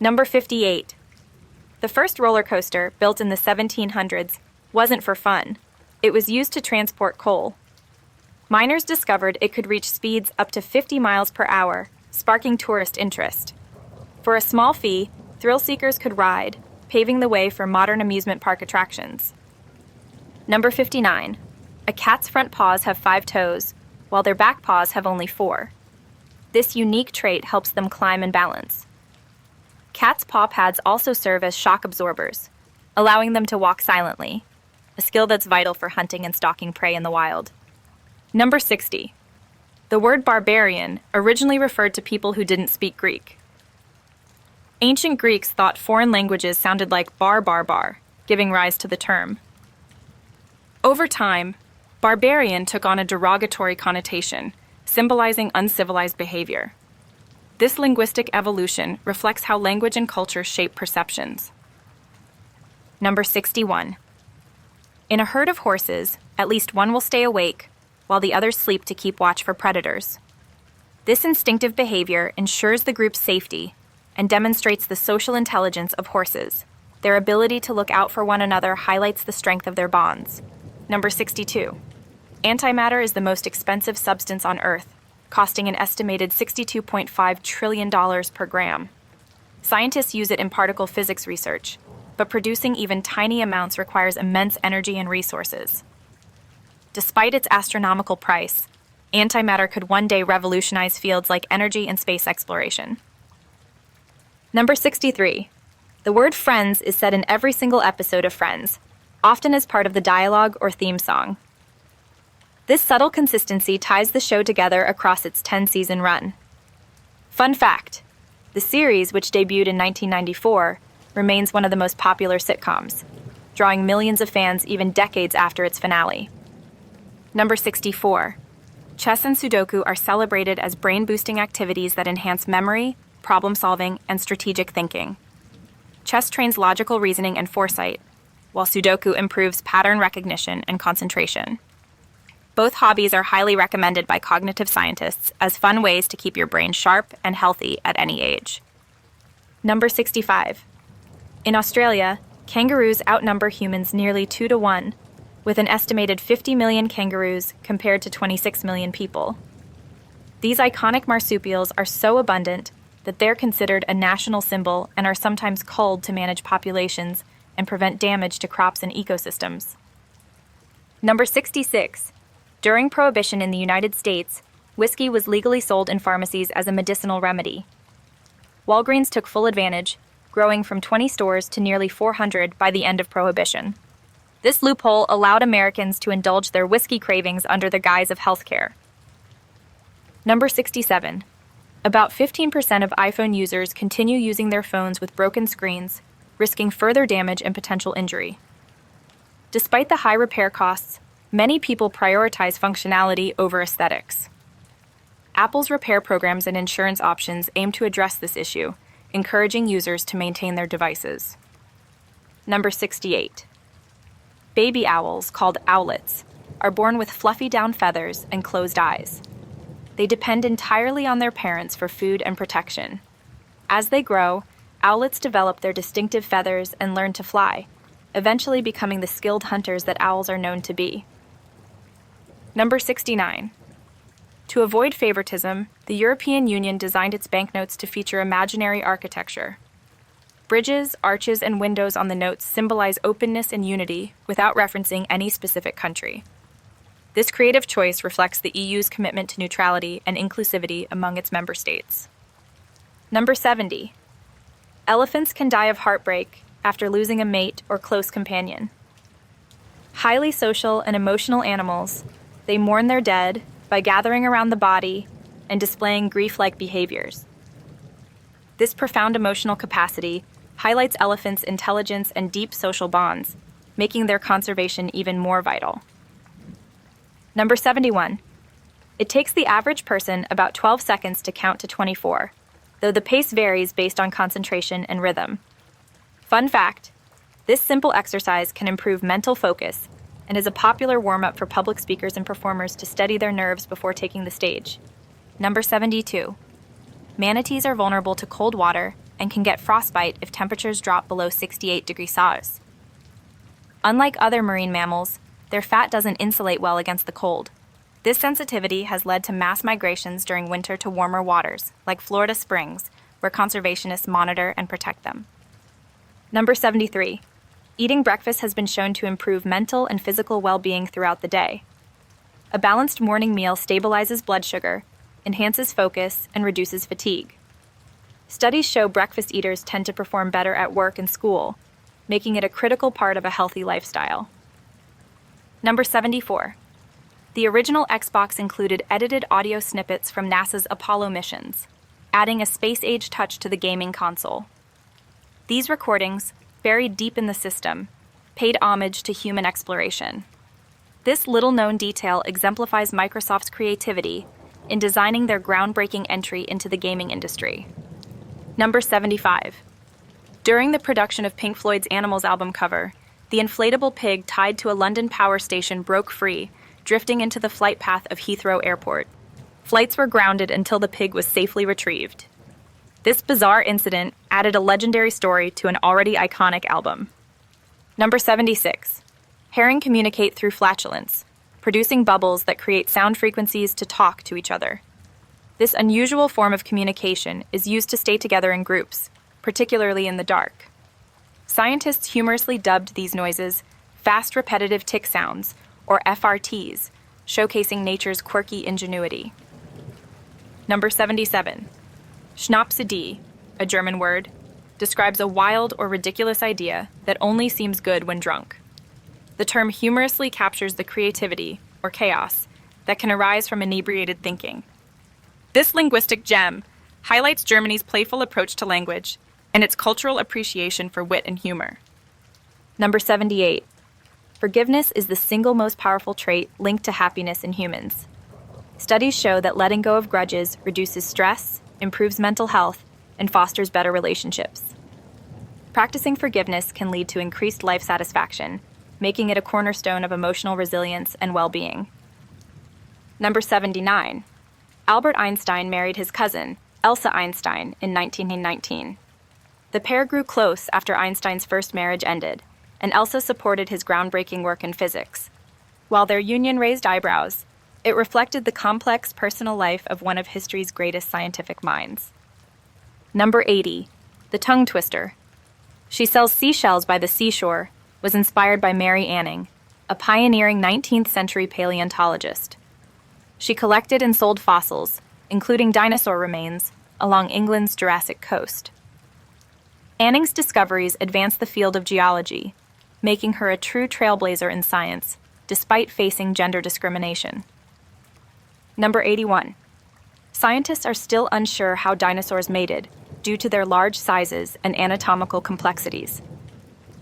Number 58. The first roller coaster, built in the 1700s, wasn't for fun. It was used to transport coal. Miners discovered it could reach speeds up to 50 miles per hour, sparking tourist interest. For a small fee, thrill seekers could ride, paving the way for modern amusement park attractions. Number 59. A cat's front paws have 5 toes, while their back paws have only 4. This unique trait helps them climb and balance. Cats' paw pads also serve as shock absorbers, allowing them to walk silently, a skill that's vital for hunting and stalking prey in the wild. Number 60. The word barbarian originally referred to people who didn't speak Greek. Ancient Greeks thought foreign languages sounded like bar bar bar, giving rise to the term. Over time, barbarian took on a derogatory connotation, symbolizing uncivilized behavior. This linguistic evolution reflects how language and culture shape perceptions. Number 61. In a herd of horses, at least one will stay awake, while the others sleep to keep watch for predators. This instinctive behavior ensures the group's safety and demonstrates the social intelligence of horses. Their ability to look out for one another highlights the strength of their bonds. Number 62. Antimatter is the most expensive substance on Earth, costing an estimated $62.5 trillion per gram. Scientists use it in particle physics research, but producing even tiny amounts requires immense energy and resources. Despite its astronomical price, antimatter could one day revolutionize fields like energy and space exploration. Number 63. The word friends is said in every single episode of Friends, often as part of the dialogue or theme song. This subtle consistency ties the show together across its 10-season run. Fun fact: the series, which debuted in 1994, remains one of the most popular sitcoms, drawing millions of fans even decades after its finale. Number 64. Chess and Sudoku are celebrated as brain-boosting activities that enhance memory, problem-solving, and strategic thinking. Chess trains logical reasoning and foresight, while Sudoku improves pattern recognition and concentration. Both hobbies are highly recommended by cognitive scientists as fun ways to keep your brain sharp and healthy at any age. Number 65. In Australia, kangaroos outnumber humans nearly 2 to 1, with an estimated 50 million kangaroos compared to 26 million people. These iconic marsupials are so abundant that they're considered a national symbol and are sometimes culled to manage populations and prevent damage to crops and ecosystems. Number 66. During Prohibition in the United States, whiskey was legally sold in pharmacies as a medicinal remedy. Walgreens took full advantage, growing from 20 stores to nearly 400 by the end of Prohibition. This loophole allowed Americans to indulge their whiskey cravings under the guise of healthcare. Number 67. About 15% of iPhone users continue using their phones with broken screens, risking further damage and potential injury. Despite the high repair costs, many people prioritize functionality over aesthetics. Apple's repair programs and insurance options aim to address this issue, encouraging users to maintain their devices. Number 68. Baby owls, called owlets, are born with fluffy down feathers and closed eyes. They depend entirely on their parents for food and protection. As they grow, owlets develop their distinctive feathers and learn to fly, eventually becoming the skilled hunters that owls are known to be. Number 69. To avoid favoritism, the European Union designed its banknotes to feature imaginary architecture. Bridges, arches, and windows on the notes symbolize openness and unity without referencing any specific country. This creative choice reflects the EU's commitment to neutrality and inclusivity among its member states. Number 70. Elephants can die of heartbreak after losing a mate or close companion. Highly social and emotional animals, they mourn their dead by gathering around the body and displaying grief-like behaviors. This profound emotional capacity highlights elephants' intelligence and deep social bonds, making their conservation even more vital. Number 71. It takes the average person about 12 seconds to count to 24, though the pace varies based on concentration and rhythm. Fun fact: this simple exercise can improve mental focus and is a popular warm-up for public speakers and performers to steady their nerves before taking the stage. Number 72. Manatees are vulnerable to cold water and can get frostbite if temperatures drop below 68 degrees Celsius. Unlike other marine mammals, their fat doesn't insulate well against the cold. This sensitivity has led to mass migrations during winter to warmer waters, like Florida Springs, where conservationists monitor and protect them. Number 73. Eating breakfast has been shown to improve mental and physical well-being throughout the day. A balanced morning meal stabilizes blood sugar, enhances focus, and reduces fatigue. Studies show breakfast eaters tend to perform better at work and school, making it a critical part of a healthy lifestyle. Number 74. The original Xbox included edited audio snippets from NASA's Apollo missions, adding a space-age touch to the gaming console. These recordings, buried deep in the system, paid homage to human exploration. This little-known detail exemplifies Microsoft's creativity in designing their groundbreaking entry into the gaming industry. Number 75. During the production of Pink Floyd's Animals album cover, the inflatable pig tied to a London power station broke free, drifting into the flight path of Heathrow Airport. Flights were grounded until the pig was safely retrieved. This bizarre incident added a legendary story to an already iconic album. Number 76. Herring communicate through flatulence, producing bubbles that create sound frequencies to talk to each other. This unusual form of communication is used to stay together in groups, particularly in the dark. Scientists humorously dubbed these noises fast repetitive tick sounds, or FRTs, showcasing nature's quirky ingenuity. Number 77. Schnapsidee, a German word, describes a wild or ridiculous idea that only seems good when drunk. The term humorously captures the creativity, or chaos, that can arise from inebriated thinking. This linguistic gem highlights Germany's playful approach to language and its cultural appreciation for wit and humor. Number 78. Forgiveness is the single most powerful trait linked to happiness in humans. Studies show that letting go of grudges reduces stress, improves mental health, and fosters better relationships. Practicing forgiveness can lead to increased life satisfaction, making it a cornerstone of emotional resilience and well-being. Number 79. Albert Einstein married his cousin, Elsa Einstein, in 1919. The pair grew close after Einstein's first marriage ended, and Elsa supported his groundbreaking work in physics. While their union raised eyebrows, it reflected the complex personal life of one of history's greatest scientific minds. Number 80. The tongue twister. She sells seashells by the seashore was inspired by Mary Anning, a pioneering 19th century paleontologist. She collected and sold fossils, including dinosaur remains, along England's Jurassic coast. Anning's discoveries advanced the field of geology, making her a true trailblazer in science, despite facing gender discrimination. Number 81. Scientists are still unsure how dinosaurs mated due to their large sizes and anatomical complexities.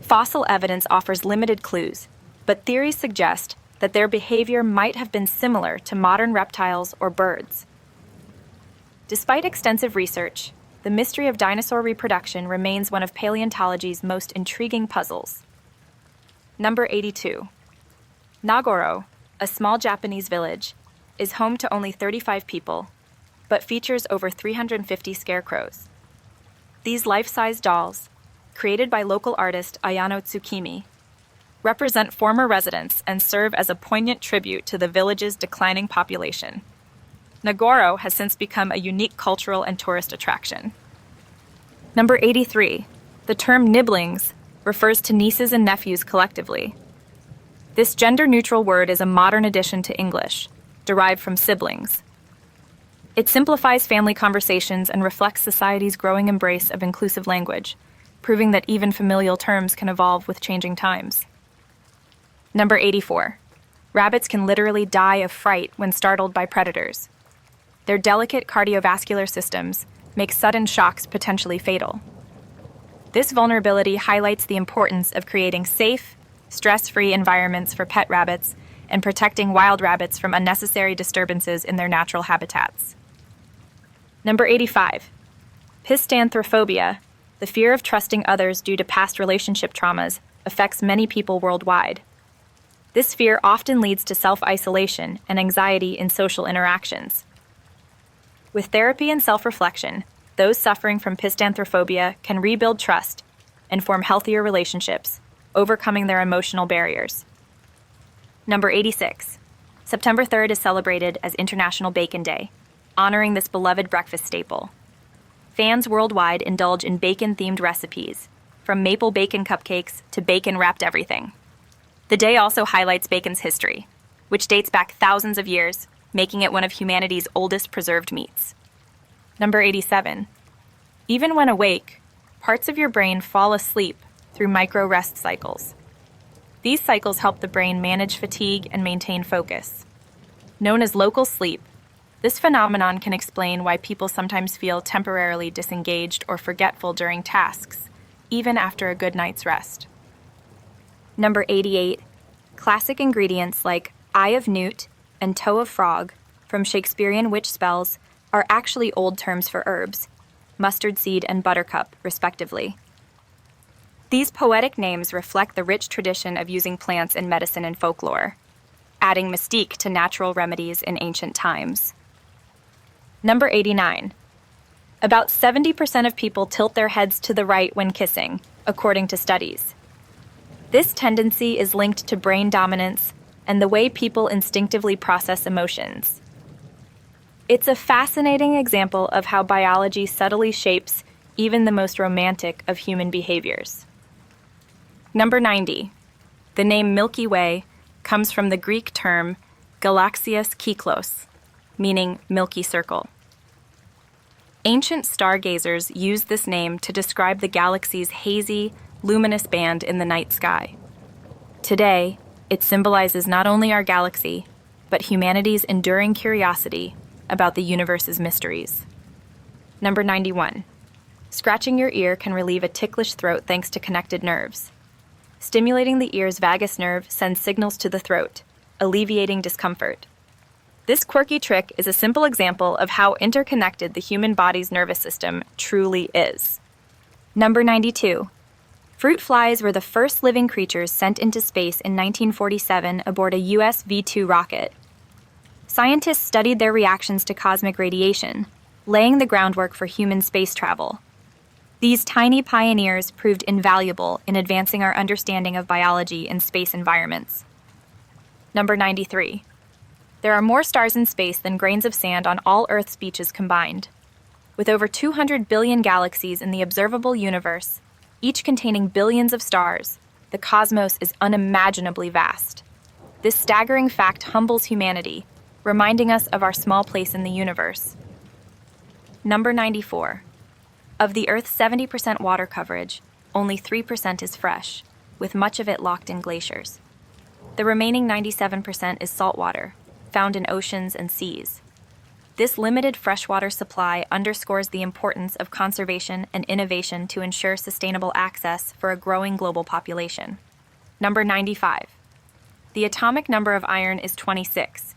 Fossil evidence offers limited clues, but theories suggest that their behavior might have been similar to modern reptiles or birds. Despite extensive research, the mystery of dinosaur reproduction remains one of paleontology's most intriguing puzzles. Number 82. Nagoro, a small Japanese village, is home to only 35 people, but features over 350 scarecrows. These life-size dolls, created by local artist Ayano Tsukimi, represent former residents and serve as a poignant tribute to the village's declining population. Nagoro has since become a unique cultural and tourist attraction. Number 83. The term nibblings refers to nieces and nephews collectively. This gender-neutral word is a modern addition to English, derived from siblings. It simplifies family conversations and reflects society's growing embrace of inclusive language, proving that even familial terms can evolve with changing times. Number 84. Rabbits can literally die of fright when startled by predators. Their delicate cardiovascular systems make sudden shocks potentially fatal. This vulnerability highlights the importance of creating safe, stress-free environments for pet rabbits and protecting wild rabbits from unnecessary disturbances in their natural habitats. Number 85. Pistanthrophobia, the fear of trusting others due to past relationship traumas, affects many people worldwide. This fear often leads to self-isolation and anxiety in social interactions. With therapy and self-reflection, those suffering from pistanthrophobia can rebuild trust and form healthier relationships, overcoming their emotional barriers. Number 86. September 3rd is celebrated as International Bacon Day, honoring this beloved breakfast staple. Fans worldwide indulge in bacon-themed recipes, from maple bacon cupcakes to bacon-wrapped everything. The day also highlights bacon's history, which dates back thousands of years, making it one of humanity's oldest preserved meats. Number 87. Even when awake, parts of your brain fall asleep through micro-rest cycles. These cycles help the brain manage fatigue and maintain focus. Known as local sleep, this phenomenon can explain why people sometimes feel temporarily disengaged or forgetful during tasks, even after a good night's rest. Number 88. Classic ingredients like eye of newt and toe of frog from Shakespearean witch spells are actually old terms for herbs, mustard seed and buttercup, respectively. These poetic names reflect the rich tradition of using plants in medicine and folklore, adding mystique to natural remedies in ancient times. Number 89. About 70% of people tilt their heads to the right when kissing, according to studies. This tendency is linked to brain dominance and the way people instinctively process emotions. It's a fascinating example of how biology subtly shapes even the most romantic of human behaviors. Number 90. The name Milky Way comes from the Greek term galaxias kyklos, meaning milky circle. Ancient stargazers used this name to describe the galaxy's hazy, luminous band in the night sky. Today, it symbolizes not only our galaxy, but humanity's enduring curiosity about the universe's mysteries. Number 91. Scratching your ear can relieve a ticklish throat thanks to connected nerves. Stimulating the ear's vagus nerve sends signals to the throat, alleviating discomfort. This quirky trick is a simple example of how interconnected the human body's nervous system truly is. Number 92. Fruit flies were the first living creatures sent into space in 1947 aboard a US V-2 rocket. Scientists studied their reactions to cosmic radiation, laying the groundwork for human space travel. These tiny pioneers proved invaluable in advancing our understanding of biology in space environments. Number 93. There are more stars in space than grains of sand on all Earth's beaches combined. With over 200 billion galaxies in the observable universe, each containing billions of stars, the cosmos is unimaginably vast. This staggering fact humbles humanity, reminding us of our small place in the universe. Number 94. Of the Earth's 70% water coverage, only 3% is fresh, with much of it locked in glaciers. The remaining 97% is saltwater, found in oceans and seas. This limited freshwater supply underscores the importance of conservation and innovation to ensure sustainable access for a growing global population. Number 95. The atomic number of iron is 26,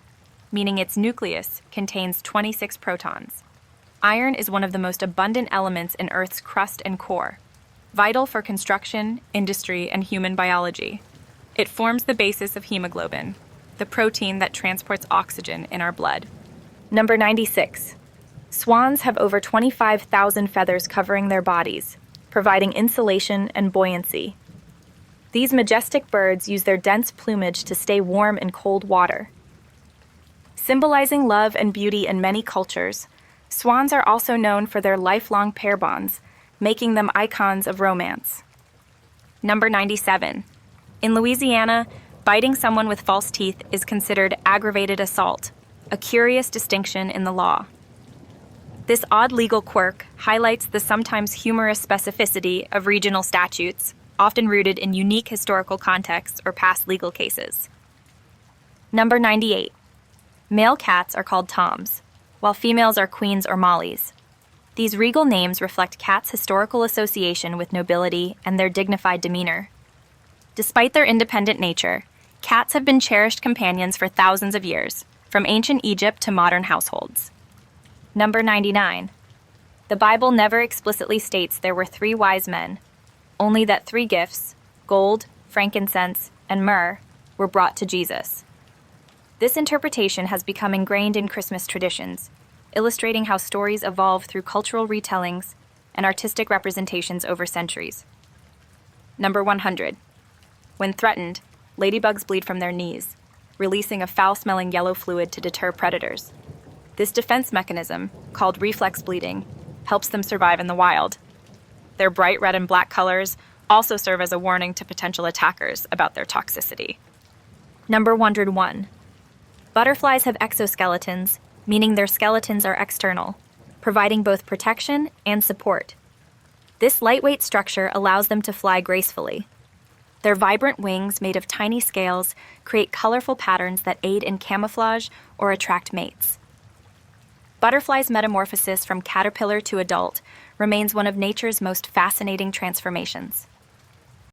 meaning its nucleus contains 26 protons. Iron is one of the most abundant elements in Earth's crust and core, vital for construction, industry, and human biology. It forms the basis of hemoglobin, the protein that transports oxygen in our blood. Number 96. Swans have over 25,000 feathers covering their bodies, providing insulation and buoyancy. These majestic birds use their dense plumage to stay warm in cold water. Symbolizing love and beauty in many cultures, swans are also known for their lifelong pair bonds, making them icons of romance. Number 97. In Louisiana, biting someone with false teeth is considered aggravated assault, a curious distinction in the law. This odd legal quirk highlights the sometimes humorous specificity of regional statutes, often rooted in unique historical contexts or past legal cases. Number 98. Male cats are called toms, while females are queens or mollies. These regal names reflect cats' historical association with nobility and their dignified demeanor. Despite their independent nature, cats have been cherished companions for thousands of years, from ancient Egypt to modern households. Number 99. The Bible never explicitly states there were 3 wise men, only that 3 gifts, gold, frankincense, and myrrh, were brought to Jesus. This interpretation has become ingrained in Christmas traditions, illustrating how stories evolve through cultural retellings and artistic representations over centuries. Number 100. When threatened, ladybugs bleed from their knees, releasing a foul-smelling yellow fluid to deter predators. This defense mechanism, called reflex bleeding, helps them survive in the wild. Their bright red and black colors also serve as a warning to potential attackers about their toxicity. Number 101. Butterflies have exoskeletons, meaning their skeletons are external, providing both protection and support. This lightweight structure allows them to fly gracefully. Their vibrant wings, made of tiny scales, create colorful patterns that aid in camouflage or attract mates. Butterflies' metamorphosis from caterpillar to adult remains one of nature's most fascinating transformations.